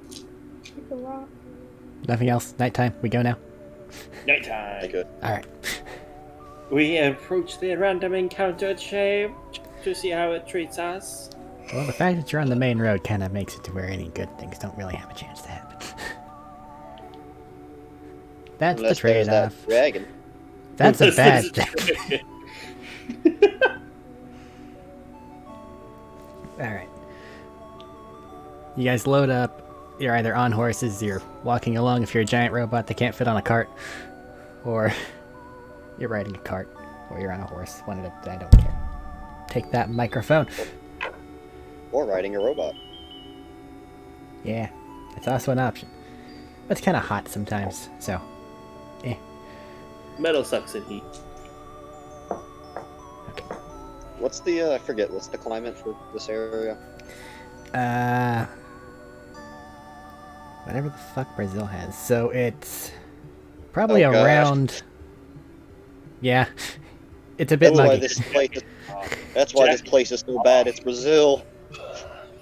Speaker 5: Like a rock.
Speaker 1: Nothing else. Nighttime. We go now.
Speaker 4: Nighttime.
Speaker 2: I could.
Speaker 1: Alright.
Speaker 4: We approach the random encounter champ to see how it treats us.
Speaker 1: Well, the fact that you're on the main road kind of makes it to where any good things don't really have a chance to happen. That's
Speaker 2: Unless
Speaker 1: the
Speaker 2: there's
Speaker 1: trade-off.
Speaker 2: that dragon.
Speaker 1: That's a
Speaker 4: This
Speaker 1: bad
Speaker 4: is
Speaker 1: thing.
Speaker 4: true.
Speaker 1: Alright. You guys load up. You're either on horses, you're walking along if you're a giant robot that can't fit on a cart, or you're riding a cart, or you're on a horse. One of the, I don't care. Take that microphone.
Speaker 2: Or riding a robot.
Speaker 1: Yeah, it's also an option. But it's kind of hot sometimes, so.
Speaker 4: Metal sucks in heat.
Speaker 2: What's the, I forget, what's the climate for this area?
Speaker 1: Whatever the fuck Brazil has. So it's probably
Speaker 2: Oh, gosh.
Speaker 1: around. Yeah, it's a bit
Speaker 2: That's why
Speaker 1: muggy.
Speaker 2: this place is, that's why this place is so bad, it's Brazil.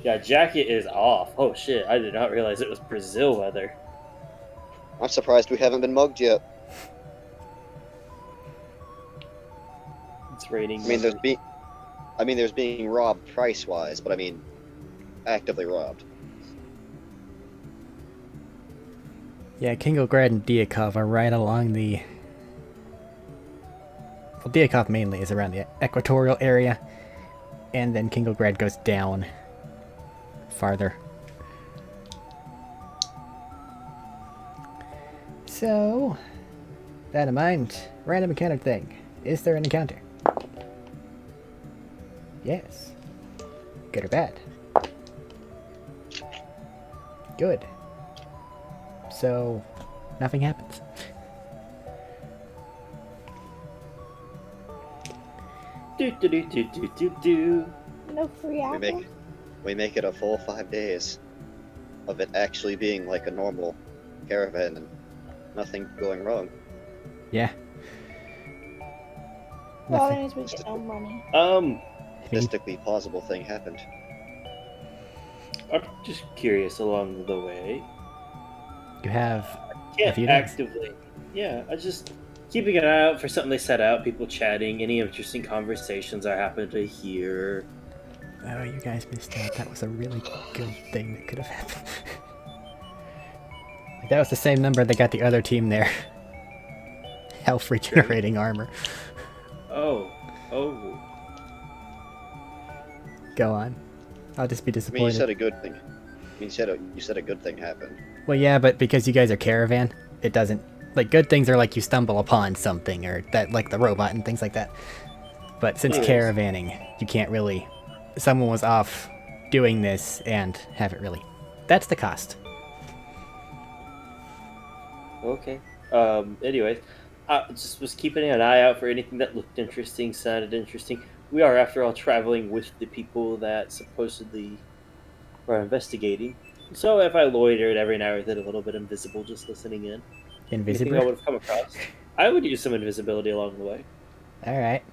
Speaker 4: Yeah, jacket is off. Oh shit, I did not realize it was Brazil weather.
Speaker 2: I'm surprised we haven't been mugged yet.
Speaker 4: It's raining.
Speaker 2: I mean, there's being robbed price-wise, but I mean, actively robbed.
Speaker 1: Yeah, Kingograd and Diakov are right along the. Well, Diakov mainly is around the equatorial area, and then Kingograd goes down farther. So, that in mind, random encounter thing. Is there an encounter? Yes. Good or bad? Good. So, nothing happens.
Speaker 4: Do do do do do do do.
Speaker 5: No free
Speaker 2: We
Speaker 5: apple.
Speaker 2: make it a full 5 days of it actually being like a normal caravan and nothing going wrong.
Speaker 1: Yeah.
Speaker 5: Well,
Speaker 1: Nothing.
Speaker 5: anyways, we get no money.
Speaker 2: Statistically plausible thing happened.
Speaker 4: I'm just curious along the way.
Speaker 1: You have
Speaker 4: Can't
Speaker 1: few days.
Speaker 4: actively. Yeah, I just keeping an eye out for something they set out, people chatting, any interesting conversations I happen to hear.
Speaker 1: Oh, you guys missed out. That was a really good thing that could have happened. Like, that was the same number that got the other team there. Health regenerating armor.
Speaker 4: Oh.
Speaker 1: Go on. I'll just be
Speaker 2: I mean, you
Speaker 1: disappointed.
Speaker 2: said a good thing. You said a good thing happened.
Speaker 1: Well, yeah, but because you guys are caravan, it doesn't... Like, good things are like you stumble upon something, or that, like the robot and things like that. But since
Speaker 4: Yes.
Speaker 1: caravanning, you can't really... Someone was off doing this and haven't really... That's the cost.
Speaker 4: Okay. Anyways, I just was keeping an eye out for anything that looked interesting, sounded interesting. We are, after all, traveling with the people that supposedly were investigating. So if I loitered every now and then a little bit invisible, just listening in, anything I
Speaker 1: Invisible?
Speaker 4: would have come across, I would use some invisibility along the way.
Speaker 1: Alright.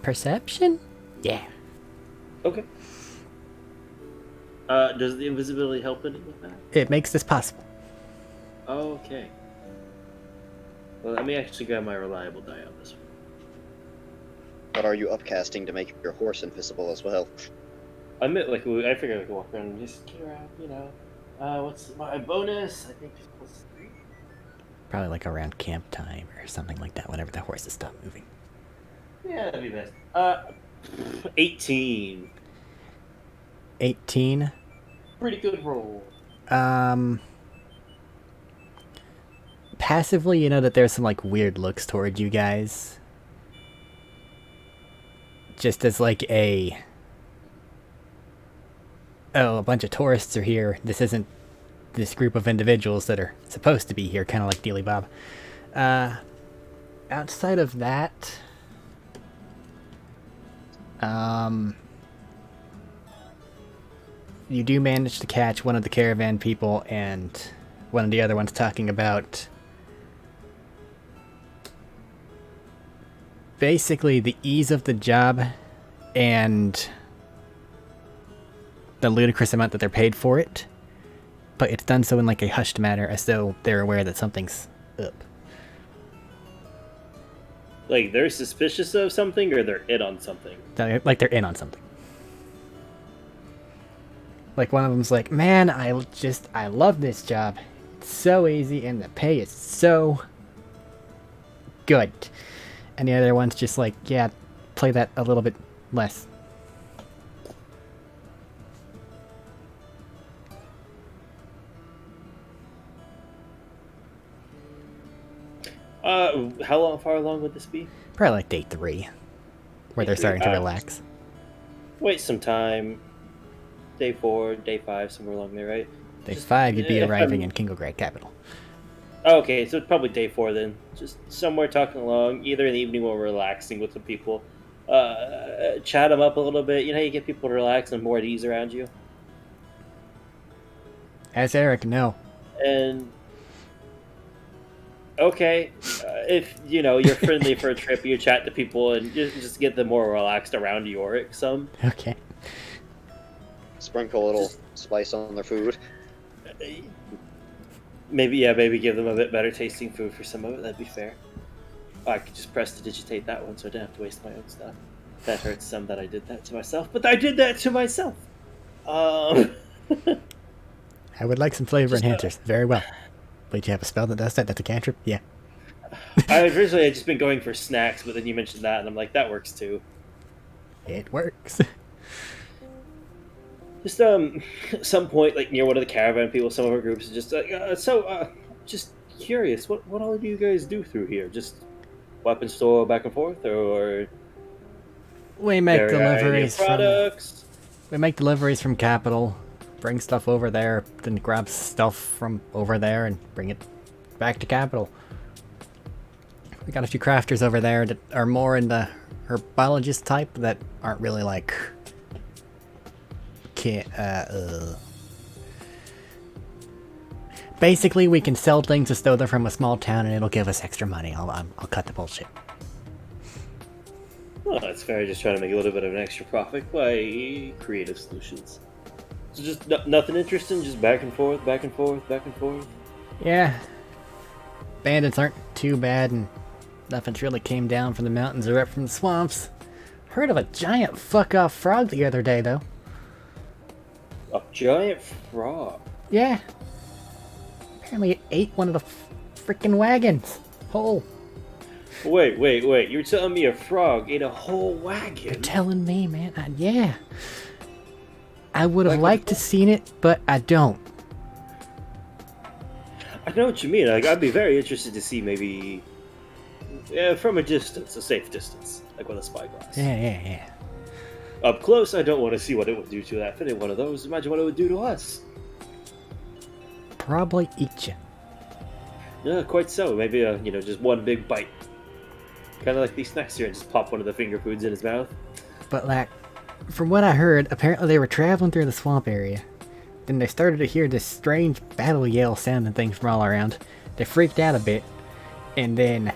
Speaker 1: Perception? Yeah.
Speaker 4: Okay. Does the invisibility help any with that?
Speaker 1: It makes this possible.
Speaker 4: Okay. Well, let me actually grab my reliable die on this one.
Speaker 2: But are you upcasting to make your horse invisible as well?
Speaker 4: I meant like I figured I could walk around and just get around, you know. What's my bonus? I think it's +3.
Speaker 1: Probably like around camp time or something like that, whenever the horses stop moving.
Speaker 4: Yeah, that'd be best. 18.
Speaker 1: 18.
Speaker 4: Pretty good roll.
Speaker 1: Passively, you know that there's some like weird looks toward you guys. Just as like a bunch of tourists are here. This isn't this group of individuals that are supposed to be here, kind of like Dealy Bob. Outside of that, you do manage to catch one of the caravan people and one of the other ones talking about basically the ease of the job and the ludicrous amount that they're paid for it, but it's done so in like a hushed manner, as though they're aware that something's up.
Speaker 4: Like they're suspicious of something, or they're in on something.
Speaker 1: Like they're in on something. Like one of them's like, "Man, I love this job. It's so easy and the pay is so good." And the other one's just like, "Yeah, play that a little bit less."
Speaker 4: How far along would this be?
Speaker 1: Probably like day 3, where
Speaker 4: Day
Speaker 1: they're
Speaker 4: 3,
Speaker 1: starting to relax.
Speaker 4: Wait some time. Day 4, day 5, somewhere along there, right?
Speaker 1: Day 5, you'd be
Speaker 4: if
Speaker 1: arriving
Speaker 4: I'm-
Speaker 1: in Kingograd capital.
Speaker 4: Okay, so it's probably day 4 then. Just somewhere talking along, either in the evening while we're relaxing with some people. Chat them up a little bit. You know how you get people to relax and more at ease around you?
Speaker 1: As Eric, no.
Speaker 4: And okay, if you know you're friendly for a trip, you chat to people and just get them more relaxed around Yorick some.
Speaker 1: Okay.
Speaker 2: Sprinkle a little spice on their food.
Speaker 4: Maybe give them a bit better tasting food for some of it. That'd be fair. I could just press to digitate that one, so I didn't have to waste my own stuff. That hurts some that I did that to myself, but I did that to myself.
Speaker 1: I would like some flavor
Speaker 4: Just,
Speaker 1: enhancers. Very well. Wait, you have a spell that does that? That's a cantrip? Yeah.
Speaker 4: I originally had just been going for snacks, but then you mentioned that, and I'm like, that works too.
Speaker 1: It works.
Speaker 4: Just some point like near one of the caravan people, some of our groups, just just curious, what all do you guys do through here? Just weapon store back and forth, or
Speaker 1: We make
Speaker 4: carry
Speaker 1: deliveries from
Speaker 4: products?
Speaker 1: Capital, bring stuff over there, then grab stuff from over there and bring it back to Capital. We got a few crafters over there that are more in the herbologist type that aren't really like Basically, we can sell things as though they're from a small town, and it'll give us extra money. I'll cut the bullshit.
Speaker 4: Well, that's fair. Just trying to make a little bit of an extra profit by creative solutions. So just nothing interesting. Just back and forth, back and forth, back and forth.
Speaker 1: Yeah, bandits aren't too bad, and nothing's really came down from the mountains or up from the swamps. Heard of a giant fuck-off frog the other day, though.
Speaker 4: A giant frog.
Speaker 1: Yeah. Apparently it ate one of the freaking wagons. Whole.
Speaker 4: Wait. You're telling me a frog ate a whole wagon?
Speaker 1: You're telling me, man. Yeah. I would have
Speaker 4: Like
Speaker 1: liked to seen it, but I don't.
Speaker 4: I know what you mean. Like, I'd be very interested to see maybe from a distance, a safe distance, like with a spyglass.
Speaker 1: Yeah.
Speaker 4: Up close, I don't want to see what it would do to that. If it ate one of those, imagine what it would do to us.
Speaker 1: Probably eat you.
Speaker 4: Yeah, quite so. Maybe just one big bite. Kind of like these snacks here, and just pop one of the finger foods in his mouth.
Speaker 1: But like, from what I heard, apparently they were traveling through the swamp area. Then they started to hear this strange battle yell sounding things from all around. They freaked out a bit, and then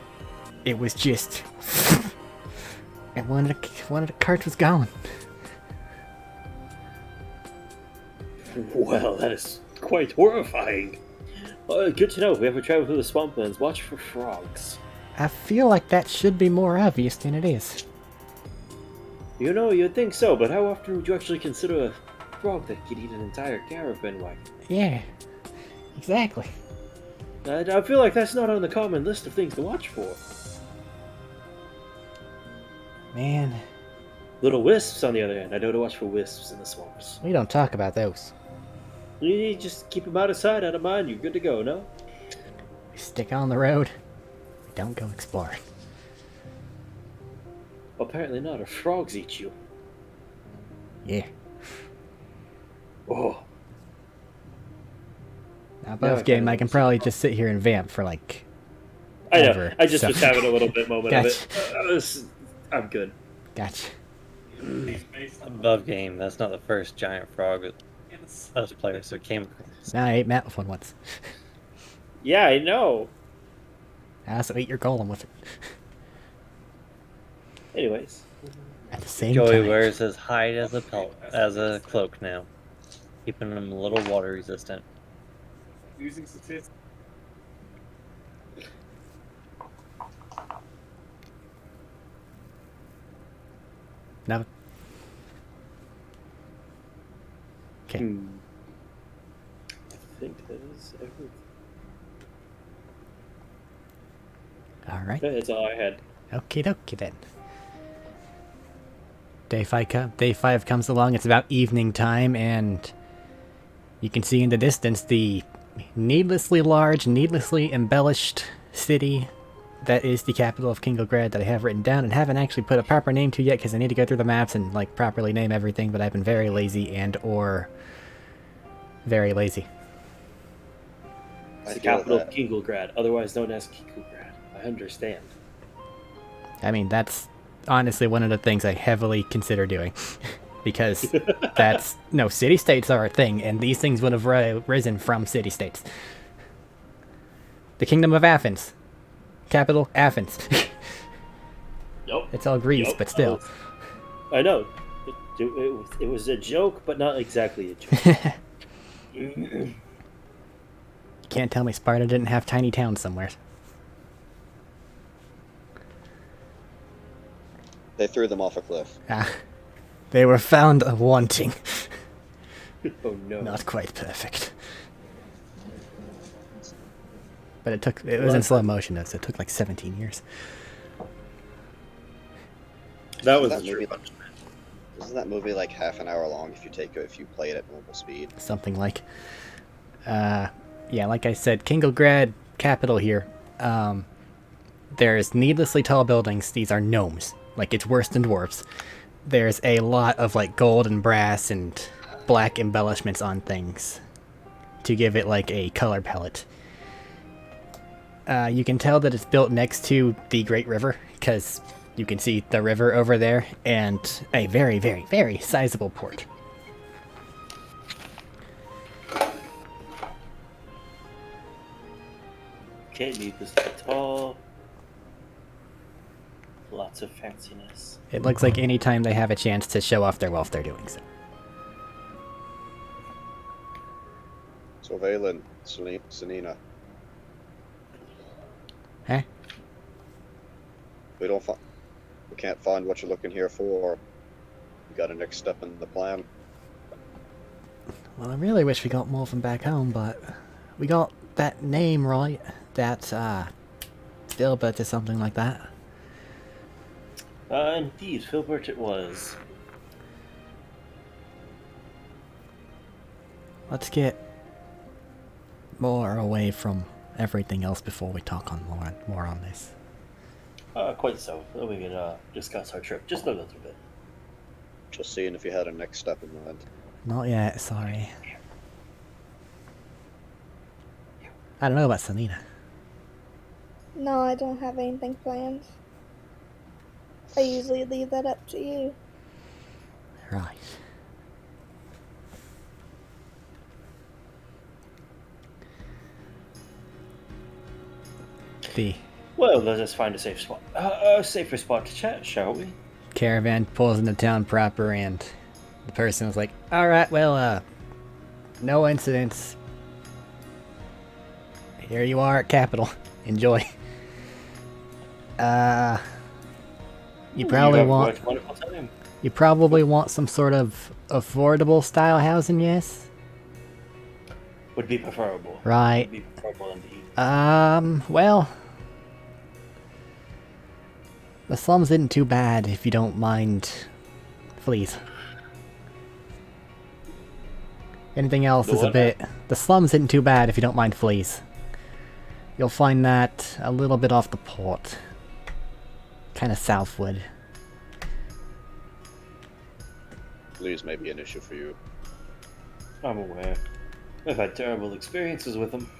Speaker 1: it was just, and one of the carts was gone.
Speaker 4: Well, that is quite horrifying. Good to know. If we ever travel through the swamplands, watch for frogs.
Speaker 1: I feel like that should be more obvious than it is.
Speaker 4: You'd think so, but how often would you actually consider a frog that could eat an entire caravan wagon?
Speaker 1: Yeah, exactly.
Speaker 4: I feel like that's not on the common list of things to watch for.
Speaker 1: Man,
Speaker 4: Little wisps, on the other hand. I know to watch for wisps in the swamps.
Speaker 1: we don't talk about those.
Speaker 4: You just keep them out of sight, out of mind. You're good to go, no?
Speaker 1: We stick on the road. We don't go exploring.
Speaker 4: Apparently not, or frogs eat you.
Speaker 1: Yeah.
Speaker 4: Oh.
Speaker 1: Now,
Speaker 4: No,
Speaker 1: above
Speaker 4: I
Speaker 1: game,
Speaker 4: kinda
Speaker 1: I can probably just sit here and vamp for like.
Speaker 4: I know.
Speaker 1: Ever,
Speaker 4: I just
Speaker 1: so-
Speaker 4: was having a little bit moment of
Speaker 1: Gotcha.
Speaker 4: it. I'm good.
Speaker 1: Gotcha.
Speaker 3: Above game, that's not the first giant frog that us players have came across.
Speaker 1: Now I ate Matt with one once.
Speaker 4: Yeah, I know.
Speaker 1: I also ate your golem with it.
Speaker 4: Anyways.
Speaker 1: At the same
Speaker 3: Joey
Speaker 1: time.
Speaker 3: wears his hide as a cloak now, keeping him a little water resistant.
Speaker 7: Using statistics.
Speaker 1: No. Okay.
Speaker 4: I think that is everything.
Speaker 1: All right.
Speaker 4: That's all I had.
Speaker 1: Okie dokie then. Day 5 comes along. It's about evening time, and you can see in the distance the needlessly large, needlessly embellished city that is the capital of Kinglegrad that I have written down and haven't actually put a proper name to yet because I need to go through the maps and like properly name everything, but I've been very lazy or very lazy.
Speaker 4: It's the
Speaker 2: I feel
Speaker 4: capital of
Speaker 2: that.
Speaker 4: Kinglegrad, otherwise known as Kinglegrad. I understand.
Speaker 1: I mean, that's honestly one of the things I heavily consider doing. Because that's... No, city-states are a thing, and these things would have risen from city-states. The Kingdom of Athens. Capital, Athens.
Speaker 4: Nope.
Speaker 1: It's all Greece,
Speaker 4: Nope.
Speaker 1: but still.
Speaker 4: I know. It was a joke, but not exactly a joke.
Speaker 1: You can't tell me Sparta didn't have tiny towns somewhere.
Speaker 2: They threw them off a cliff.
Speaker 1: Ah, they were found wanting.
Speaker 4: Oh no.
Speaker 1: Not quite perfect. But it was in slow motion though, so it took like 17 years.
Speaker 4: That was
Speaker 2: That
Speaker 4: the true
Speaker 2: movie-
Speaker 4: punishment.
Speaker 2: Isn't that movie like half an hour long if you play it at normal speed?
Speaker 1: Something like. Yeah, like I said, Kinglegrad capital here, there's needlessly tall buildings. These are gnomes. Like, it's worse than dwarves. There's a lot of, like, gold and brass and black embellishments on things to give it, like, a color palette. You can tell that it's built next to the Great River, because you can see the river over there, and a very, very, very sizable port.
Speaker 4: Okay, needlessly tall. Lots of fanciness.
Speaker 1: It looks like any time they have a chance to show off their wealth, they're doing so.
Speaker 2: So Valen, Selena,
Speaker 1: Huh?
Speaker 2: we can't find what you're looking here for. You got a next step in the plan?
Speaker 1: Well, I really wish we got more from back home, but we got that name right. That's, Filbert or something like that.
Speaker 4: Indeed, Filbert it was.
Speaker 1: Let's get more away from everything else before we talk on more on this.
Speaker 4: Quite so. Then we can discuss our trip just a little bit.
Speaker 2: Just seeing if you had a next step in mind.
Speaker 1: Not yet, sorry. I don't know about Selena.
Speaker 5: No, I don't have anything planned. I usually leave that up to you.
Speaker 1: Right. The
Speaker 4: Well, let us find a safe spot. A safer spot to chat, shall we?
Speaker 1: caravan pulls into town proper, and the person was like, alright, well, no incidents. Here you are at Capitol. Enjoy. You probably want...
Speaker 4: What a wonderful time.
Speaker 1: You probably want some sort of affordable style housing, yes?
Speaker 4: Would be preferable.
Speaker 1: Right.
Speaker 4: Would be preferable indeed.
Speaker 1: Well... The slums isn't too bad if you don't mind fleas. Anything else
Speaker 4: The
Speaker 1: is a
Speaker 4: what?
Speaker 1: bit... The slums isn't too bad if you don't mind fleas. You'll find that a little bit off the port. Kind of southward.
Speaker 2: Fleas may be an issue for you.
Speaker 4: I'm aware. I've had terrible experiences with them.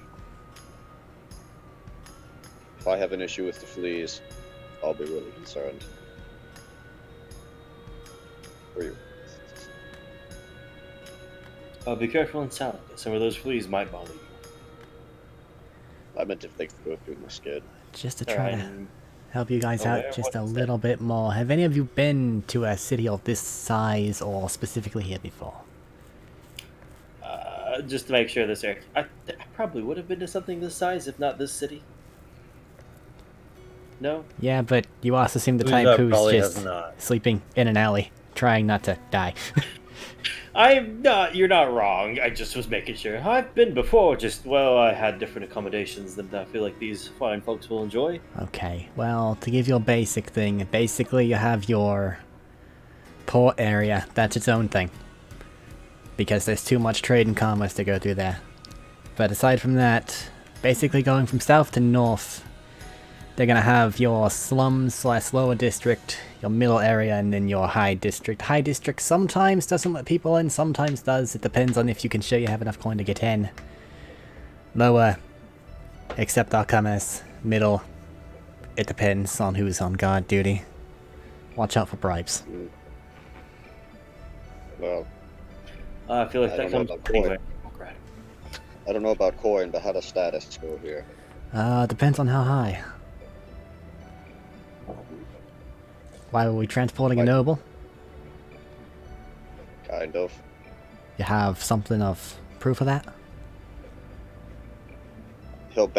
Speaker 2: If I have an issue with the fleas, I'll be really concerned. For you.
Speaker 4: Be careful in Salad. Some of those fleas might bother you.
Speaker 2: I meant if they could go through my skin.
Speaker 1: Just to try to
Speaker 4: And
Speaker 1: help you guys
Speaker 4: aware
Speaker 1: out just
Speaker 4: what
Speaker 1: a
Speaker 4: is
Speaker 1: little bit more. Have any of you been to a city of this size or specifically here before?
Speaker 4: just to make sure this area, I probably would have been to something this size if not this city. No?
Speaker 1: Yeah, but you also seem the
Speaker 3: Who's
Speaker 1: type
Speaker 3: up
Speaker 1: who's
Speaker 3: probably
Speaker 1: just
Speaker 3: has not.
Speaker 1: sleeping in an alley, trying not to die.
Speaker 4: I'm not. You're not wrong. I just was making sure. I've been before. Just I had different accommodations that I feel like these fine folks will enjoy.
Speaker 1: Okay, well, to give you a basic thing, basically you have your port area. That's its own thing. Because there's too much trade and commerce to go through there. But aside from that, basically going from south to north, they're gonna have your slums / lower district, your middle area, and then your high district. High district sometimes doesn't let people in, sometimes does. It depends on if you can show you have enough coin to get in. Lower, accept our commerce. Middle, it depends on who's on guard duty. Watch out for bribes.
Speaker 2: Well,
Speaker 4: I feel like
Speaker 2: I
Speaker 4: that
Speaker 2: don't know
Speaker 4: comes
Speaker 2: about
Speaker 4: pretty
Speaker 2: coin.
Speaker 4: well. Democratic.
Speaker 2: I don't know about coin, but how does status go here?
Speaker 1: Depends on how high. Why were we transporting a
Speaker 2: Like-
Speaker 1: noble?
Speaker 2: Kind of.
Speaker 1: You have something of proof of that?
Speaker 2: He'll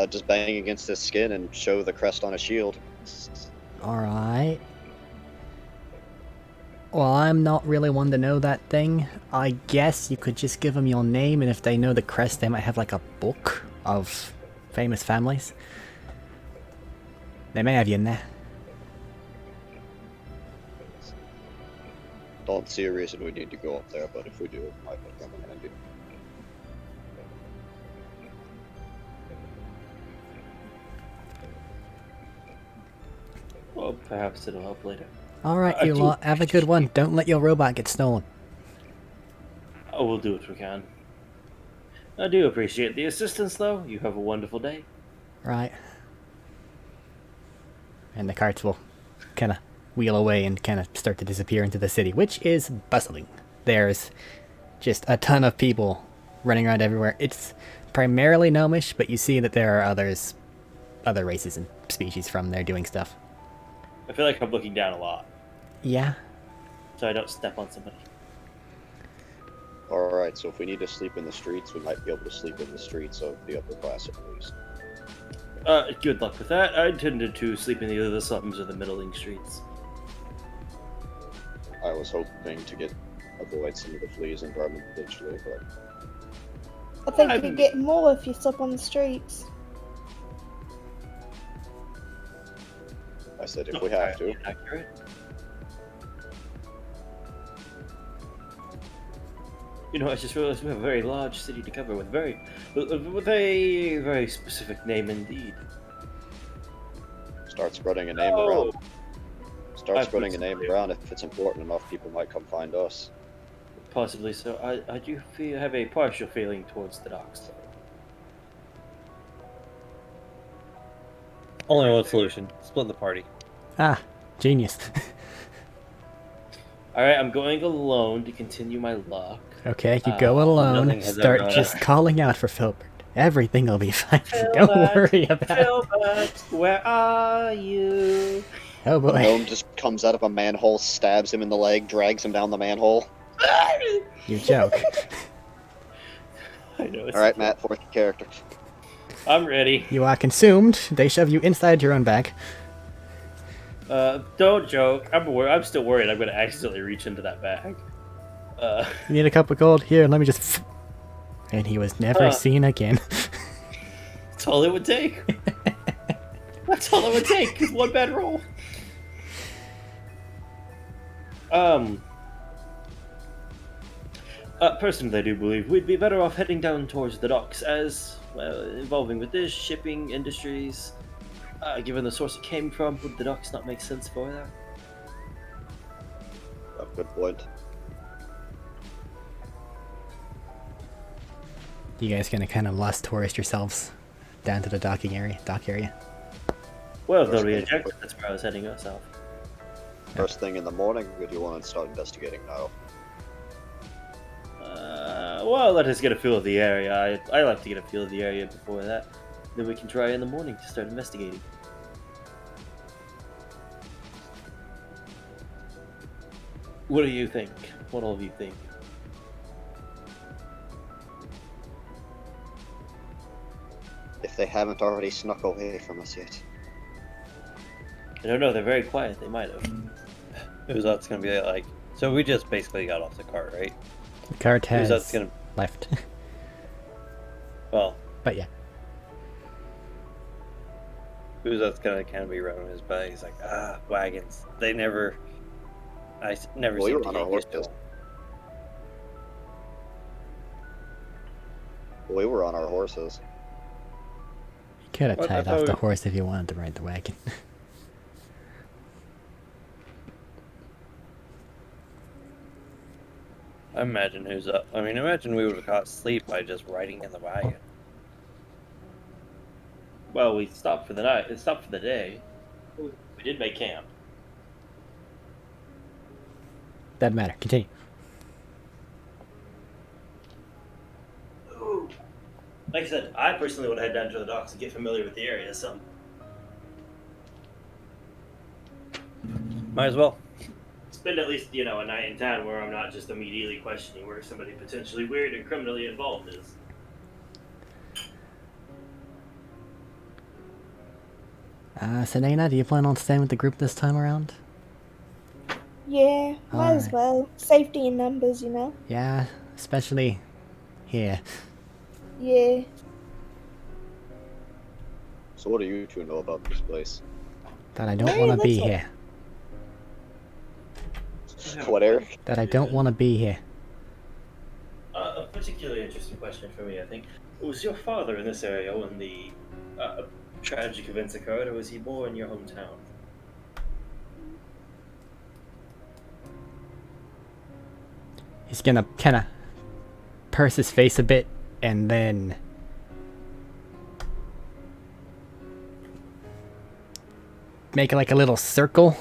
Speaker 2: just bang against his skin and show the crest on his shield.
Speaker 1: Alright. Well, I'm not really one to know that thing. I guess you could just give them your name, and if they know the crest, they might have like a book of famous families. They may have you in there.
Speaker 2: Don't see a reason we need to go up there, but if we do, it might come in handy.
Speaker 4: Or perhaps it'll help later.
Speaker 1: Alright,
Speaker 4: I
Speaker 1: you
Speaker 4: do-
Speaker 1: lot, have a good one. Don't let your robot get stolen.
Speaker 4: Oh, we'll do what we can. I do appreciate the assistance, though. You have a wonderful day.
Speaker 1: Right. And the carts will kind of wheel away and kind of start to disappear into the city, which is bustling. There's just a ton of people running around everywhere. It's primarily gnomish, but you see that there are other races and species from there doing stuff.
Speaker 4: I feel like I'm looking down a lot,
Speaker 1: Yeah.
Speaker 4: so I don't step on somebody.
Speaker 2: Alright, so if we need to sleep in the streets, we might be able to sleep in the streets of the upper class at least.
Speaker 4: Good luck with that. I intended to sleep in either the slums or the middling streets.
Speaker 2: I was hoping to avoid some of the fleas and vermin eventually, but
Speaker 5: I think
Speaker 4: I'm-
Speaker 5: you get more if you sleep on the streets.
Speaker 2: I said if we have to.
Speaker 4: Accurate. You know, I just realized we have a very large city to cover with a very specific name indeed.
Speaker 2: Start spreading a name
Speaker 4: Oh.
Speaker 2: around. Start
Speaker 4: I
Speaker 2: spreading a
Speaker 4: put
Speaker 2: name
Speaker 4: some-
Speaker 2: around. If it's important enough, people might come find us.
Speaker 4: Possibly so. I do have a partial feeling towards the docks, though.
Speaker 3: Only one solution: split the party.
Speaker 1: Ah, genius.
Speaker 4: Alright, I'm going alone to continue my luck.
Speaker 1: Okay, you go alone,
Speaker 3: nothing has
Speaker 1: start
Speaker 3: ever-
Speaker 1: just calling out for Filbert. Everything will be fine.
Speaker 4: Filbert,
Speaker 1: Don't worry about it.
Speaker 4: Filbert, where are you?
Speaker 1: Oh boy.
Speaker 2: Gnome just comes out of a manhole, stabs him in the leg, drags him down the manhole.
Speaker 1: You joke.
Speaker 4: I know.
Speaker 2: Alright, Matt, fourth character.
Speaker 4: I'm ready.
Speaker 1: You are consumed. They shove you inside your own bag.
Speaker 4: Don't joke. I'm still worried I'm gonna accidentally reach into that bag.
Speaker 1: You need a cup of gold? Here, let me just... And he was never seen again.
Speaker 4: That's all it would take. That's all it would take. Is one bad roll. Personally, I do believe we'd be better off heading down towards the docks, as well, involving with this shipping industries. Given the source it came from, would the docks not make sense for that?
Speaker 2: Good point.
Speaker 1: You guys gonna kind of lost tourist yourselves down to the dock area?
Speaker 4: Well, if there'll be a check, that's where I was heading south.
Speaker 2: First thing in the morning, or do you want to start investigating now?
Speaker 4: Well, let us get a feel of the area. I like to get a feel of the area before that. Then we can try in the morning to start investigating. What do you think? What all of you think?
Speaker 2: If they haven't already snuck away from us yet.
Speaker 4: I don't know. They're very quiet. They might have.
Speaker 3: That's gonna be like. So we just basically got off the cart, right?
Speaker 1: The cart has
Speaker 3: That's gonna.
Speaker 1: left.
Speaker 3: Well,
Speaker 1: But yeah.
Speaker 3: that's gonna kind of be rubbing his butt. He's like, wagons. They never. Never
Speaker 2: Well, we
Speaker 3: seem
Speaker 2: were
Speaker 3: to
Speaker 2: on our
Speaker 3: get used to
Speaker 2: horses.
Speaker 3: them.
Speaker 2: We were on our horses.
Speaker 1: You could have
Speaker 3: What, I
Speaker 1: tied
Speaker 3: thought
Speaker 1: off the
Speaker 3: we-
Speaker 1: horse if you wanted to ride the wagon.
Speaker 3: Imagine who's up. I mean, imagine we would have caught sleep by just riding in the wagon.
Speaker 4: Well, we stopped for the night. Stopped for the day. We did make camp.
Speaker 1: Doesn't matter. Continue.
Speaker 4: Ooh. Like I said, I personally would head down to the docks and get familiar with the area some.
Speaker 3: Might as well.
Speaker 4: Spend at least, a night in town where I'm not just immediately questioning where somebody potentially weird and criminally involved is.
Speaker 1: Selena, do you plan on staying with the group this time around?
Speaker 5: Yeah, might as
Speaker 1: Alright.
Speaker 5: well. Safety in numbers, you know?
Speaker 1: Yeah, especially here.
Speaker 5: Yeah.
Speaker 2: So what do you two know about this place?
Speaker 1: That I don't
Speaker 5: Hey,
Speaker 1: want to be
Speaker 5: listen.
Speaker 1: here.
Speaker 2: What, Eric?
Speaker 1: That I don't want to be here.
Speaker 4: A particularly interesting question for me, I think. Was your father in this area when the tragic events occurred, or was he more in your hometown?
Speaker 1: He's gonna kind of purse his face a bit and then make like a little circle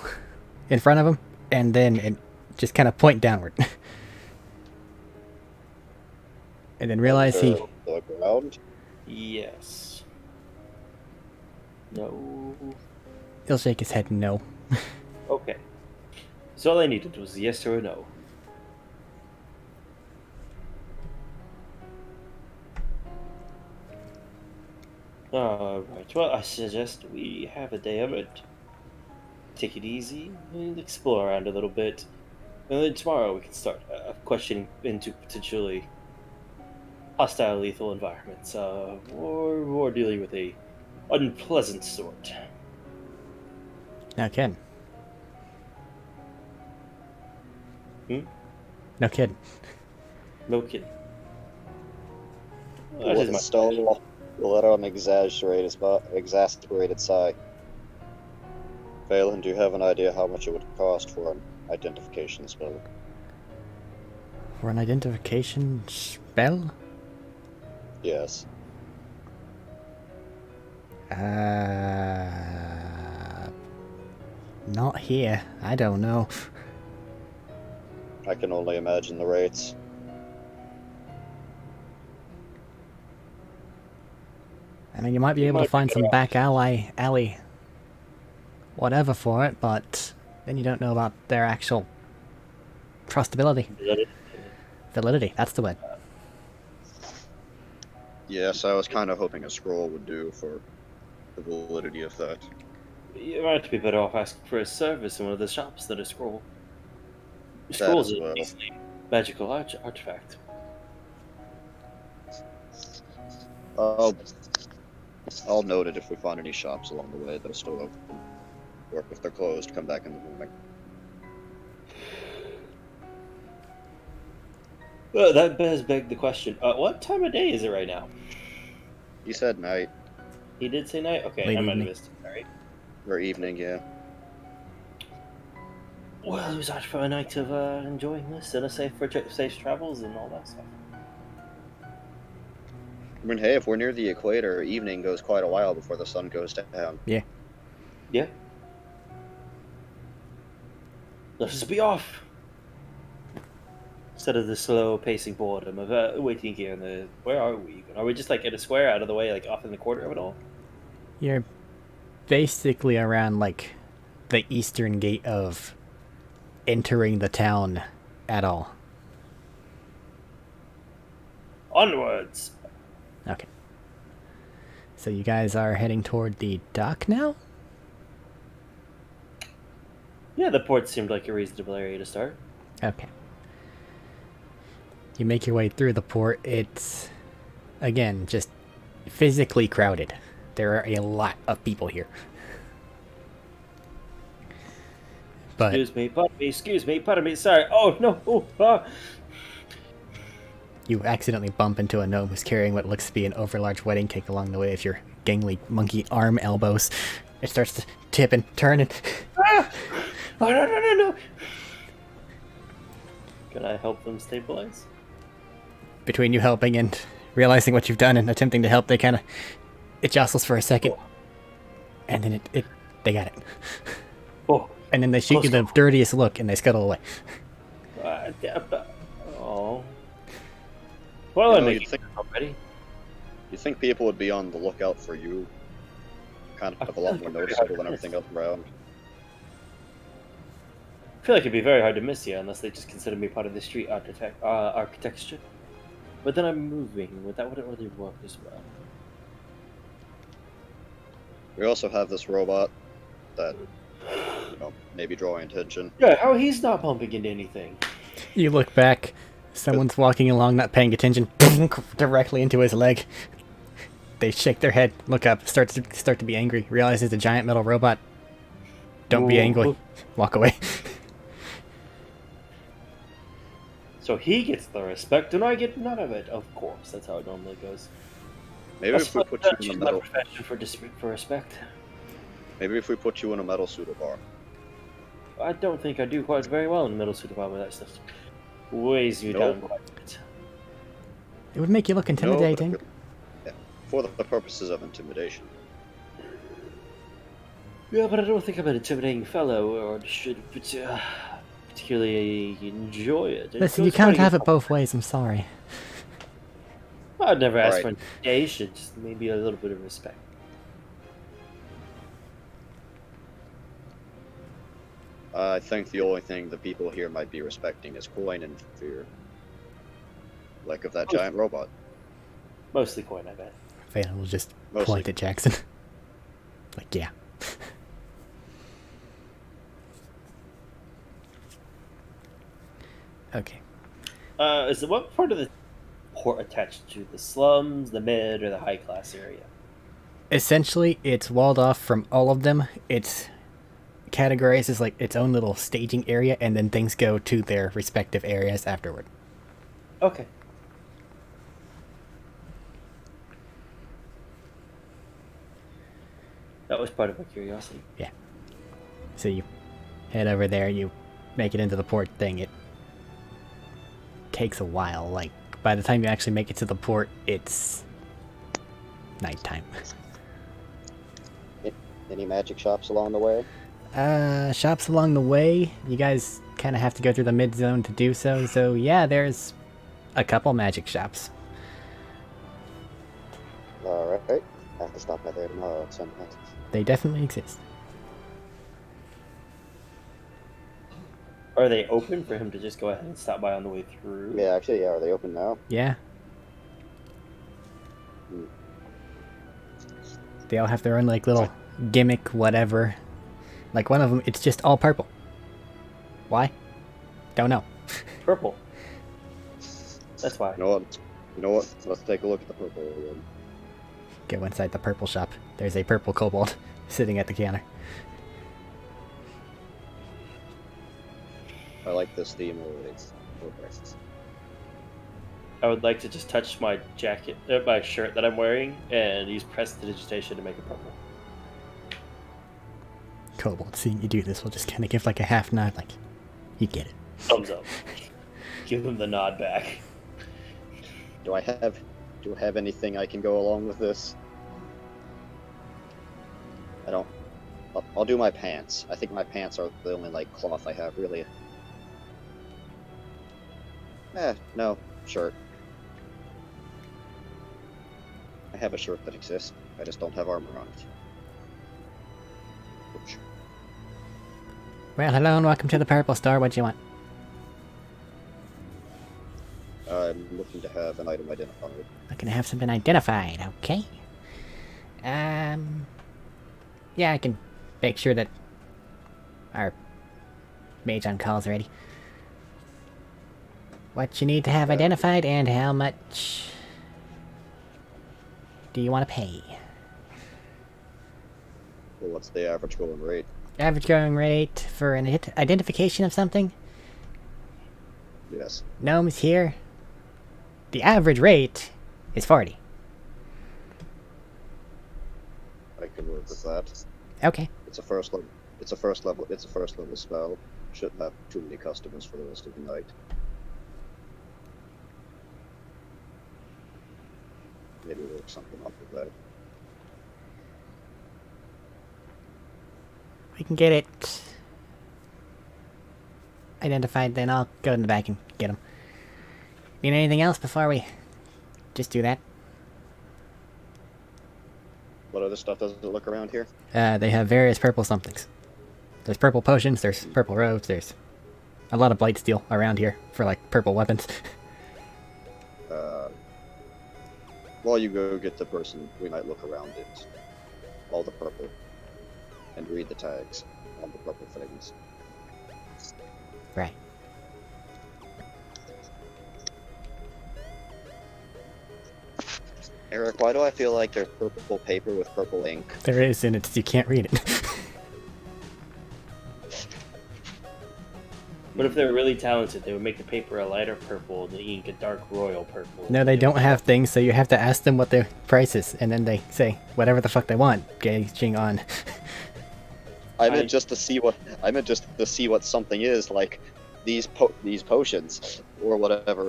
Speaker 1: in front of him and then just kind of point downward. And then realize he...
Speaker 2: The ground?
Speaker 4: Yes. No.
Speaker 1: He'll shake his head no.
Speaker 4: Okay. So all I needed was a yes or a no. Alright, well, I suggest we have a day of it. Take it easy and explore around a little bit. And then tomorrow we can start questioning into potentially hostile, lethal environments, or dealing with a unpleasant sort.
Speaker 1: No kidding.
Speaker 4: Hmm?
Speaker 1: No kidding.
Speaker 4: No kidding.
Speaker 2: We'll let the stone wall. We'll let on exasperated sigh. Phelan, do you have an idea how much it would cost for an identification spell?
Speaker 1: For an identification spell?
Speaker 2: Yes.
Speaker 1: Not here. I don't know.
Speaker 2: I can only imagine the rates.
Speaker 1: I mean, you might be able to find some back alley, whatever for it, but then you don't know about their actual trustability. Validity, that's the word.
Speaker 2: Yes, I was kind of hoping a scroll would do for the validity of that.
Speaker 4: You might be better off asking for a service in one of the shops than a scroll.
Speaker 2: That
Speaker 4: Scroll's
Speaker 2: as
Speaker 4: a
Speaker 2: well.
Speaker 4: easily magical artifact.
Speaker 2: I'll note it if we find any shops along the way that are still open. Or if they're closed, come back in the morning.
Speaker 4: Well, that does beg the question. What time of day is it right now?
Speaker 2: He said night
Speaker 4: He did say night? Okay,
Speaker 1: Late
Speaker 4: I might have
Speaker 1: evening.
Speaker 4: missed it. Alright.
Speaker 2: or evening, yeah.
Speaker 4: Well, it was out for a night of enjoying this and a safe travels and all that stuff.
Speaker 2: I mean, hey, if we're near the equator, evening goes quite a while before the sun goes down.
Speaker 4: Yeah. Let's just be off! Instead of the slow pacing boredom of waiting here in the... Where are we even? Are we just like in a square out of the way, like off in the quarter of it all?
Speaker 1: You're basically around, like, the eastern gate of entering the town at all.
Speaker 4: Onwards!
Speaker 1: Okay. So you guys are heading toward the dock now?
Speaker 4: Yeah, the port seemed like a reasonable area to start.
Speaker 1: Okay. You make your way through the port. It's, again, just physically crowded. There are a lot of people here. But
Speaker 4: Excuse me, pardon me, sorry. Oh, no,
Speaker 1: you accidentally bump into a gnome who's carrying what looks to be an overlarge wedding cake along the way of your gangly monkey arm elbows. It starts to tip and turn and...
Speaker 4: Ah! Oh, no. Can I help them stabilize?
Speaker 1: Between you helping and realizing what you've done and attempting to help, they kind of... It jostles for a second. And then they got it.
Speaker 4: Oh.
Speaker 1: And then they shoot you the dirtiest look and they scuttle away.
Speaker 4: Oh. Well, I'm
Speaker 2: you'd
Speaker 4: making
Speaker 2: think,
Speaker 4: it already.
Speaker 2: you think people would be on the lookout for you? Kind of a lot more noticeable than everything else around.
Speaker 4: I feel like it'd be very hard to miss you unless they just consider me part of the street architecture. But then I'm moving. That wouldn't really work as well.
Speaker 2: We also have this robot that, maybe drawing attention.
Speaker 4: Yeah, how he's not bumping into anything.
Speaker 1: You look back, someone's walking along not paying attention, directly into his leg. They shake their head, look up, start to be angry, realize it's a giant metal robot. Don't be angry. Walk away.
Speaker 4: So he gets the respect and I get none of it. Of course, that's how it normally goes.
Speaker 2: Maybe if we put you in a metal,
Speaker 4: profession for respect.
Speaker 2: maybe if we put you in a metal suit of armor.
Speaker 4: I don't think I do quite very well in the middle school department. That stuff weighs you
Speaker 2: Nope.
Speaker 4: down quite a bit.
Speaker 1: It would make you look
Speaker 2: No, but
Speaker 1: intimidating.
Speaker 2: yeah, for the purposes of intimidation.
Speaker 4: Yeah, but I don't think I'm an intimidating fellow, or should particularly enjoy it.
Speaker 1: Listen, you can't have it both ways, I'm sorry.
Speaker 4: I'd never ask
Speaker 2: Alright.
Speaker 4: for intimidation, just maybe a little bit of respect.
Speaker 2: I think the only thing the people here might be respecting is coin and fear. Like of that giant robot.
Speaker 4: Mostly coin, I bet.
Speaker 1: Valen will just
Speaker 2: Mostly.
Speaker 1: point at Jackson. Like, yeah. Okay.
Speaker 4: Is what part of the port attached to the slums, the mid, or the high class area?
Speaker 1: Essentially, it's walled off from all of them. It's categorized as like its own little staging area, and then things go to their respective areas afterward.
Speaker 4: Okay. That was part of my curiosity.
Speaker 1: So you head over there, you make it into the port thing. It takes a while. Like, by the time you actually make it to the port, it's nighttime.
Speaker 2: Any magic shops along the way?
Speaker 1: Shops along the way. You guys kind of have to go through the mid zone to do so. So yeah, there's a couple magic shops.
Speaker 2: Alright. I have to stop by there tomorrow at sunrise.
Speaker 1: They definitely exist.
Speaker 4: Are they open for him to just go ahead and stop by on the way through?
Speaker 2: Yeah, actually, yeah. Are they open now?
Speaker 1: Yeah. They all have their own like little gimmick, whatever. Like one of them, it's just all purple. Why? Don't know.
Speaker 4: Purple. That's why.
Speaker 2: You know what? You know what? Let's take a look at the purple one.
Speaker 1: Go inside the purple shop. There's a purple kobold sitting at the counter.
Speaker 2: I like this theme already. Low prices.
Speaker 4: I would like to just touch my jacket, my shirt that I'm wearing, and use prestidigitation to make it purple.
Speaker 1: Kobold, seeing you do this, will just kind of give like a half nod, like, you get it.
Speaker 4: Thumbs up. Give him the nod back.
Speaker 2: Do I have anything I can go along with this? I don't. I'll do my pants. I think my pants are the only like cloth I have really. No, shirt. I have a shirt that exists. I just don't have armor on it. Oops.
Speaker 1: Well, hello and welcome to the purple store. What do you want?
Speaker 2: I'm looking to have an item identified.
Speaker 1: Looking to have something identified, okay. Yeah, I can make sure that our mage on call is ready. What you need to have identified and how much do you want to pay?
Speaker 2: Well, what's the average going rate?
Speaker 1: Average going rate for an identification of something?
Speaker 2: Yes.
Speaker 1: Gnomes here. The average rate is 40.
Speaker 2: I can work with that.
Speaker 1: Okay.
Speaker 2: It's a first level. It's a first level spell. Shouldn't have too many customers for the rest of the night. Maybe work something up with that.
Speaker 1: We can get it identified, then I'll go in the back and get them. Need anything else before we just do that?
Speaker 2: What other stuff does it look around here?
Speaker 1: They have various purple somethings. There's purple potions, there's purple robes, there's a lot of blight steel around here for like purple weapons.
Speaker 2: While you go get the person, we might look around it. All the purple. And read the tags on the purple things.
Speaker 1: Right.
Speaker 2: Eric, why do I feel like there's purple paper with purple ink?
Speaker 1: There is, and it's you can't read it.
Speaker 4: But if they're really talented, they would make the paper a lighter purple and the ink a dark royal purple.
Speaker 1: No, they don't have things, so you have to ask them what their price is, and then they say whatever the fuck they want, gauging on
Speaker 2: I meant just to see what something is, like these potions or whatever.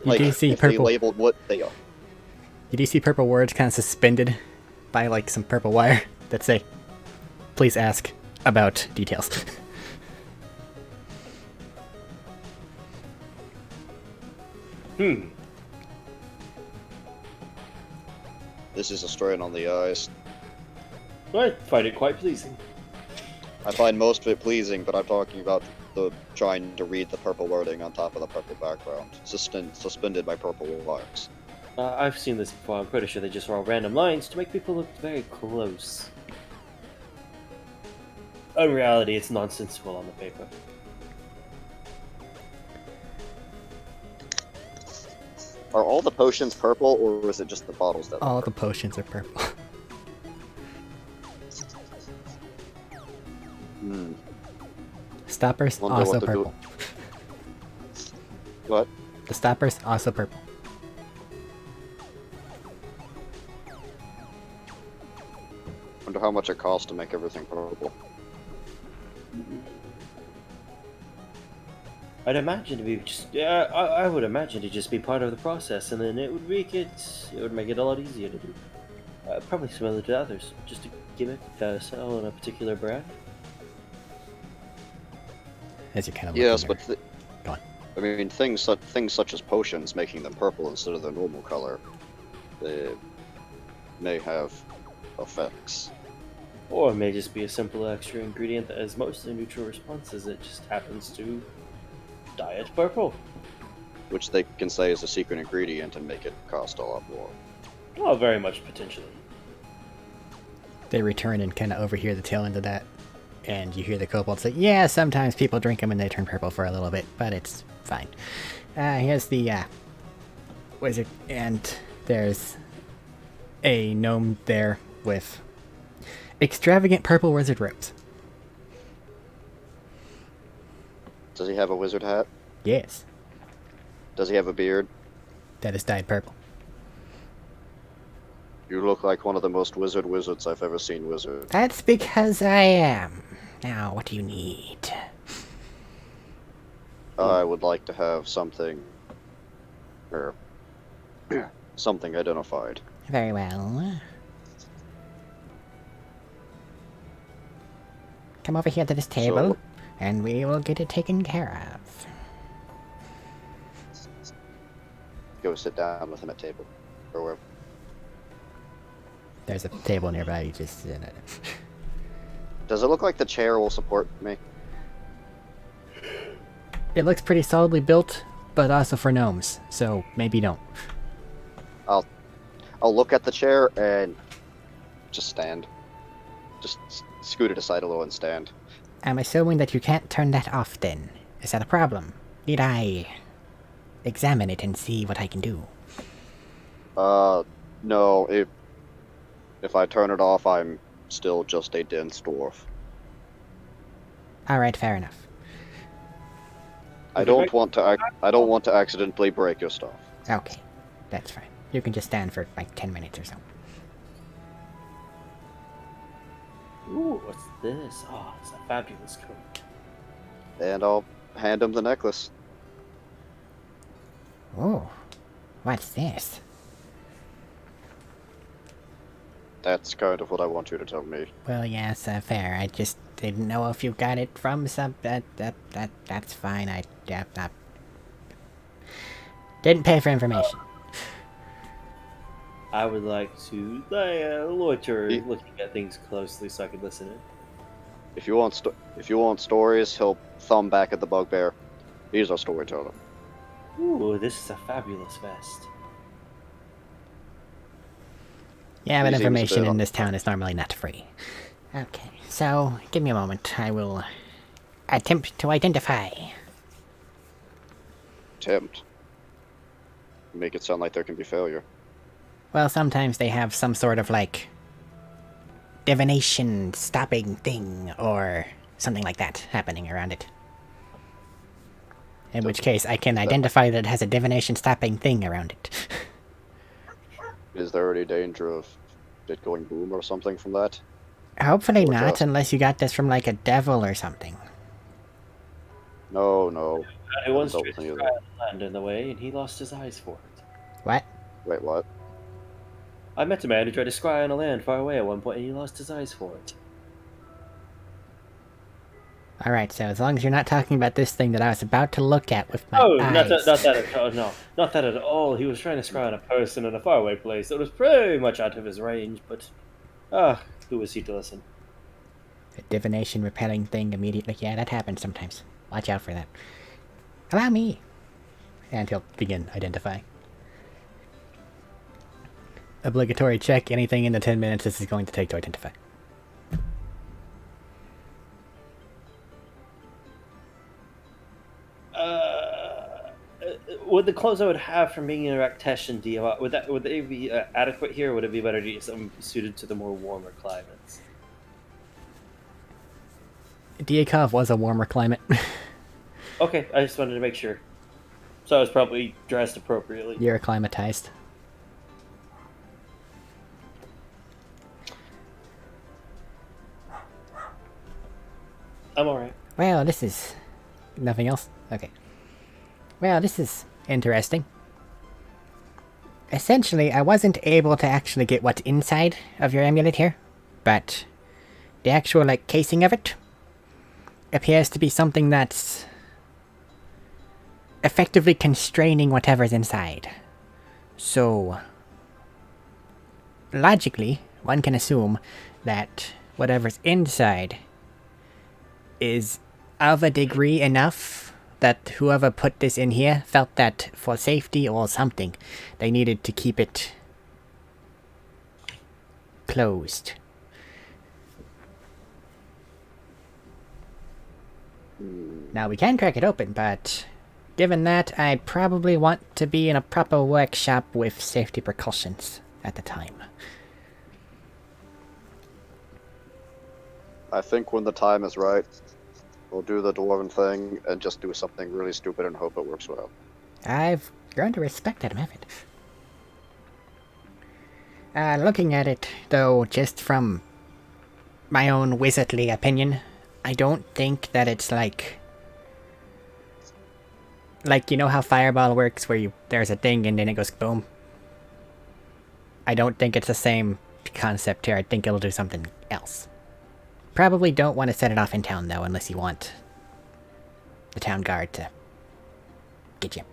Speaker 1: You
Speaker 2: Like
Speaker 1: do see
Speaker 2: if they
Speaker 1: purple.
Speaker 2: labeled what they are.
Speaker 1: You do see purple words kind of suspended by like some purple wire that say, "Please ask about details."
Speaker 2: This is a strain on the eyes.
Speaker 4: I find it quite pleasing.
Speaker 2: I find most of it pleasing, but I'm talking about the trying to read the purple wording on top of the purple background, suspended by purple wires.
Speaker 4: I've seen this before. I'm pretty sure they just draw random lines to make people look very close. In reality, it's nonsensical on the paper.
Speaker 2: Are all the potions purple, or is it just the bottles that?
Speaker 1: All the potions are purple.
Speaker 2: Hmm.
Speaker 1: Stoppers
Speaker 2: Wonder
Speaker 1: also
Speaker 2: what to do-
Speaker 1: purple.
Speaker 2: What?
Speaker 1: The stoppers also purple.
Speaker 2: Wonder how much it costs to make everything purple.
Speaker 4: I'd imagine to be just I would imagine to just be part of the process, and then it would make it a lot easier to do. Probably similar to others, just a gimmick sell in a particular brand.
Speaker 1: As you kind of
Speaker 2: Yes,
Speaker 1: look
Speaker 2: but
Speaker 1: Go on.
Speaker 2: I mean things such as potions making them purple instead of their normal color, they may have effects.
Speaker 4: Or it may just be a simple extra ingredient that has mostly neutral responses. It just happens to dye it purple.
Speaker 2: Which they can say is a secret ingredient and make it cost a lot more.
Speaker 4: Oh, very much potentially.
Speaker 1: They return and kind of overhear the tail end of that, and you hear the kobold say, "Yeah, sometimes people drink them and they turn purple for a little bit, but it's fine." Here's the wizard, and there's a gnome there with extravagant purple wizard robes.
Speaker 2: Does he have a wizard hat?
Speaker 1: Yes,
Speaker 2: Does he have a beard?
Speaker 1: that is dyed purple.
Speaker 2: You look like one of the most wizards I've ever seen wizard.
Speaker 1: That's because I am. Now, what do you need?
Speaker 2: I would like to have something, or something identified.
Speaker 1: Very well. Come over here to this table, and we will get it taken care of.
Speaker 2: Go sit down with him at table, or where?
Speaker 1: There's a table nearby, you just sit at it.
Speaker 2: Does it look like the chair will support me?
Speaker 1: It looks pretty solidly built, but also for gnomes, so maybe don't.
Speaker 2: I'll look at the chair and just stand. Just scoot it aside a little and stand.
Speaker 1: I'm assuming that you can't turn that off then. Is that a problem? Need I examine it and see what I can do?
Speaker 2: No, if I turn it off, I'm still just a dense dwarf.
Speaker 1: Alright, fair enough.
Speaker 2: I don't want to accidentally break your stuff.
Speaker 1: Okay, that's fine. You can just stand for like 10 minutes or so.
Speaker 4: Ooh, what's this? Oh, it's a fabulous coat.
Speaker 2: And I'll hand him the necklace.
Speaker 1: Oh, what's this?
Speaker 2: That's kind of what I want you to tell me.
Speaker 1: Well, yes, fair. I just didn't know if you got it from some... That's fine. I didn't pay for information.
Speaker 4: I would like to loiter,
Speaker 2: Ye-
Speaker 4: looking at things closely so I can listen in.
Speaker 2: If you want stories, he'll thumb back at the bugbear. He's our storyteller.
Speaker 4: Ooh, this is a fabulous vest.
Speaker 1: Yeah, but
Speaker 2: He seems a
Speaker 1: information
Speaker 2: bit
Speaker 1: in
Speaker 2: on-
Speaker 1: this town is normally not free. Okay, so give me a moment. I will attempt to identify.
Speaker 2: Tempt. Make it sound like there can be failure.
Speaker 1: Well, sometimes they have some sort of like divination stopping thing or something like that happening around it. In which case, I can identify that it has a divination stopping thing around it.
Speaker 2: Is there any danger of it going boom or something from that?
Speaker 1: Hopefully
Speaker 2: Or
Speaker 1: not,
Speaker 2: just-
Speaker 1: unless you got this from like a devil or something.
Speaker 2: No.
Speaker 4: I once
Speaker 2: dealt
Speaker 4: tried
Speaker 2: with
Speaker 4: to
Speaker 2: any of
Speaker 4: scry
Speaker 2: that.
Speaker 4: on land in the way, and he lost his eyes for it.
Speaker 1: What?
Speaker 2: Wait, what?
Speaker 4: I met a man who tried to scry on a land far away at one point, and he lost his eyes for it.
Speaker 1: Alright, so as long as you're not talking about this thing that I was about to look at with my
Speaker 4: Oh,
Speaker 1: eyes.
Speaker 4: not that at all. No, not that at all. He was trying to scry on a person in a faraway place that was pretty much out of his range, but who was he to listen?
Speaker 1: A divination repelling thing immediately. Yeah, that happens sometimes. Watch out for that. Allow me! And he'll begin identifying. Obligatory check. Anything in the 10 minutes this is going to take to identify.
Speaker 4: Would the clothes I would have from being an Arctesian DIY, would they be adequate here, or would it be better to get something suited to the more warmer climates?
Speaker 1: Diakov was a warmer climate.
Speaker 4: Okay, I just wanted to make sure. So I was probably dressed appropriately.
Speaker 1: You're acclimatized.
Speaker 4: I'm alright.
Speaker 1: Well, this is... Nothing else? Okay. Well, this is interesting. Essentially, I wasn't able to actually get what's inside of your amulet here, but the actual, like, casing of it appears to be something that's effectively constraining whatever's inside. So, logically, one can assume that whatever's inside is of a degree enough that whoever put this in here felt that for safety or something, they needed to keep it closed. Now, we can crack it open, but given that, I'd probably want to be in a proper workshop with safety precautions at the time.
Speaker 2: I think when the time is right, we'll do the dwarven thing and just do something really stupid and hope it works well.
Speaker 1: I've grown to respect that method. Looking at it, though, just from my own wizardly opinion, I don't think that it's like, you know how Fireball works, where there's a thing and then it goes boom? I don't think it's the same concept here. I think it'll do something else. Probably don't want to set it off in town, though, unless you want the town guard to get you.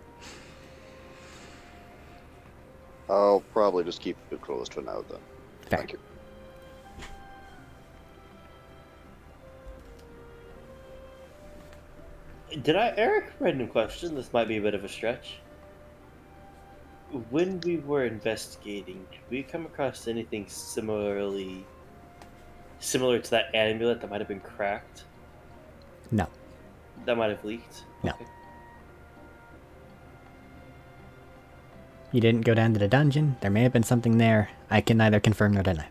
Speaker 2: I'll probably just keep it closed for now then.
Speaker 1: Fair.
Speaker 2: Thank you.
Speaker 4: Eric, random question, this might be a bit of a stretch. When we were investigating, did we come across anything similar to that amulet that might have been cracked?
Speaker 1: No.
Speaker 4: That might have leaked?
Speaker 1: No.
Speaker 4: Okay.
Speaker 1: You didn't go down to the dungeon. There may have been something there. I can neither confirm nor deny.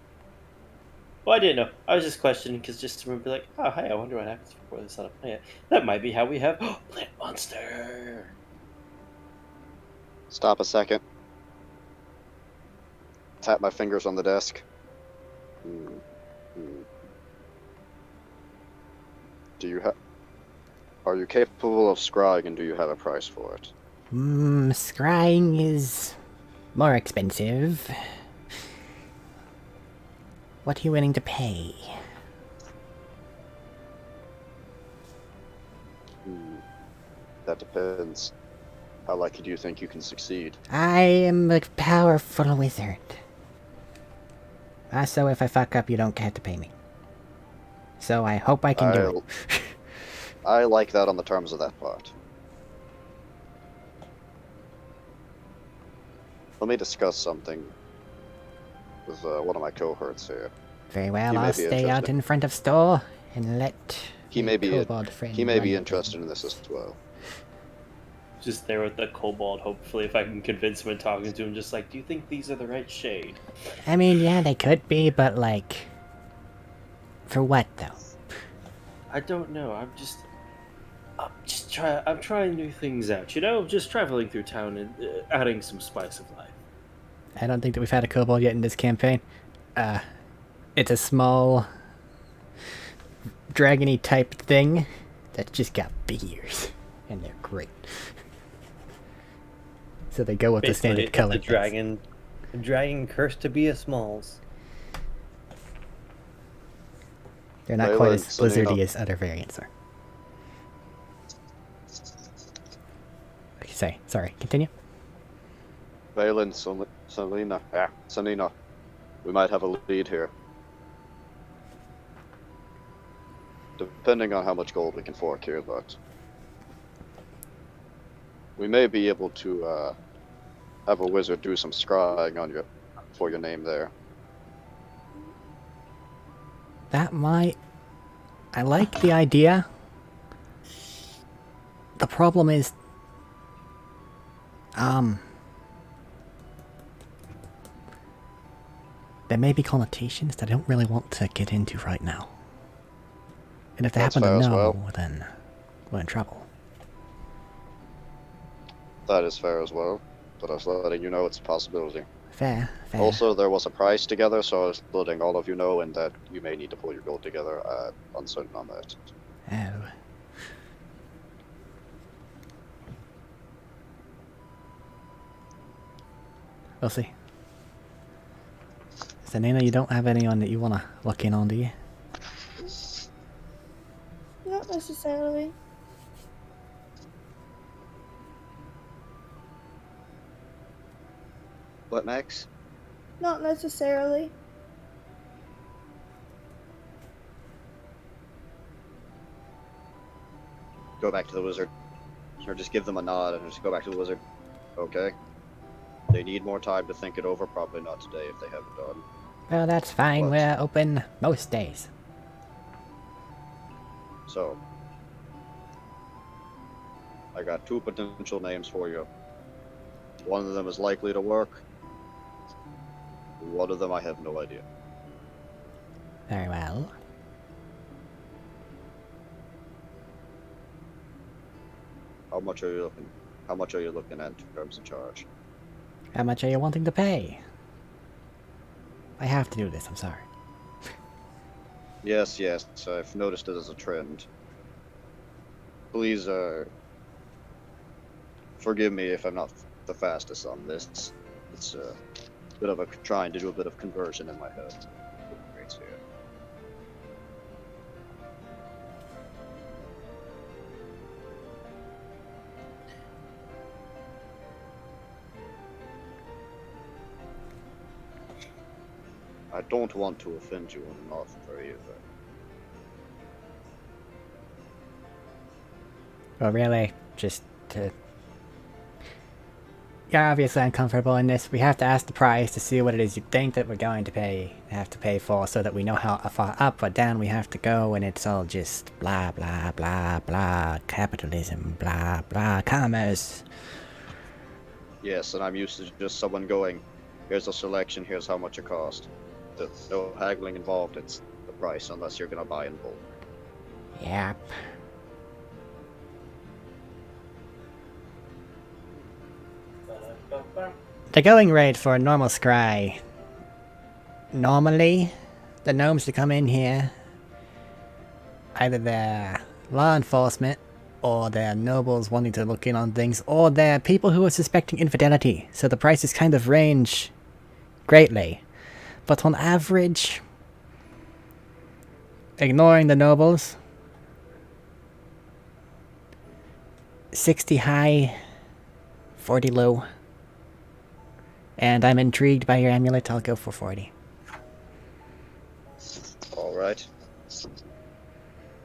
Speaker 4: Well, I didn't know. I was just questioning because just to remember, like, oh, hey, I wonder what happens before this on a plant. That might be how we have plant monster.
Speaker 2: Stop a second. Tap my fingers on the desk. Do you have... Are you capable of scrying, and do you have a price for it?
Speaker 1: Scrying is more expensive. What are you willing to pay?
Speaker 2: That depends. How likely do you think you can succeed?
Speaker 1: I am a powerful wizard. Also, if I fuck up, you don't have to pay me. So I hope I can do it.
Speaker 2: I like that on the terms of that part. Let me discuss something with one of my cohorts here.
Speaker 1: Very well,
Speaker 2: He may
Speaker 1: I'll
Speaker 2: be
Speaker 1: stay out
Speaker 2: interested.
Speaker 1: in front of store and let
Speaker 2: He
Speaker 1: my
Speaker 2: may be
Speaker 1: kobold friend
Speaker 2: he may be
Speaker 1: run.
Speaker 2: interested in this as well.
Speaker 4: Just there with the kobold, hopefully, if I can convince him and talking to him, just like, do you think these are the right shade?
Speaker 1: I mean, yeah, they could be, but like... For what, though?
Speaker 4: I don't know. I'm trying new things out. You know, just traveling through town and adding some spice of life.
Speaker 1: I don't think that we've had a kobold yet in this campaign. It's a small dragony type thing that's just got big ears, and they're great. So they go with the
Speaker 3: Basically,
Speaker 1: standard
Speaker 3: it's
Speaker 1: color.
Speaker 3: a dragon cursed to be a Smalls.
Speaker 1: They're not quite as
Speaker 2: Leyland, so they
Speaker 1: blizzardy
Speaker 2: know.
Speaker 1: as other variants are. Okay, sorry, continue.
Speaker 2: Valen, Selena. We might have a lead here. Depending on how much gold we can fork here, but we may be able to have a wizard do some scrying on for your name there.
Speaker 1: That might... I like the idea. The problem is... there may be connotations that I don't really want to get into right now. And if they
Speaker 2: That's
Speaker 1: happen to
Speaker 2: fair as
Speaker 1: know,
Speaker 2: well.
Speaker 1: then we're in trouble.
Speaker 2: That is fair as well, but I was letting you know it's a possibility.
Speaker 1: Fair.
Speaker 2: Also, there was a price together, so I was letting all of you know, and that you may need to pull your gold together. Uncertain on that.
Speaker 1: Oh. We'll see. So Nina, you don't have anyone that you want to look in on, do you?
Speaker 5: Not necessarily.
Speaker 2: What, Max?
Speaker 5: Not necessarily.
Speaker 2: Go back to the wizard. Or just give them a nod and just go back to the wizard. Okay. They need more time to think it over. Probably not today if they haven't done.
Speaker 1: Well, that's fine.
Speaker 2: What?
Speaker 1: We're open most days.
Speaker 2: So, I got 2 potential names for you. One of them is likely to work. One of them I have no idea.
Speaker 1: Very well.
Speaker 2: How much are you looking at in terms of charge?
Speaker 1: How much are you wanting to pay? I have to do this, I'm sorry.
Speaker 2: Yes, I've noticed it as a trend. Please, forgive me if I'm not the fastest on this. It's a bit of a trying to do a bit of conversion in my head. Rates here. I don't want to offend you on an offer either.
Speaker 1: Well, really, just to... You're obviously uncomfortable in this. We have to ask the price to see what it is you think that we're going to have to pay for, so that we know how far up or down we have to go, and it's all just blah, blah, blah, blah, capitalism, blah, blah, commerce.
Speaker 2: Yes, and I'm used to just someone going, here's a selection, here's how much it costs. There's no haggling involved, it's the price, unless you're gonna buy in bulk.
Speaker 1: Yep. The going rate for a normal scry. Normally, the gnomes that come in here, either they're law enforcement, or they're nobles wanting to look in on things, or they're people who are suspecting infidelity, so the prices kind of range greatly. But on average, ignoring the nobles, 60 high, 40 low. And I'm intrigued by your amulet, I'll go for 40.
Speaker 2: Alright.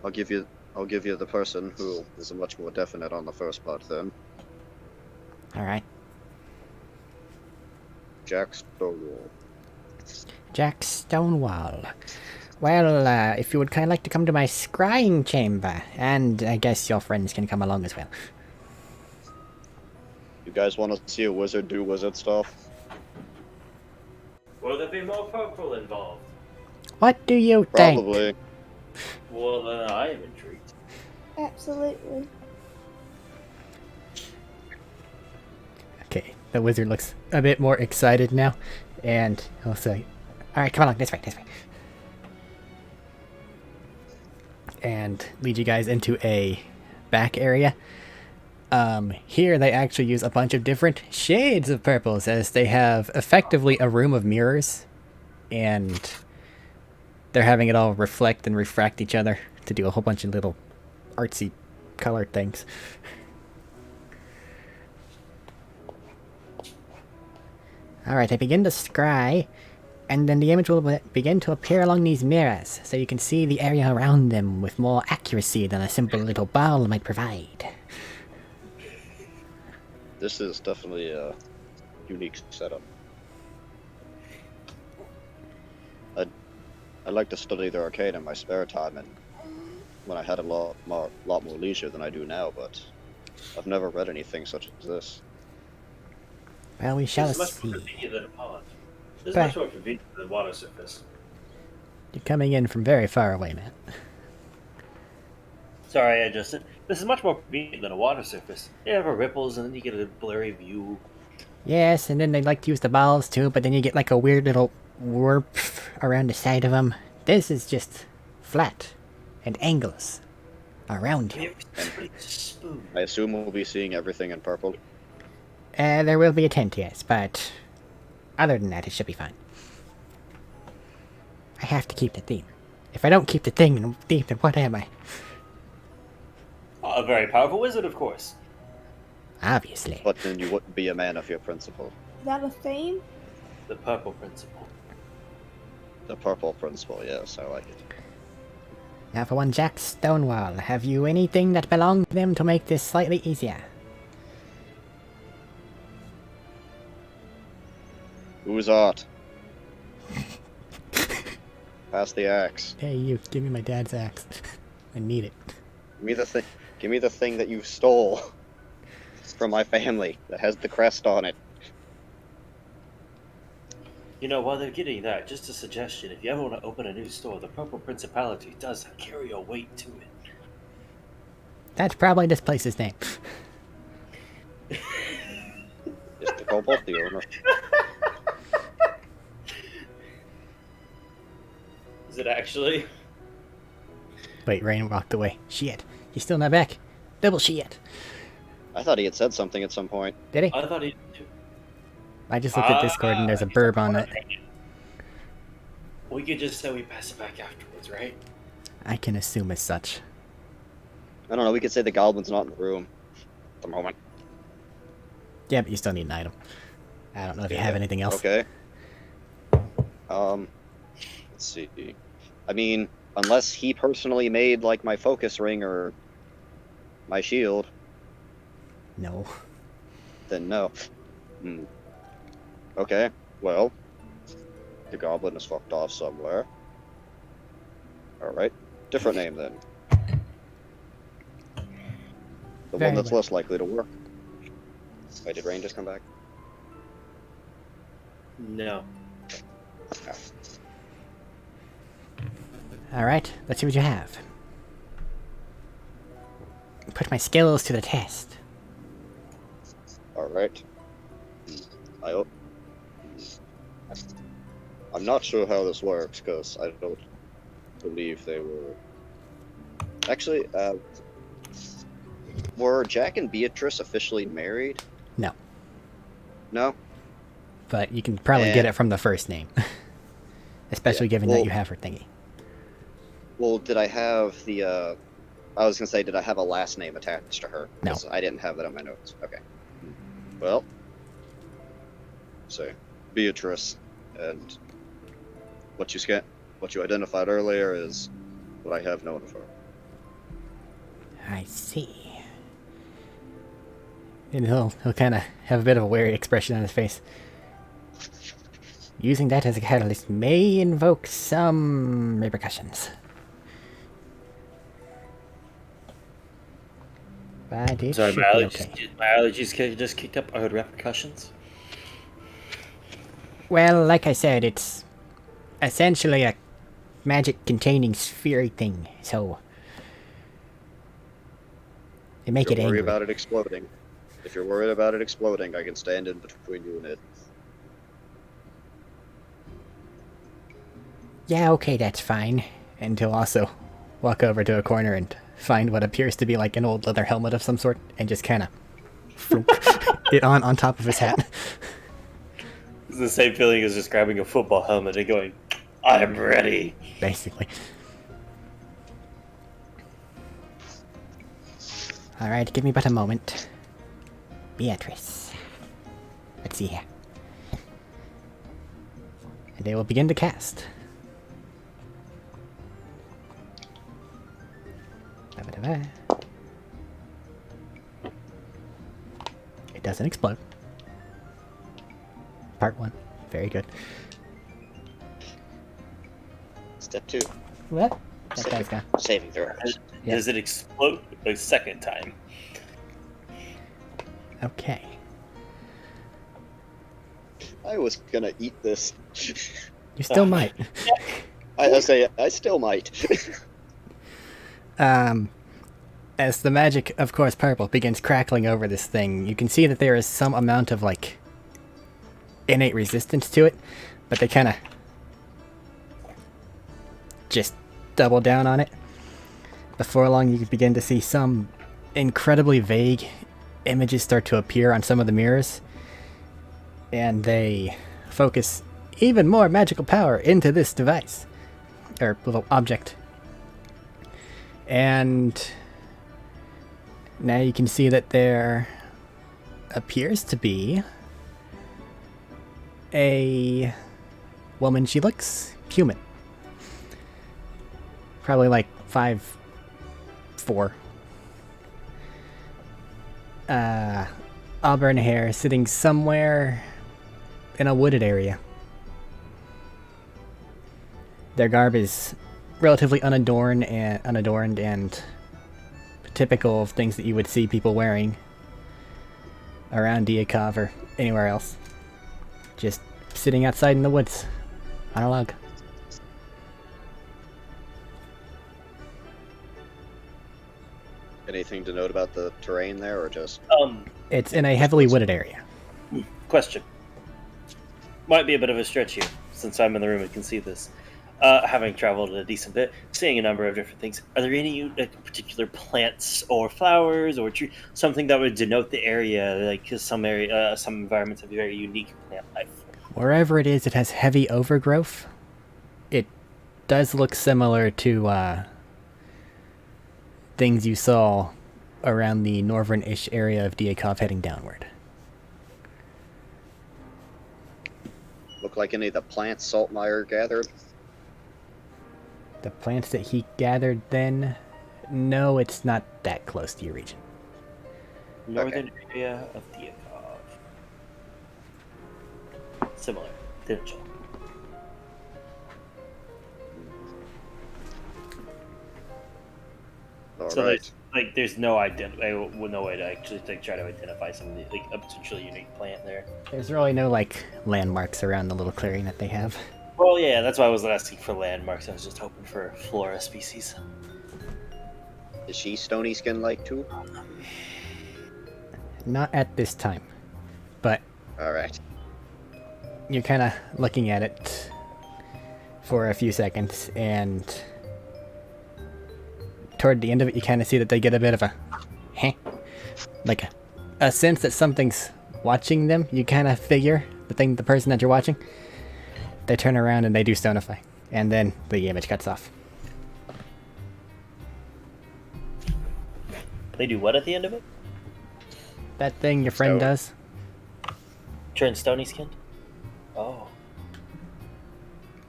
Speaker 2: I'll give you the person who is much more definite on the first part then.
Speaker 1: Alright.
Speaker 2: Jack Stonewall.
Speaker 1: Jack Stonewall. Well, if you would kind of like to come to my scrying chamber, and I guess your friends can come along as well.
Speaker 2: You guys want to see a wizard do wizard stuff?
Speaker 4: Will there be more purple involved?
Speaker 1: What do you think?
Speaker 2: Probably.
Speaker 4: Well, then I am intrigued.
Speaker 5: Absolutely.
Speaker 1: Okay, the wizard looks a bit more excited now, and he'll say, alright, come along, this way. and lead you guys into a back area. Here they actually use a bunch of different shades of purples, as they have effectively a room of mirrors, and they're having it all reflect and refract each other to do a whole bunch of little artsy colored things. Alright, I begin to scry, and then the image will begin to appear along these mirrors, so you can see the area around them with more accuracy than a simple little ball might provide.
Speaker 2: This is definitely a unique setup. I like to study the arcane in my spare time, and when I had a lot more leisure than I do now, but I've never read anything such as this.
Speaker 1: Well, we shall
Speaker 4: This is much
Speaker 1: see.
Speaker 4: more convenient than a pond. This is
Speaker 1: But-
Speaker 4: much more convenient than water surface.
Speaker 1: You're coming in from very far away, man.
Speaker 4: Sorry, I just... This is much more convenient than a water surface. You have a ripples, and then you get a blurry view.
Speaker 1: Yes, and then they like to use the balls too, but then you get like a weird little warp around the side of them. This is just flat and angles around you.
Speaker 4: Everybody's a spoon.
Speaker 2: I assume we'll be seeing everything in purple.
Speaker 1: There will be a tent, yes, but other than that, it should be fine. I have to keep the theme. If I don't keep the theme, then what am I?
Speaker 4: A very powerful wizard, of course.
Speaker 1: Obviously.
Speaker 2: But then you wouldn't be a man of your principle.
Speaker 5: Is that a theme?
Speaker 4: The purple principle.
Speaker 2: The purple principle, yes, I like it.
Speaker 1: Now for one Jack Stonewall, have you anything that belongs to them to make this slightly easier?
Speaker 2: Who's art? Pass the axe.
Speaker 1: Hey, you, give me my dad's axe. I need it.
Speaker 2: Give me the thing. Give me the thing that you stole from my family that has the crest on it.
Speaker 4: You know, while they're getting that, just a suggestion. If you ever want to open a new store, the Purple Principality does carry a weight to it.
Speaker 1: That's probably this place's name.
Speaker 2: Is the kobold the owner?
Speaker 4: Is it actually?
Speaker 1: Wait, Rain walked away. Shit. He's still not back. Double shit.
Speaker 2: I thought he had said something at some point.
Speaker 1: Did he?
Speaker 4: I thought he did.
Speaker 1: I just looked at Discord and there's a burb on it.
Speaker 4: We could just say we pass it back afterwards, right?
Speaker 1: I can assume as such.
Speaker 2: I don't know, we could say the goblin's not in the room at the moment.
Speaker 1: Yeah, but you still need an item. I don't know if you have anything else.
Speaker 2: Okay. Let's see. I mean, unless he personally made, like, my focus ring or my shield,
Speaker 1: No.
Speaker 2: then no. Okay, well, the goblin is fucked off somewhere. Alright, different name then. The
Speaker 1: Very
Speaker 2: one that's
Speaker 1: well.
Speaker 2: less likely to work. Wait, did Rain just come back?
Speaker 4: No.
Speaker 1: Alright, let's see what you have. Put my skills to the test.
Speaker 2: Alright. I'm not sure how this works, because I don't believe they were... Actually, were Jack and Beatrice officially married?
Speaker 1: No.
Speaker 2: No?
Speaker 1: But you can probably get it from the first name. Especially
Speaker 2: Yeah,
Speaker 1: given
Speaker 2: well-
Speaker 1: that you have her thingy.
Speaker 2: Well, did I have the, I was gonna say, did I have a last name attached to her?
Speaker 1: No.
Speaker 2: 'Cause I didn't have that on my notes. Okay. Well, so Beatrice, and what you identified earlier is what I have known of her.
Speaker 1: I see. And he'll kind of have a bit of a wary expression on his face. Using that as a catalyst may invoke some repercussions. But it
Speaker 4: Sorry,
Speaker 1: should
Speaker 4: my
Speaker 1: be
Speaker 4: allergies,
Speaker 1: okay.
Speaker 4: my allergies just kicked up. I heard repercussions.
Speaker 1: Well, like I said, it's essentially a magic-containing sphere thing, so... They make it
Speaker 2: Don't worry
Speaker 1: angry.
Speaker 2: about it exploding. If you're worried about it exploding, I can stand in between you and it.
Speaker 1: Yeah, okay, that's fine. And he'll also walk over to a corner and find what appears to be like an old leather helmet of some sort, and just kind of it on top of his hat.
Speaker 4: It's the same feeling as just grabbing a football helmet and going, I'm ready.
Speaker 1: Basically. Alright, give me but a moment. Beatrice. Let's see here. And they will begin to cast. It doesn't explode. Part 1. Very good.
Speaker 2: Step 2.
Speaker 1: What? That guy's gone.
Speaker 2: Saving throws.
Speaker 1: Yeah.
Speaker 4: Does it explode a second time?
Speaker 1: Okay.
Speaker 2: I was gonna eat this.
Speaker 1: You still might.
Speaker 2: I say I still might.
Speaker 1: As the magic, of course, purple, begins crackling over this thing, you can see that there is some amount of, like, innate resistance to it, but they kind of just double down on it. Before long, you begin to see some incredibly vague images start to appear on some of the mirrors, and they focus even more magical power into this device, or little object. And now you can see that there appears to be a woman. She looks human. Probably like 5'4". Auburn hair, sitting somewhere in a wooded area. Their garb is relatively unadorned and typical of things that you would see people wearing around Diakov or anywhere else. Just sitting outside in the woods on a log.
Speaker 2: Anything to note about the terrain there, or just?
Speaker 1: It's in a heavily wooded area.
Speaker 4: Question. Might be a bit of a stretch here, since I'm in the room and can see this. Having traveled a decent bit, seeing a number of different things, are there any particular plants or flowers or tree, something that would denote the area? Like, 'cause some environments have very unique plant life.
Speaker 1: Wherever it is, it has heavy overgrowth. It does look similar to things you saw around the northern-ish area of Diakov heading downward.
Speaker 2: Look like any of the plants Saltmeyer gathered?
Speaker 1: The plants that he gathered then, no, it's not that close to your region.
Speaker 4: Northern area of Diakov. Similar. Potential.
Speaker 2: All
Speaker 4: So
Speaker 2: right.
Speaker 4: there's no no way to actually try to identify some like a potentially unique plant there.
Speaker 1: There's really no, like, landmarks around the little clearing that they have.
Speaker 4: Well, yeah, that's why I was asking for landmarks. I was just hoping for flora species.
Speaker 2: Is she stony skin like too?
Speaker 1: Not at this time, but
Speaker 2: All right.
Speaker 1: you're kind of looking at it for a few seconds, and toward the end of it, you kind of see that they get a bit of a, like a sense that something's watching them. You kind of figure the person that you're watching. They turn around and they do stonify, and then the image cuts off.
Speaker 4: They do what at the end of it?
Speaker 1: That thing your friend
Speaker 2: So-
Speaker 1: does.
Speaker 4: Turn stony skinned? Oh.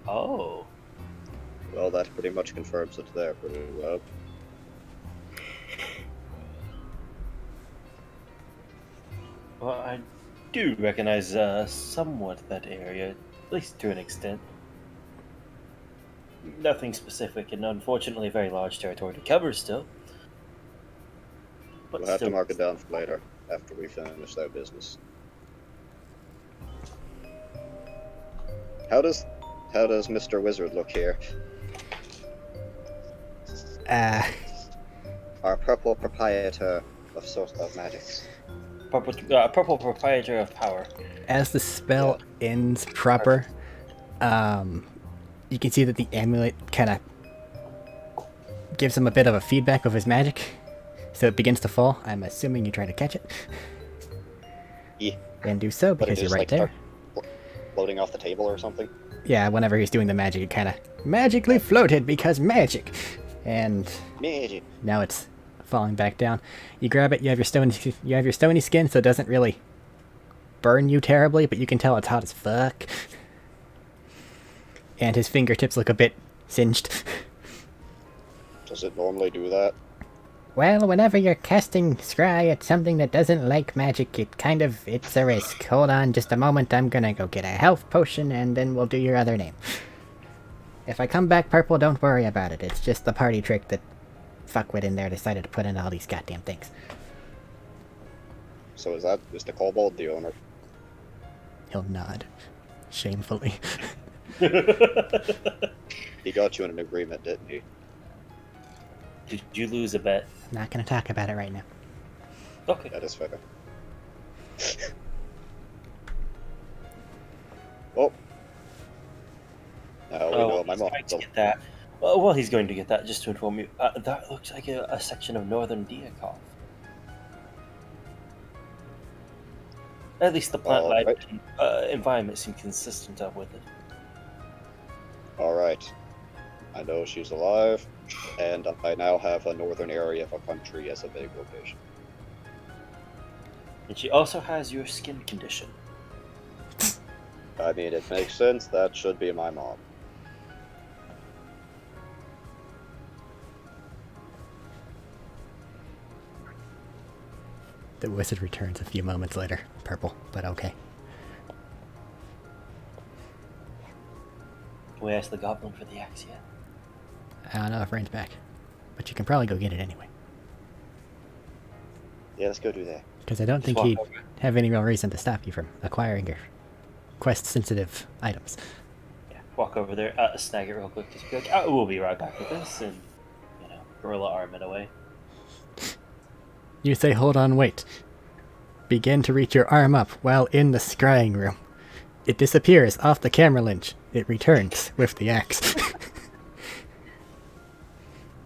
Speaker 4: Oh.
Speaker 2: Well, that pretty much confirms it there pretty well.
Speaker 4: Well, I do recognize somewhat that area, at least to an extent. Nothing specific, and unfortunately a very large territory to cover still. But
Speaker 2: We'll have to
Speaker 4: still,
Speaker 2: mark it down for later, after we finish that business. How does Mr. Wizard look here? Our purple proprietor of magics.
Speaker 4: purple proprietor of power.
Speaker 1: As the spell ends proper, you can see that the amulet kind of gives him a bit of a feedback of his magic, so it begins to fall. I'm assuming you try to catch it.
Speaker 2: Yeah.
Speaker 1: And do so,
Speaker 2: But it
Speaker 1: because you're
Speaker 2: just,
Speaker 1: right
Speaker 2: like,
Speaker 1: there.
Speaker 2: Floating off the table or something?
Speaker 1: Yeah, whenever he's doing the magic, it kind of magically floated because magic. And
Speaker 2: Magic.
Speaker 1: now it's falling back down. You grab it, you have your stony skin, so it doesn't really burn you terribly, but you can tell it's hot as fuck. And his fingertips look a bit singed.
Speaker 2: Does it normally do that?
Speaker 1: Well, whenever you're casting scry at something that doesn't like magic, it's a risk. Hold on just a moment, I'm gonna go get a health potion, and then we'll do your other name. If I come back purple, don't worry about it. It's just the party trick that fuckwit in there decided to put in all these goddamn things.
Speaker 2: So is the kobold the owner?
Speaker 1: He'll nod. Shamefully.
Speaker 2: He got you in an agreement, didn't he?
Speaker 4: Did you lose a bet?
Speaker 1: Not gonna talk about it right now.
Speaker 4: Okay.
Speaker 2: That is fair. Oh. Now we know my
Speaker 4: he's
Speaker 2: mom.
Speaker 4: going to get that. Well, he's going to get that, just to inform you. That looks like a section of northern Diakov. At least the plant life and environment seem consistent up with it.
Speaker 2: Alright. I know she's alive, and I now have a northern area of a country as a big location.
Speaker 4: And she also has your skin condition.
Speaker 2: I mean, it makes sense. That should be my mom.
Speaker 1: The wizard returns a few moments later. Purple, but okay.
Speaker 4: Can we ask the goblin for the axe yet?
Speaker 1: I don't know if Rain's back, but you can probably go get it anyway.
Speaker 2: Yeah, let's go do that.
Speaker 1: Because I don't think
Speaker 4: walk
Speaker 1: he'd
Speaker 4: over.
Speaker 1: have any real reason to stop you from acquiring your quest-sensitive items.
Speaker 4: Yeah, walk over there, snag it real quick, just be like, oh, we'll be right back with this, and, gorilla arm it away.
Speaker 1: You say, hold on, wait. Begin to reach your arm up while in the scrying room. It disappears off the camera lens. It returns with the axe.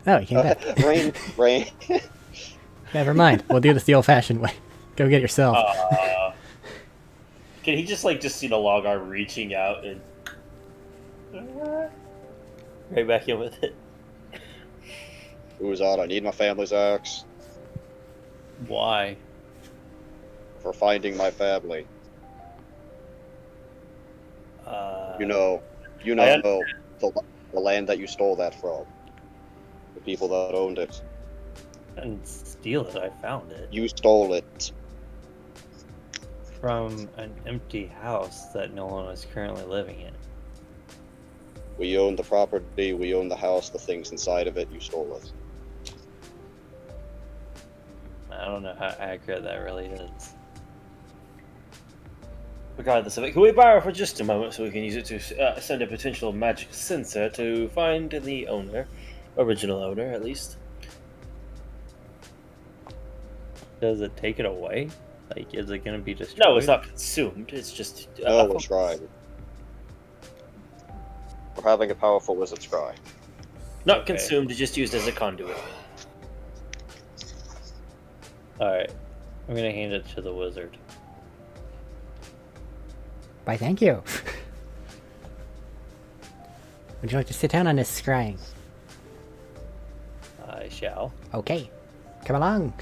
Speaker 1: Oh, he came back.
Speaker 2: Rain.
Speaker 1: Never mind. We'll do this the old-fashioned way. Go get it yourself.
Speaker 4: Can he just see the long arm reaching out and right back in with it?
Speaker 2: Who's on? I need my family's axe
Speaker 3: Why?
Speaker 2: for finding my family. You know the land that you stole that from. The people that owned it.
Speaker 3: I didn't steal it, I found it.
Speaker 2: You stole it.
Speaker 3: From an empty house that no one was currently living in.
Speaker 2: We own the property, we own the house, the things inside of it, you stole it.
Speaker 3: I don't know how accurate that really is.
Speaker 4: Regardless of it, can we borrow for just a moment so we can use it to send a potential magic sensor to find the owner, original owner at least?
Speaker 3: Does it take it away? Like, is it going to be destroyed?
Speaker 4: No, it's not consumed. It's just
Speaker 2: No, we're trying. We're having a powerful wizard scry.
Speaker 4: not
Speaker 3: Okay.
Speaker 4: consumed. It's just used as a conduit.
Speaker 3: Alright. I'm going to hand it to the wizard.
Speaker 1: Why, thank you. Would you like to sit down on this scrying?
Speaker 3: I shall.
Speaker 1: Okay. Come along.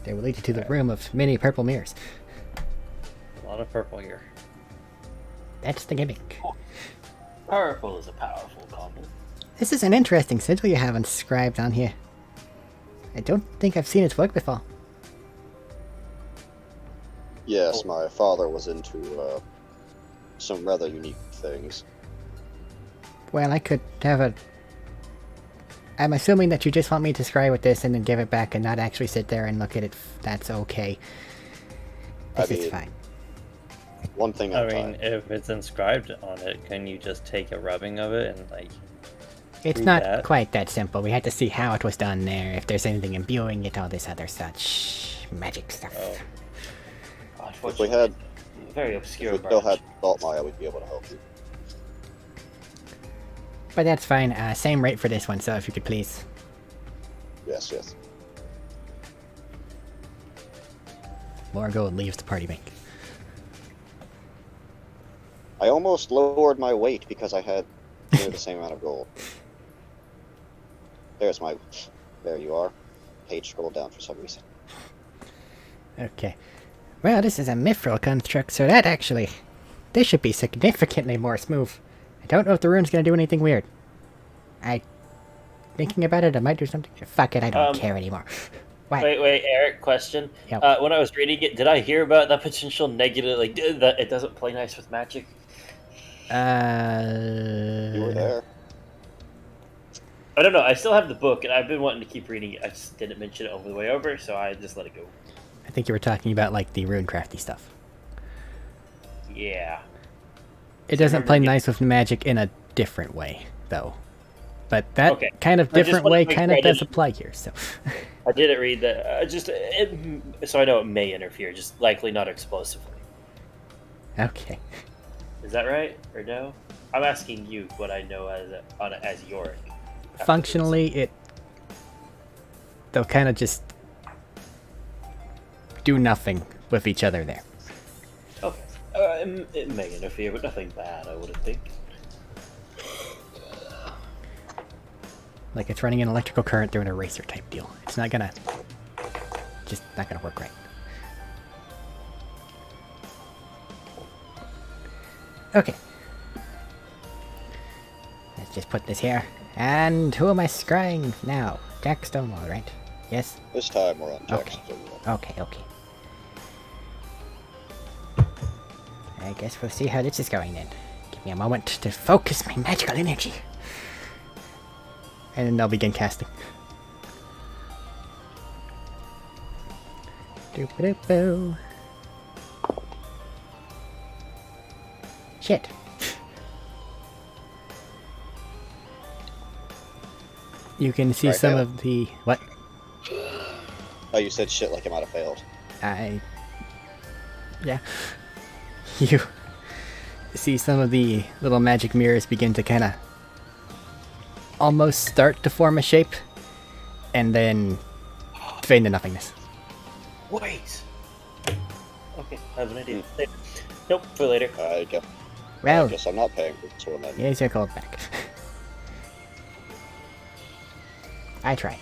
Speaker 1: They will lead you to the room of many purple mirrors.
Speaker 3: A lot of purple here.
Speaker 1: That's the gimmick.
Speaker 4: Powerful is a powerful combo.
Speaker 1: This is an interesting sigil you have inscribed on here. I don't think I've seen its work before.
Speaker 2: Yes, my father was into some rather unique things.
Speaker 1: Well, I could have a... I'm assuming that you just want me to scry with this and then give it back and not actually sit there and look at it. That's okay. This is fine.
Speaker 2: One thing at
Speaker 3: I
Speaker 2: a
Speaker 3: mean,
Speaker 2: time.
Speaker 3: if it's inscribed on it, can you just take a rubbing of it and, like...
Speaker 1: It's
Speaker 3: read
Speaker 1: not
Speaker 3: that?
Speaker 1: quite that simple. We had to see how it was done there, if there's anything imbuing it, all this other such magic stuff.
Speaker 3: Oh.
Speaker 2: If we had,
Speaker 4: very
Speaker 2: if
Speaker 4: obscure
Speaker 2: we still
Speaker 4: branch.
Speaker 2: had Salt Maya, we'd be able to help you.
Speaker 1: But that's fine. Same rate for this one, so if you could please.
Speaker 2: Yes, yes.
Speaker 1: More gold leaves the party bank.
Speaker 2: I almost lowered my weight because I had near the same amount of gold. There's my... There you are. Page scrolled down for some reason.
Speaker 1: Okay. Well, this is a mithril construct, so that actually... This should be significantly more smooth. I don't know if the rune's gonna do anything weird. Thinking about it, I might do something. Fuck it, I don't care anymore. What?
Speaker 8: Wait, Eric, question.
Speaker 1: Yep.
Speaker 8: When I was reading it, did I hear about that potential negative, like, that it doesn't play nice with magic?
Speaker 2: You were there.
Speaker 8: I don't know, I still have the book, and I've been wanting to keep reading it. I just didn't mention it over the way over, so I just let it go.
Speaker 1: I think you were talking about, like, the runecrafty stuff.
Speaker 8: Yeah.
Speaker 1: It doesn't play nice with magic in a different way, though. But that kind of different way kind of does apply here, so...
Speaker 8: I didn't read that. So I know it may interfere, just likely not explosively.
Speaker 1: Okay.
Speaker 8: Is that right, or no? I'm asking you what I know as Yorick.
Speaker 1: Functionally, they'll kind of just do nothing with each other there.
Speaker 8: Okay. It may interfere, but nothing bad, I wouldn't think.
Speaker 1: Like it's running an electrical current through an eraser type deal. It's not gonna... Just not gonna work right. Okay. Let's just put this here. And who am I scrying now? Jack Stonewall, right? Yes?
Speaker 2: This time we're on Jack
Speaker 1: Okay.
Speaker 2: Stonewall.
Speaker 1: Okay. I guess we'll see how this is going then. Give me a moment to focus my magical energy. And then I'll begin casting. Doop-a-doop-boo. Shit. You can see
Speaker 2: Right,
Speaker 1: some
Speaker 2: fail.
Speaker 1: of the... What?
Speaker 2: Oh, you said shit like I might have failed.
Speaker 1: Yeah. You see some of the little magic mirrors begin to kind of almost start to form a shape and then fade into nothingness.
Speaker 8: Wait! Okay, I have an idea. Later. Nope, for later.
Speaker 2: I guess,
Speaker 1: Well,
Speaker 2: I guess I'm not paying for this one then.
Speaker 1: here's your gold back. I try.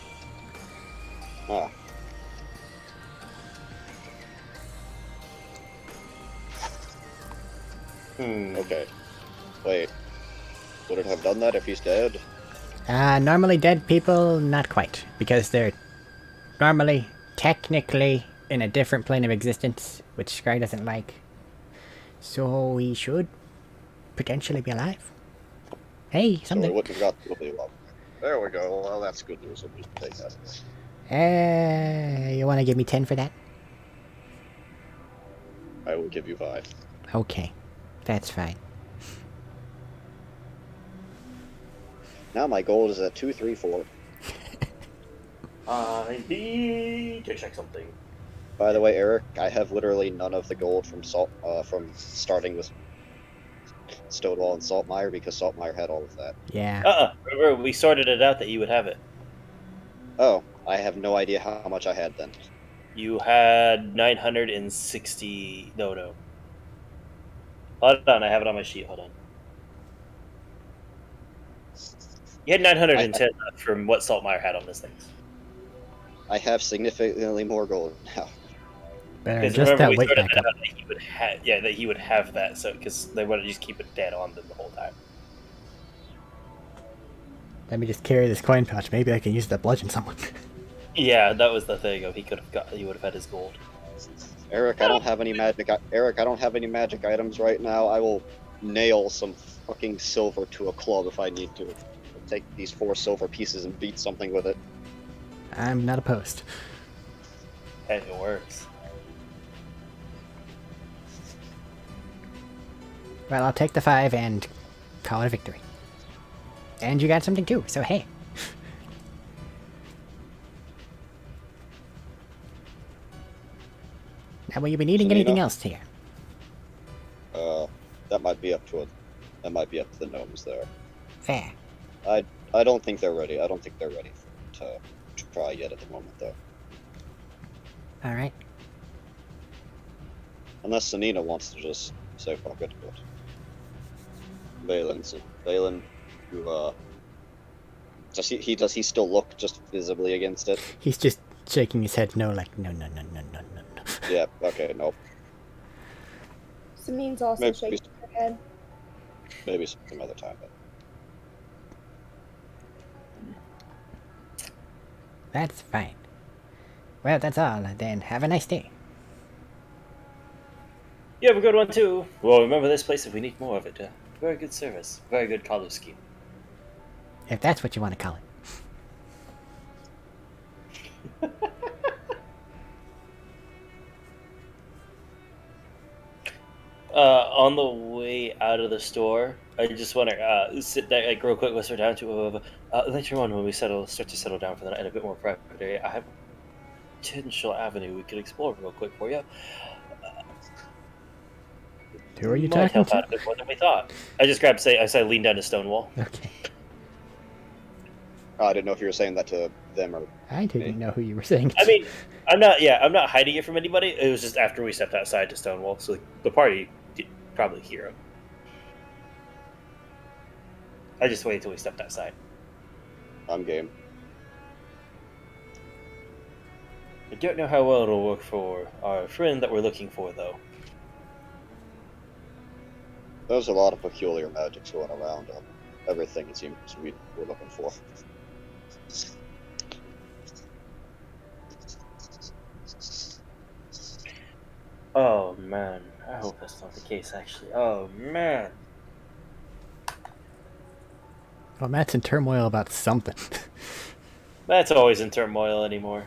Speaker 2: Ah. Okay. Wait. Would it have done that if he's dead?
Speaker 1: Normally dead people, not quite, because they're normally, technically, in a different plane of existence, which Scry doesn't like. So he should potentially be alive. Hey,
Speaker 2: So we
Speaker 1: something.
Speaker 2: wouldn't have got the ability lock. There we go. Well, that's good news. We can take that.
Speaker 1: You want to give me 10 for that?
Speaker 2: I will give you 5.
Speaker 1: Okay, that's fine.
Speaker 2: Now my gold is at 2, 3, 4.
Speaker 8: I need to check something.
Speaker 2: By the way, Eric, I have literally none of the gold from from starting with Stonewall and Saltmire because Saltmire had all of that.
Speaker 1: Yeah.
Speaker 8: Remember, we sorted it out that you would have it.
Speaker 2: Oh, I have no idea how much I had then.
Speaker 8: You had 960... No. Hold on, I have it on my sheet, hold on. You had 910 left from what Saltmire had on this thing.
Speaker 2: I have significantly more gold now.
Speaker 1: Better
Speaker 8: Because
Speaker 1: just
Speaker 8: remember,
Speaker 1: that
Speaker 8: we
Speaker 1: weight
Speaker 8: sorted
Speaker 1: back
Speaker 8: it
Speaker 1: up.
Speaker 8: out that he would have, that he would have that, so because they want to just keep it dead on them the whole time.
Speaker 1: Let me just carry this coin pouch. Maybe I can use it to bludgeon someone.
Speaker 8: Yeah, that was the thing. Of he would have had his gold.
Speaker 2: Eric, I don't have any magic. Eric, I don't have any magic items right now. I will nail some fucking silver to a club if I need to. I'll take these 4 silver pieces and beat something with it.
Speaker 1: I'm not opposed.
Speaker 8: Hey, it works.
Speaker 1: Well, I'll take the 5 and call it a victory. And you got something too, so hey. Now, will you be needing
Speaker 2: So,
Speaker 1: anything
Speaker 2: Nina?
Speaker 1: else here?
Speaker 2: That might be up to the gnomes there.
Speaker 1: Fair.
Speaker 2: I don't think they're ready. I don't think they're ready to try yet at the moment, though.
Speaker 1: All right.
Speaker 2: Unless Sanina wants to just say fuck it, but Valen, who does he still look just visibly against it?
Speaker 1: He's just shaking his head no, like no, no, no, no, no, no, no.
Speaker 2: Yeah. Okay. Nope.
Speaker 5: Samine's also
Speaker 2: Maybe-
Speaker 5: shaking her head.
Speaker 2: Maybe some other time. But
Speaker 1: That's fine. Well, that's all. Then have a nice day.
Speaker 8: You have a good one too. Well, remember this place if we need more of it. Very good service. Very good color scheme.
Speaker 1: If that's what you want to call it.
Speaker 8: On the way out of the store, I just want to sit there, like, real quick, whisper down to later on when we start to settle down for the night in a bit more private area. I have a potential avenue we could explore real quick for you.
Speaker 1: Who are you
Speaker 8: Might
Speaker 1: talking
Speaker 8: help
Speaker 1: to?
Speaker 8: out a bit more than we thought. I just grabbed, I leaned down to Stonewall.
Speaker 1: Okay.
Speaker 2: I didn't know if you were saying that to them or.
Speaker 1: I didn't know who you were saying.
Speaker 8: I mean, I'm not hiding it from anybody. It was just after we stepped outside to Stonewall, so the party did probably hear him. I just waited till we stepped outside.
Speaker 2: I'm game.
Speaker 8: I don't know how well it'll work for our friend that we're looking for, though.
Speaker 2: There's a lot of peculiar magics going around on everything it seems we're looking for.
Speaker 8: Oh man, I hope that's not the case. Actually, oh man.
Speaker 1: Well, Matt's in turmoil about something.
Speaker 8: That's always in turmoil anymore.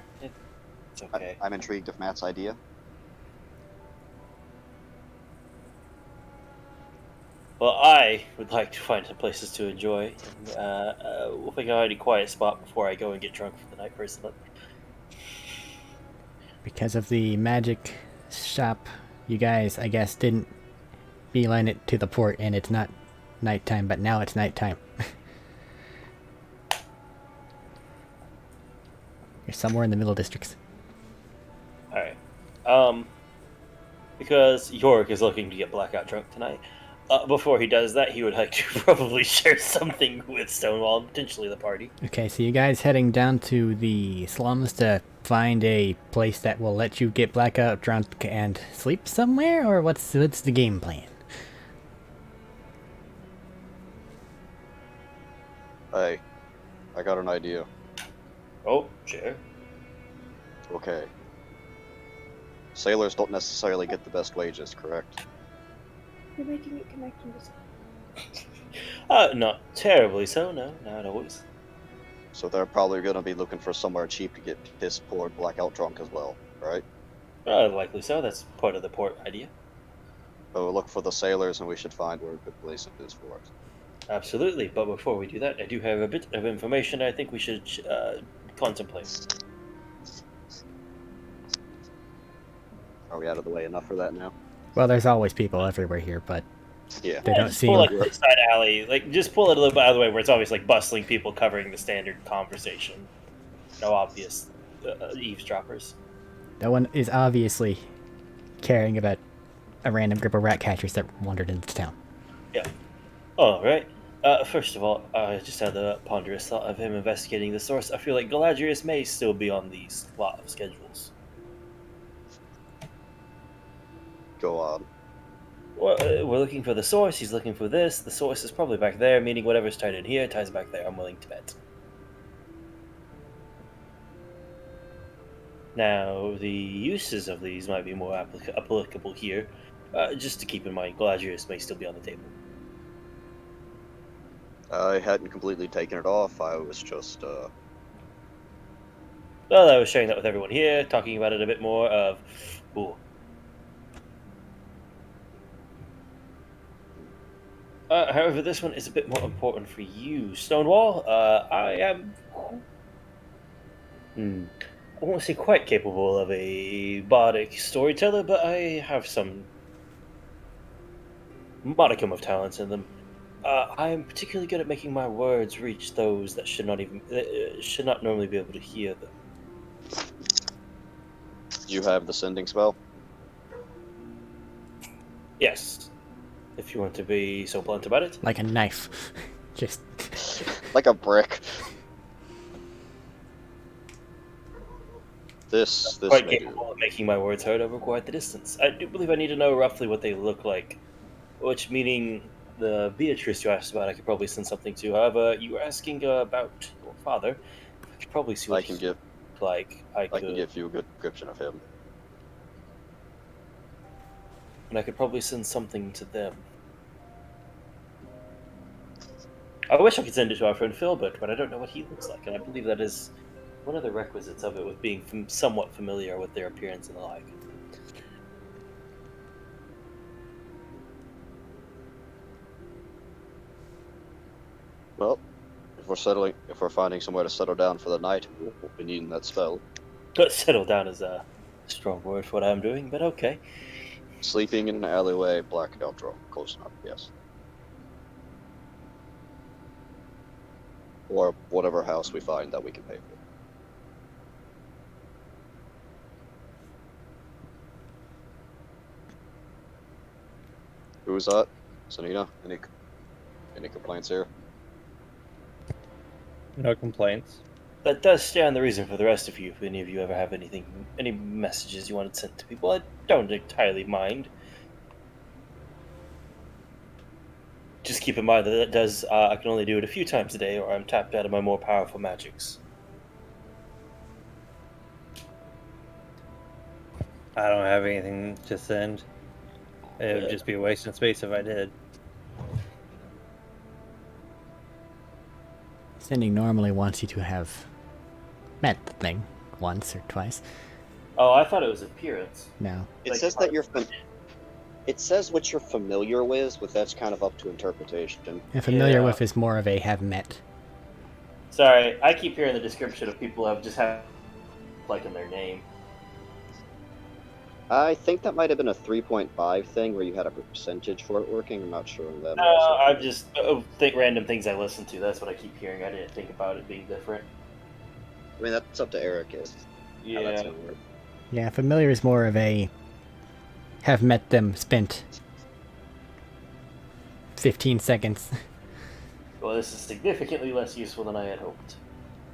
Speaker 8: It's okay.
Speaker 2: I'm intrigued of Matt's idea.
Speaker 8: Well, I would like to find some places to enjoy. We'll pick out any quiet spot before I go and get drunk for the night, personally.
Speaker 1: Because of the magic shop, you guys, I guess, didn't beeline it to the port, and it's not nighttime, but now it's nighttime. You're somewhere in the middle districts.
Speaker 8: Alright. Because York is looking to get blackout drunk tonight. Before he does that, he would like to probably share something with Stonewall, potentially the party.
Speaker 1: Okay, so you guys heading down to the slums to find a place that will let you get blackout drunk and sleep somewhere, or what's the game plan?
Speaker 2: Hey, I got an idea.
Speaker 8: Oh, sure.
Speaker 2: Okay. Sailors don't necessarily get the best wages, correct?
Speaker 5: You're making it connection to
Speaker 8: Not terribly so, no, not always.
Speaker 2: So they're probably going to be looking for somewhere cheap to get piss poor, blackout drunk as well, right?
Speaker 8: Likely so, that's part of the port idea.
Speaker 2: So we'll look for the sailors, and we should find where a good place is for it.
Speaker 8: Absolutely, but before we do that, I do have a bit of information I think we should contemplate.
Speaker 2: Are we out of the way enough for that now?
Speaker 1: Well, there's always people everywhere here, but
Speaker 2: Yeah.
Speaker 1: they don't
Speaker 8: just
Speaker 1: seem...
Speaker 8: pull like a side alley, like just pull it a little bit out of the way where it's always like bustling people covering the standard conversation. No obvious eavesdroppers.
Speaker 1: No one is obviously caring about a random group of rat catchers that wandered into town.
Speaker 8: Yeah. All right. First of all, I just had the ponderous thought of him investigating the source. I feel like Galadrius may still be on these lot of schedules.
Speaker 2: Go on.
Speaker 8: Well, we're looking for the source. He's looking for this. The source is probably back there, meaning whatever's tied in here ties back there. I'm willing to bet. Now, the uses of these might be more applicable here. Just to keep in mind, Galadrius may still be on the table.
Speaker 2: I hadn't completely taken it off. I was just,
Speaker 8: Well, I was sharing that with everyone here, talking about it a bit more of... Ooh. However, this one is a bit more important for you, Stonewall. I am... I won't say quite capable of a bardic storyteller, but I have some modicum of talents in them. I am particularly good at making my words reach those that should not normally be able to hear them.
Speaker 2: Do you have the sending spell?
Speaker 8: Yes, if you want to be so blunt about it.
Speaker 1: Like a knife. Just
Speaker 2: Like a brick. This
Speaker 8: Quite
Speaker 2: may do.
Speaker 8: capable of making my words heard over quite the distance. I do believe I need to know roughly what they look like, which meaning the Beatrice you asked about, I could probably send something to. However, you were asking about your father. I could probably see what
Speaker 2: I can
Speaker 8: he
Speaker 2: give
Speaker 8: looked like. I
Speaker 2: can
Speaker 8: could,
Speaker 2: give you a good description of him.
Speaker 8: and I could probably send something to them. I wish I could send it to our friend Philbert, but I don't know what he looks like, and I believe that is one of the requisites of it, with being somewhat familiar with their appearance and the like.
Speaker 2: Well, if we're finding somewhere to settle down for the night, we'll be needing that spell.
Speaker 8: But settle down is a strong word for what I'm doing, but okay.
Speaker 2: Sleeping in an alleyway, blackout drunk, close enough, yes. Or whatever house we find that we can pay for. Who's that? Sanina? Any complaints here?
Speaker 3: No complaints.
Speaker 8: That does stand the reason for the rest of you. If any of you ever have any messages you wanted sent to people, I don't entirely mind. Just keep in mind that I can only do it a few times a day, or I'm tapped out of my more powerful magics.
Speaker 3: I don't have anything to send. It would just be a waste of space if I did.
Speaker 1: sending normally wants you to have met the thing once or twice.
Speaker 8: Oh, I thought it was appearance.
Speaker 1: No.
Speaker 2: It
Speaker 8: Like,
Speaker 2: says that it says what you're familiar with, but that's kind of up to interpretation.
Speaker 1: And familiar
Speaker 8: Yeah.
Speaker 1: with is more of a have met.
Speaker 8: Sorry, I keep hearing the description of people who have just have like in their name.
Speaker 2: I think that might have been a 3.5 thing where you had a percentage for it working. I'm not sure on that.
Speaker 8: I just think random things I listen to. That's what I keep hearing. I didn't think about it being different.
Speaker 2: I mean, that's up to Eric. How that's
Speaker 8: Yeah.
Speaker 2: gonna work.
Speaker 1: Yeah, familiar is more of a have met them, spent 15 seconds.
Speaker 8: Well, this is significantly less useful than I had hoped.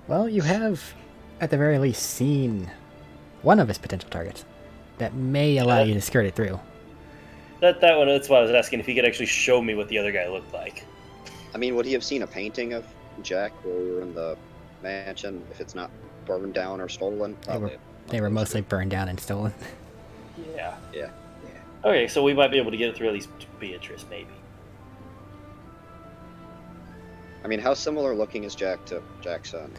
Speaker 1: Well, you have, at the very least, seen one of his potential targets. That may allow you to skirt it through.
Speaker 8: That one. That's why I was asking if he could actually show me what the other guy looked like.
Speaker 2: I mean, would he have seen a painting of Jack while we were in the mansion if it's not burned down or stolen? Probably.
Speaker 1: They were mostly burned down and stolen.
Speaker 8: Yeah.
Speaker 2: Yeah.
Speaker 8: Okay, so we might be able to get it through at least Beatrice, maybe.
Speaker 2: I mean, how similar looking is Jack to Jack's son?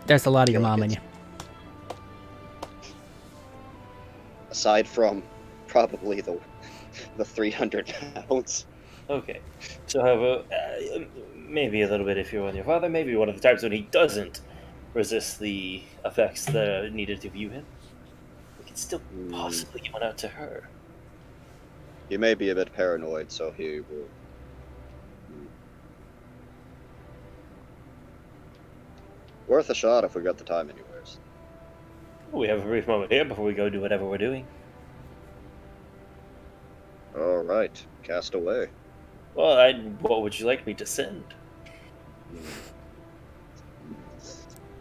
Speaker 1: There's a lot of your
Speaker 2: Feel like
Speaker 1: mom in you.
Speaker 2: it's- Aside from probably the 300 pounds.
Speaker 8: Okay. So, however, maybe a little bit if you're with your father, maybe one of the times when he doesn't resist the effects that are needed to view him, we could still possibly get one out to her.
Speaker 2: He may be a bit paranoid, so he will. Worth a shot if we got the time, anyways.
Speaker 8: We have a brief moment here before we go do whatever we're doing.
Speaker 2: All right, cast away.
Speaker 8: Well, what would you like me to send?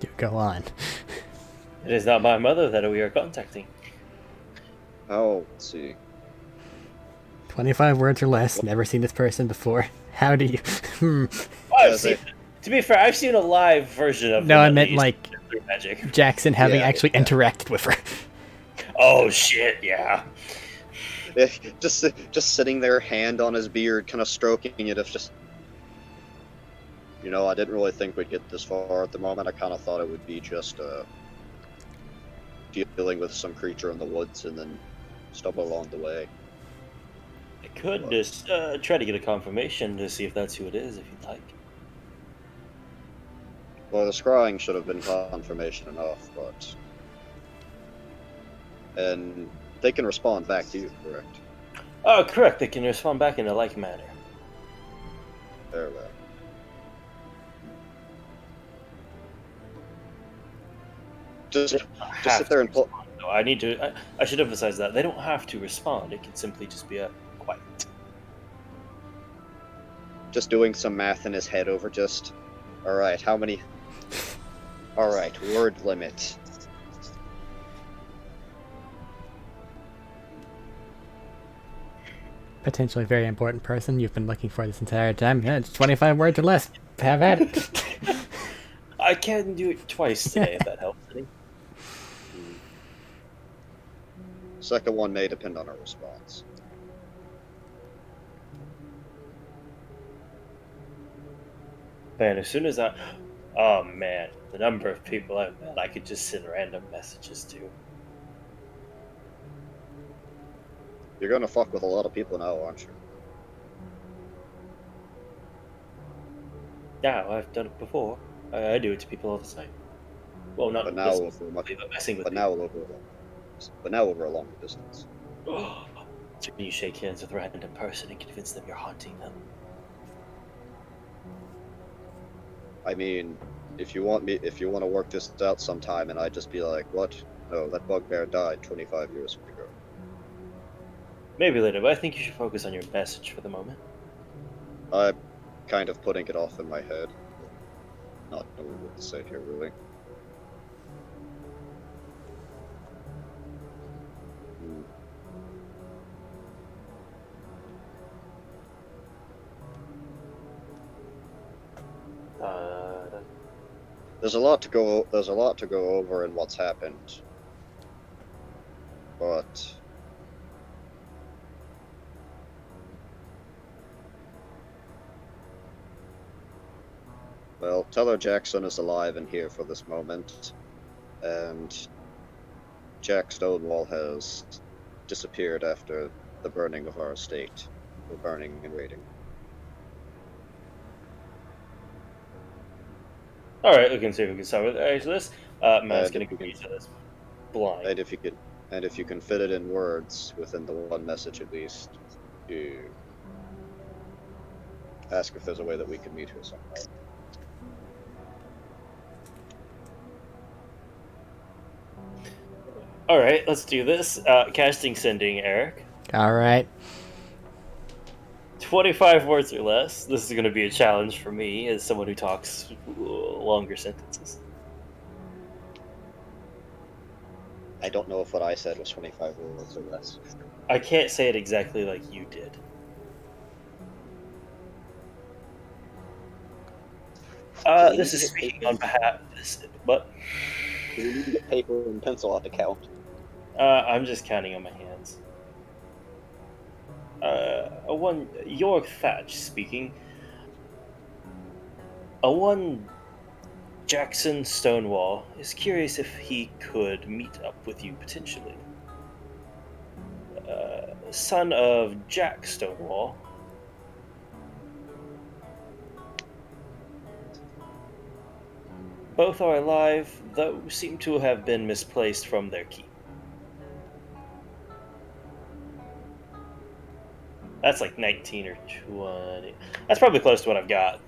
Speaker 1: Do go on.
Speaker 8: It is not my mother that we are contacting.
Speaker 2: Oh, let's see.
Speaker 1: 25 words or less. Never seen this person before. How do you?
Speaker 8: Oh,
Speaker 2: Yeah,
Speaker 8: to be fair, I've seen a live version of
Speaker 1: No,
Speaker 8: them
Speaker 1: I
Speaker 8: at
Speaker 1: meant
Speaker 8: least
Speaker 1: like
Speaker 8: through magic.
Speaker 1: Jackson having
Speaker 2: Yeah,
Speaker 1: actually
Speaker 2: yeah.
Speaker 1: interacted with her.
Speaker 8: Oh shit! Yeah.
Speaker 2: Just sitting there, hand on his beard, kind of stroking it. It's just, I didn't really think we'd get this far at the moment. I kind of thought it would be just dealing with some creature in the woods and then stumble along the way.
Speaker 8: I could just try to get a confirmation to see if that's who it is, if you'd like.
Speaker 2: Well, the scrying should have been confirmation enough, and they can respond back to you, correct?
Speaker 8: Oh, correct. They can respond back in a like manner.
Speaker 2: Very well. Just sit there and pull.
Speaker 8: No, I need to. I should emphasize that they don't have to respond. It can simply just be a quiet.
Speaker 2: Just doing some math in his head over just. All right, how many? All right, word limit.
Speaker 1: Potentially very important person you've been looking for this entire time. Yeah, it's 25 words or less. Have at it.
Speaker 8: I can do it twice today if that helps. Any.
Speaker 2: Second one may depend on our response.
Speaker 8: Man, as soon as I. Oh man, the number of people I've met I could just send random messages to.
Speaker 2: You're gonna fuck with a lot of people now, aren't you?
Speaker 8: Yeah, I've done it before. I do it to people all the time. Well, not
Speaker 2: But now
Speaker 8: this,
Speaker 2: over much.
Speaker 8: but messing with
Speaker 2: But now over a longer distance.
Speaker 8: people. So can you shake hands with a random person and convince them you're haunting them?
Speaker 2: I mean, if you want to work this out sometime, and I'd just be like, what? No, that bugbear died 25 years ago.
Speaker 8: Maybe later, but I think you should focus on your message for the moment.
Speaker 2: I'm kind of putting it off in my head. Not knowing what to say here, really. There's a lot to go over in what's happened. But well, tell her Jackson is alive and here for this moment, and Jack Stonewall has disappeared after the burning of our estate, the burning and raiding.
Speaker 8: All right, we can see if we can start with this. Matt's gonna agree to this. Blind.
Speaker 2: And if you can fit it in words within the one message at least, you ask if there's a way that we can meet her somehow.
Speaker 8: All right, let's do this. Casting sending, Eric.
Speaker 1: All right.
Speaker 8: 25 words or less. This is going to be a challenge for me as someone who talks longer sentences.
Speaker 2: I don't know if what I said was 25 words or less.
Speaker 8: I can't say it exactly like you did. This is speaking on behalf. What?
Speaker 2: You need to get paper and pencil out to count.
Speaker 8: I'm just counting on my hands. One York Thatch speaking. One Jackson Stonewall is curious if he could meet up with you potentially. Son of Jack Stonewall. Both are alive, though seem to have been misplaced from their keep. That's like 19 or 20. That's probably close to what I've got.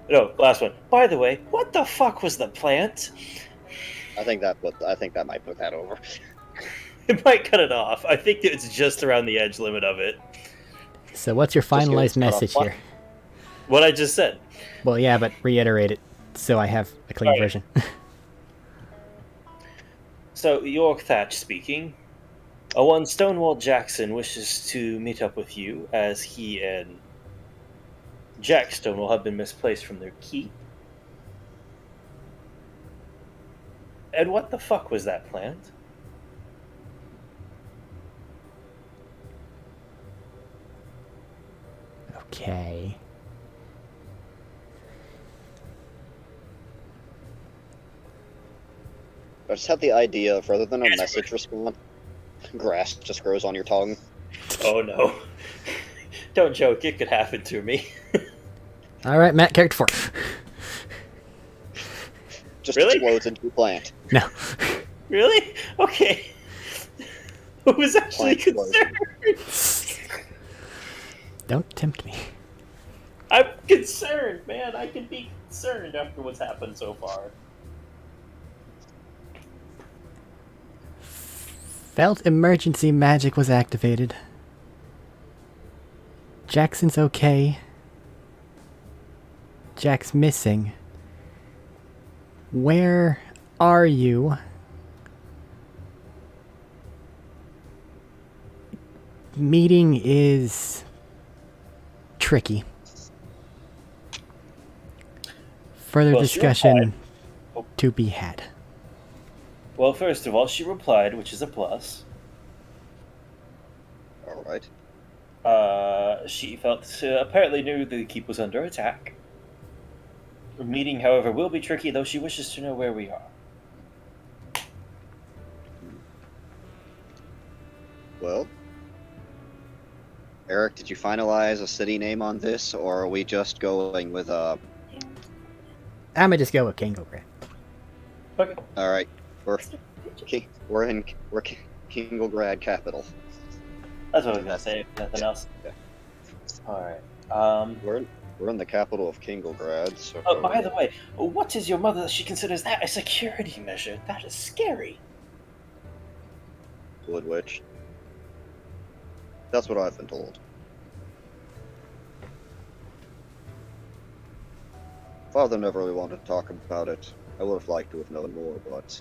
Speaker 8: No, last one. By the way, what the fuck was the plant?
Speaker 2: I think that might put that over.
Speaker 8: It might cut it off. I think it's just around the edge limit of it.
Speaker 1: So what's your finalized message here?
Speaker 8: What I just said.
Speaker 1: Well, yeah, but reiterate it so I have a clean version.
Speaker 8: So, York Thatch speaking. One Stonewall Jackson wishes to meet up with you as he and Jack Stonewall have been misplaced from their keep. And what the fuck was that plant?
Speaker 1: Okay.
Speaker 2: I just had the idea of rather than a message response, grass just grows on your tongue.
Speaker 8: Oh no. Don't joke, it could happen to me.
Speaker 1: Alright, Matt, character 4.
Speaker 2: Just
Speaker 8: Really?
Speaker 2: explodes into a plant.
Speaker 1: No.
Speaker 8: Really? Okay. Who was actually
Speaker 2: Plant
Speaker 8: concerned?
Speaker 1: Don't tempt me.
Speaker 8: I'm concerned, man. I can be concerned after what's happened so far.
Speaker 1: Felt emergency magic was activated. Jackson's okay. Jack's missing. Where are you? Meeting is tricky. Further
Speaker 8: Well, she
Speaker 1: discussion
Speaker 8: replied.
Speaker 1: to be had.
Speaker 8: Well, first of all, she replied, which is a plus.
Speaker 2: All right.
Speaker 8: She felt apparently knew the keep was under attack. The meeting, however, will be tricky, though she wishes to know where we are.
Speaker 2: Well, Eric, did you finalize a city name on this, or are we just going with
Speaker 1: I'ma just go with Kingograd.
Speaker 8: Okay.
Speaker 2: All right, we're Kingograd capital.
Speaker 8: That's what I was gonna say. Nothing else.
Speaker 2: Yeah.
Speaker 8: All right.
Speaker 2: We're in the capital of Kingograd. So.
Speaker 8: Oh, by the way, what is your mother? She considers that a security measure. That is scary.
Speaker 2: Woodwitch. That's what I've been told. Father never really wanted to talk about it. I would have liked to have known more, but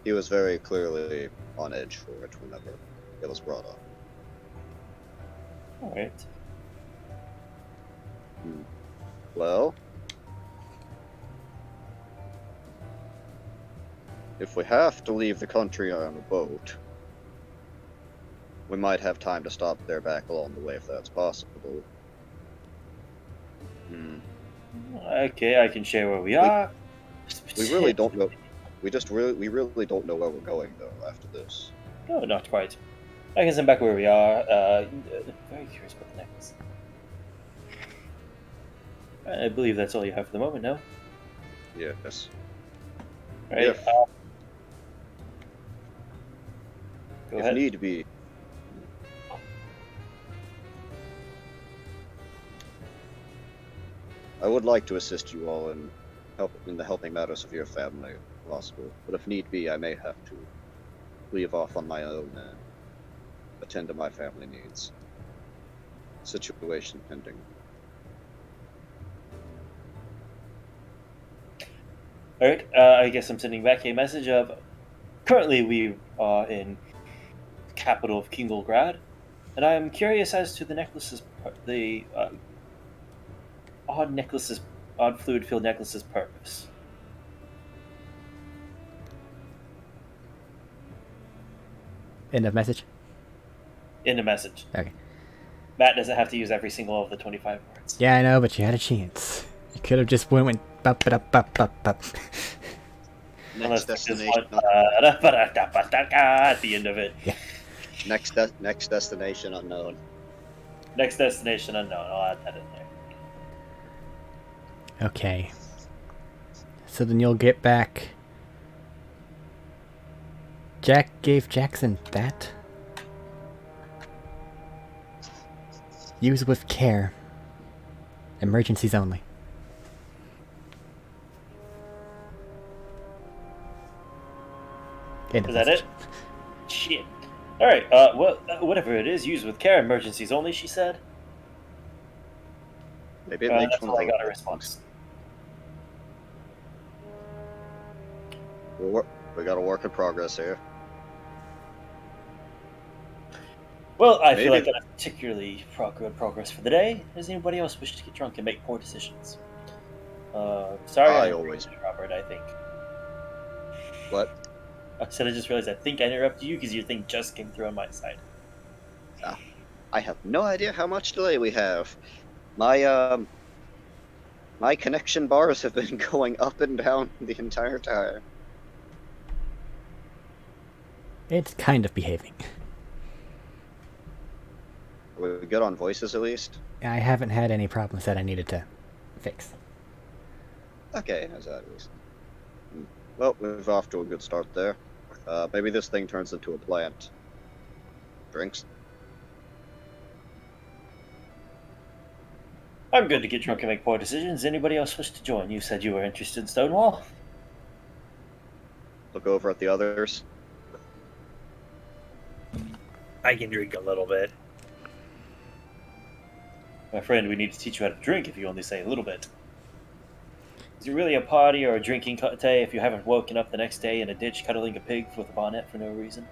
Speaker 2: he was very clearly on edge for it whenever it was brought up.
Speaker 8: All right.
Speaker 2: Well, if we have to leave the country on a boat, we might have time to stop there back along the way if that's possible.
Speaker 8: Okay, I can share where we are.
Speaker 2: We really don't know. We really don't know where we're going though after this.
Speaker 8: No, not quite. I can send back where we are. Very curious about the necklace. I believe that's all you have for the moment, no?
Speaker 2: Yes.
Speaker 8: Right.
Speaker 2: If-
Speaker 8: Go
Speaker 2: If
Speaker 8: ahead.
Speaker 2: need be. I would like to assist you all in the helping matters of your family, if possible. But if need be, I may have to leave off on my own and attend to my family needs. Situation pending.
Speaker 8: All right. I guess I'm sending back a message of. Currently, we are in capital of Kingolgrad, and I am curious as to the necklaces, the odd fluid-filled necklaces' purpose.
Speaker 1: End of message.
Speaker 8: In a message.
Speaker 1: Okay.
Speaker 8: Matt doesn't have to use every single of the 25 words.
Speaker 1: Yeah, I know, but you had a chance. You could have just went bup bup bup bup bup.
Speaker 2: Next destination.
Speaker 8: At the end of it.
Speaker 1: Yeah.
Speaker 2: Next destination unknown.
Speaker 8: Next destination unknown. I'll add that in there.
Speaker 1: Okay. So then you'll get back. Jack gave Jackson that. Use with care. Emergencies only. End of
Speaker 8: Is that
Speaker 1: message.
Speaker 8: it? Shit. All right. Whatever it is, use with care. Emergencies only. She said.
Speaker 2: Maybe it makes
Speaker 8: That's
Speaker 2: one
Speaker 8: all I
Speaker 2: of the
Speaker 8: got a response.
Speaker 2: We got a work in progress here.
Speaker 8: Well, I feel
Speaker 2: Maybe-
Speaker 8: like that's particularly good progress for the day. Does anybody else wish to get drunk and make poor decisions? Sorry,
Speaker 2: I
Speaker 8: I
Speaker 2: always-
Speaker 8: interrupted you, Robert. I think.
Speaker 2: What?
Speaker 8: I said I just realized I think I interrupted you because your thing just came through on my side.
Speaker 2: I have no idea how much delay we have. My connection bars have been going up and down the entire time.
Speaker 1: It's kind of behaving.
Speaker 2: Are we good on voices at least?
Speaker 1: I haven't had any problems that I needed to fix.
Speaker 2: Okay, how's that at least? Well, we're off to a good start there. Maybe this thing turns into a plant. Drinks?
Speaker 8: I'm good to get drunk and make poor decisions. Anybody else wish to join? You said you were interested in Stonewall.
Speaker 2: Look over at the others.
Speaker 3: I can drink a little bit.
Speaker 8: My friend, we need to teach you how to drink if you only say a little bit. Is it really a party or a drinking day if you haven't woken up the next day in a ditch cuddling a pig with a bonnet for no reason?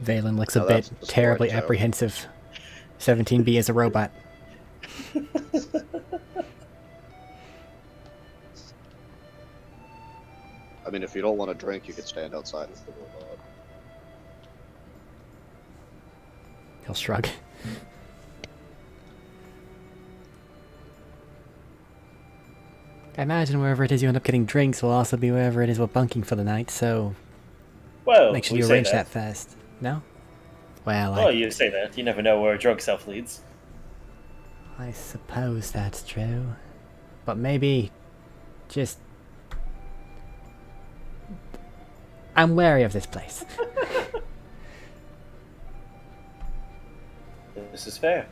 Speaker 1: Valen looks
Speaker 2: No,
Speaker 1: a bit
Speaker 2: that's the
Speaker 1: terribly
Speaker 2: story, Joe.
Speaker 1: apprehensive. 17B is a robot.
Speaker 2: I mean, if you don't want to drink, you could stand outside with the robot.
Speaker 1: He'll shrug. I imagine wherever it is you end up getting drinks will also be wherever it is we're bunking for the night, so
Speaker 8: Well,
Speaker 1: make sure
Speaker 8: we
Speaker 1: you
Speaker 8: say
Speaker 1: arrange that fast. No? Well,
Speaker 8: Well, you say that. You never know where a drunk self leads.
Speaker 1: I suppose that's true. But maybe just... I'm wary of this place.
Speaker 8: This is fair.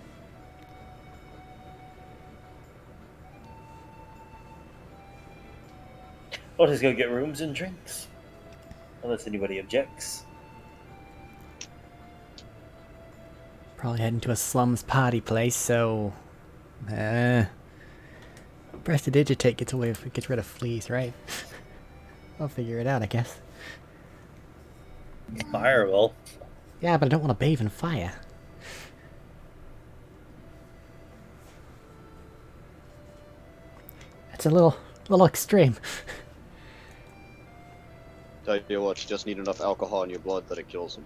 Speaker 8: I'll just go get rooms and drinks. Unless anybody objects.
Speaker 1: Probably heading to a slums party place, so... Prestidigitate gets rid of fleas, right? I'll figure it out, I guess.
Speaker 3: Fireball.
Speaker 1: Yeah, but I don't want to bathe in fire. That's a little extreme.
Speaker 2: Tell you what, you just need enough alcohol in your blood that it kills them.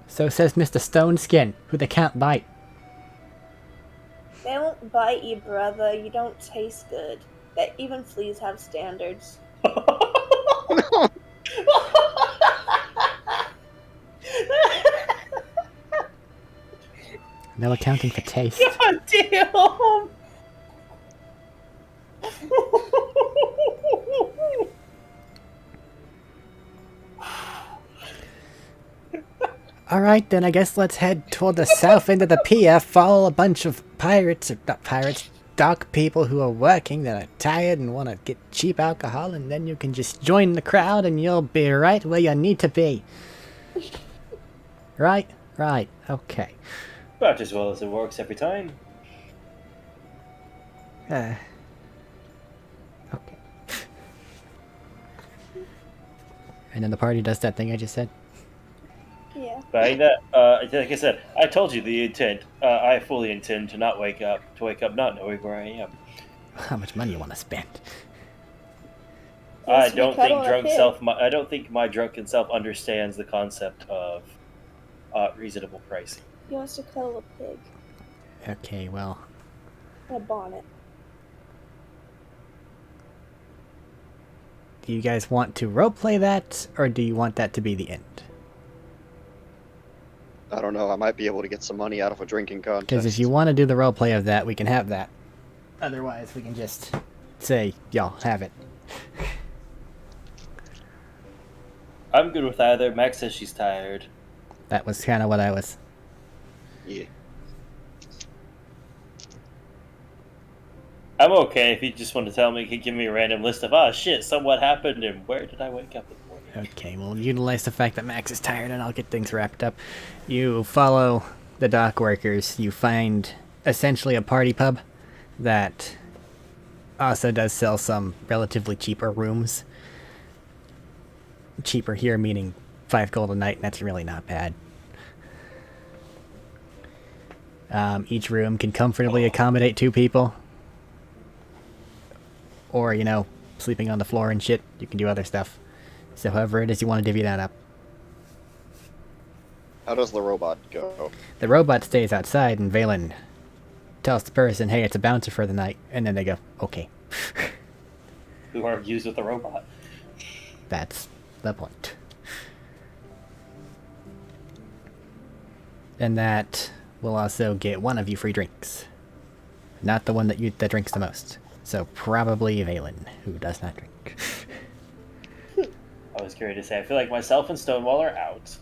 Speaker 1: So says Mr. Stoneskin, who they can't bite.
Speaker 5: They won't bite you, brother. You don't taste good. That even fleas have standards.
Speaker 1: No accounting for taste.
Speaker 8: God damn!
Speaker 1: Alright, then I guess let's head toward the south end of the pier, follow a bunch of pirates, or not pirates, dock people who are working that are tired and want to get cheap alcohol, and then you can just join the crowd and you'll be right where you need to be. Right? Right. Okay.
Speaker 8: About as well as it works every time.
Speaker 1: Okay. And then the party does that thing I just said.
Speaker 5: Yeah.
Speaker 8: By that, like I said, I told you the intent. I fully intend to wake up not knowing where I am.
Speaker 1: How much money you want to spend?
Speaker 8: I
Speaker 5: Yes, we
Speaker 8: don't
Speaker 5: cuddle
Speaker 8: think
Speaker 5: a pig.
Speaker 8: I don't think my drunken self understands the concept of reasonable pricing.
Speaker 5: He wants to cuddle a pig
Speaker 1: Okay, well,
Speaker 5: in a bonnet.
Speaker 1: do you guys want to roleplay that, or do you want that to be the end?
Speaker 2: I don't know, I might be able to get some money out of a drinking contest.
Speaker 1: Because if you want to do the roleplay of that, we can have that. Otherwise, we can just say, y'all, have it.
Speaker 8: I'm good with either. Max says she's tired.
Speaker 1: That was kind of what I was...
Speaker 2: Yeah.
Speaker 8: I'm okay if you just want to tell me, give me a random list of, shit, somewhat happened, and where did I wake up in the morning?
Speaker 1: Okay, we'll utilize the fact that Max is tired and I'll get things wrapped up. You follow the dock workers. You find essentially a party pub that also does sell some relatively cheaper rooms. Cheaper here meaning 5 gold a night, and that's really not bad. Each room can comfortably accommodate 2 people. Or, you know, sleeping on the floor and shit. You can do other stuff. So however it is you want to divvy that up.
Speaker 2: How does the robot go?
Speaker 1: The robot stays outside and Valen tells the person, hey, it's a bouncer for the night. And then they go, okay.
Speaker 8: Who argues with the robot?
Speaker 1: That's the point. And that will also get one of you free drinks. Not the one that drinks the most. So probably Valen, who does not drink.
Speaker 8: I was curious to say, I feel like myself and Stonewall are out.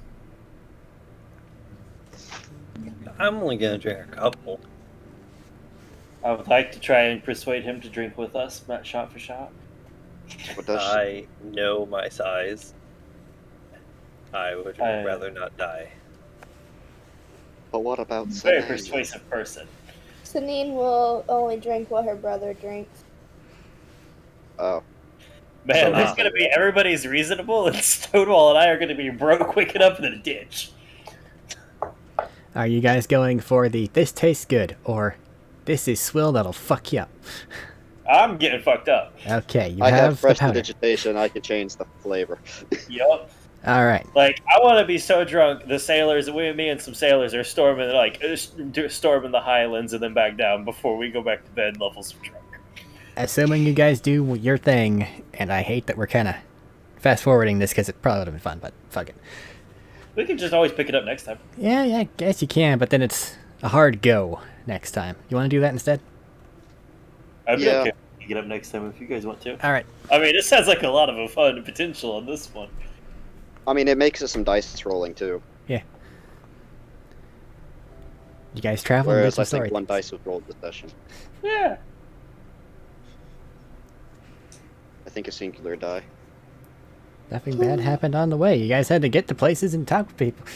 Speaker 3: I'm only gonna drink a couple.
Speaker 8: I would like to try and persuade him to drink with us, not shot for shot.
Speaker 2: What does
Speaker 3: I know my size. I would rather not die.
Speaker 2: But what about
Speaker 8: Very
Speaker 2: Sanaya?
Speaker 8: persuasive person.
Speaker 5: Sanine will only drink what her brother drinks.
Speaker 2: Oh,
Speaker 8: Man,
Speaker 3: So
Speaker 8: there's
Speaker 3: not-
Speaker 8: gonna be everybody's reasonable, and Stonewall and I are gonna be broke quick enough in a ditch.
Speaker 1: Are you guys going for the this tastes good or this is swill that'll fuck you up?
Speaker 8: I'm getting fucked up.
Speaker 1: Okay, you
Speaker 2: I
Speaker 1: have
Speaker 2: have
Speaker 1: the
Speaker 2: fresh
Speaker 1: powder.
Speaker 2: digitation. I can change the flavor.
Speaker 8: Yup.
Speaker 1: All right.
Speaker 8: Like, I want to be so drunk, the sailors, me and some sailors are storming, storming the highlands and then back down before we go back to bed levels of drunk.
Speaker 1: Assuming you guys do your thing, and I hate that we're kind of fast forwarding this because it probably would have been fun, but fuck it.
Speaker 8: We can just always pick it up next time.
Speaker 1: Yeah, I guess you can, but then it's a hard go next time. You want to do that instead?
Speaker 8: I'd be
Speaker 2: Yeah.
Speaker 8: okay to pick it up next time if you guys want to.
Speaker 1: All right.
Speaker 8: I mean, it sounds like a lot of fun potential on this one.
Speaker 2: I mean, it makes it some dice rolling too.
Speaker 1: You guys travel and get
Speaker 2: Whereas
Speaker 1: some
Speaker 2: I think
Speaker 1: story.
Speaker 2: one dice was rolled this session.
Speaker 8: Yeah.
Speaker 2: I think a singular die.
Speaker 1: Nothing bad happened on the way. You guys had to get to places and talk to people.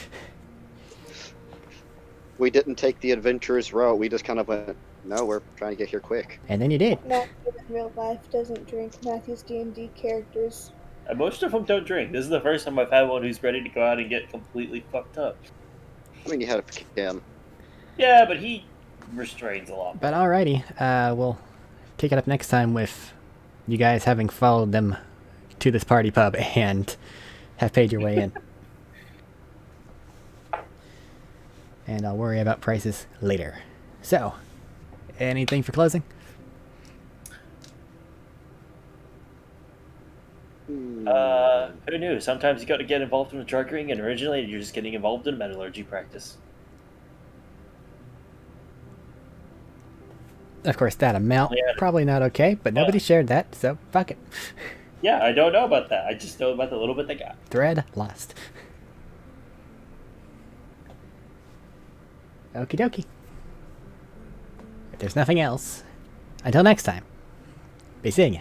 Speaker 2: We didn't take the adventurers route. We just kind of went, no, we're trying to get here quick.
Speaker 1: And then you did.
Speaker 5: Matthew in real life doesn't drink. Matthew's D&D characters.
Speaker 8: And most of them don't drink. This is the first time I've had one who's ready to go out and get completely fucked up.
Speaker 2: I mean, you had a Cam.
Speaker 8: Yeah, but he restrains a lot.
Speaker 1: But alrighty, we'll kick it up next time with you guys having followed them to this party pub and have paid your way in. And I'll worry about prices later. So, anything for closing?
Speaker 8: Who knew? Sometimes you got to get involved in a drug ring, and originally you're just getting involved in metallurgy practice.
Speaker 1: Of course, that amount,
Speaker 8: Yeah.
Speaker 1: probably not okay, but nobody shared that, so fuck it.
Speaker 8: Yeah, I don't know about that. I just know about the little bit they got.
Speaker 1: Thread lost. Okie dokie. If there's nothing else, until next time, be seeing ya.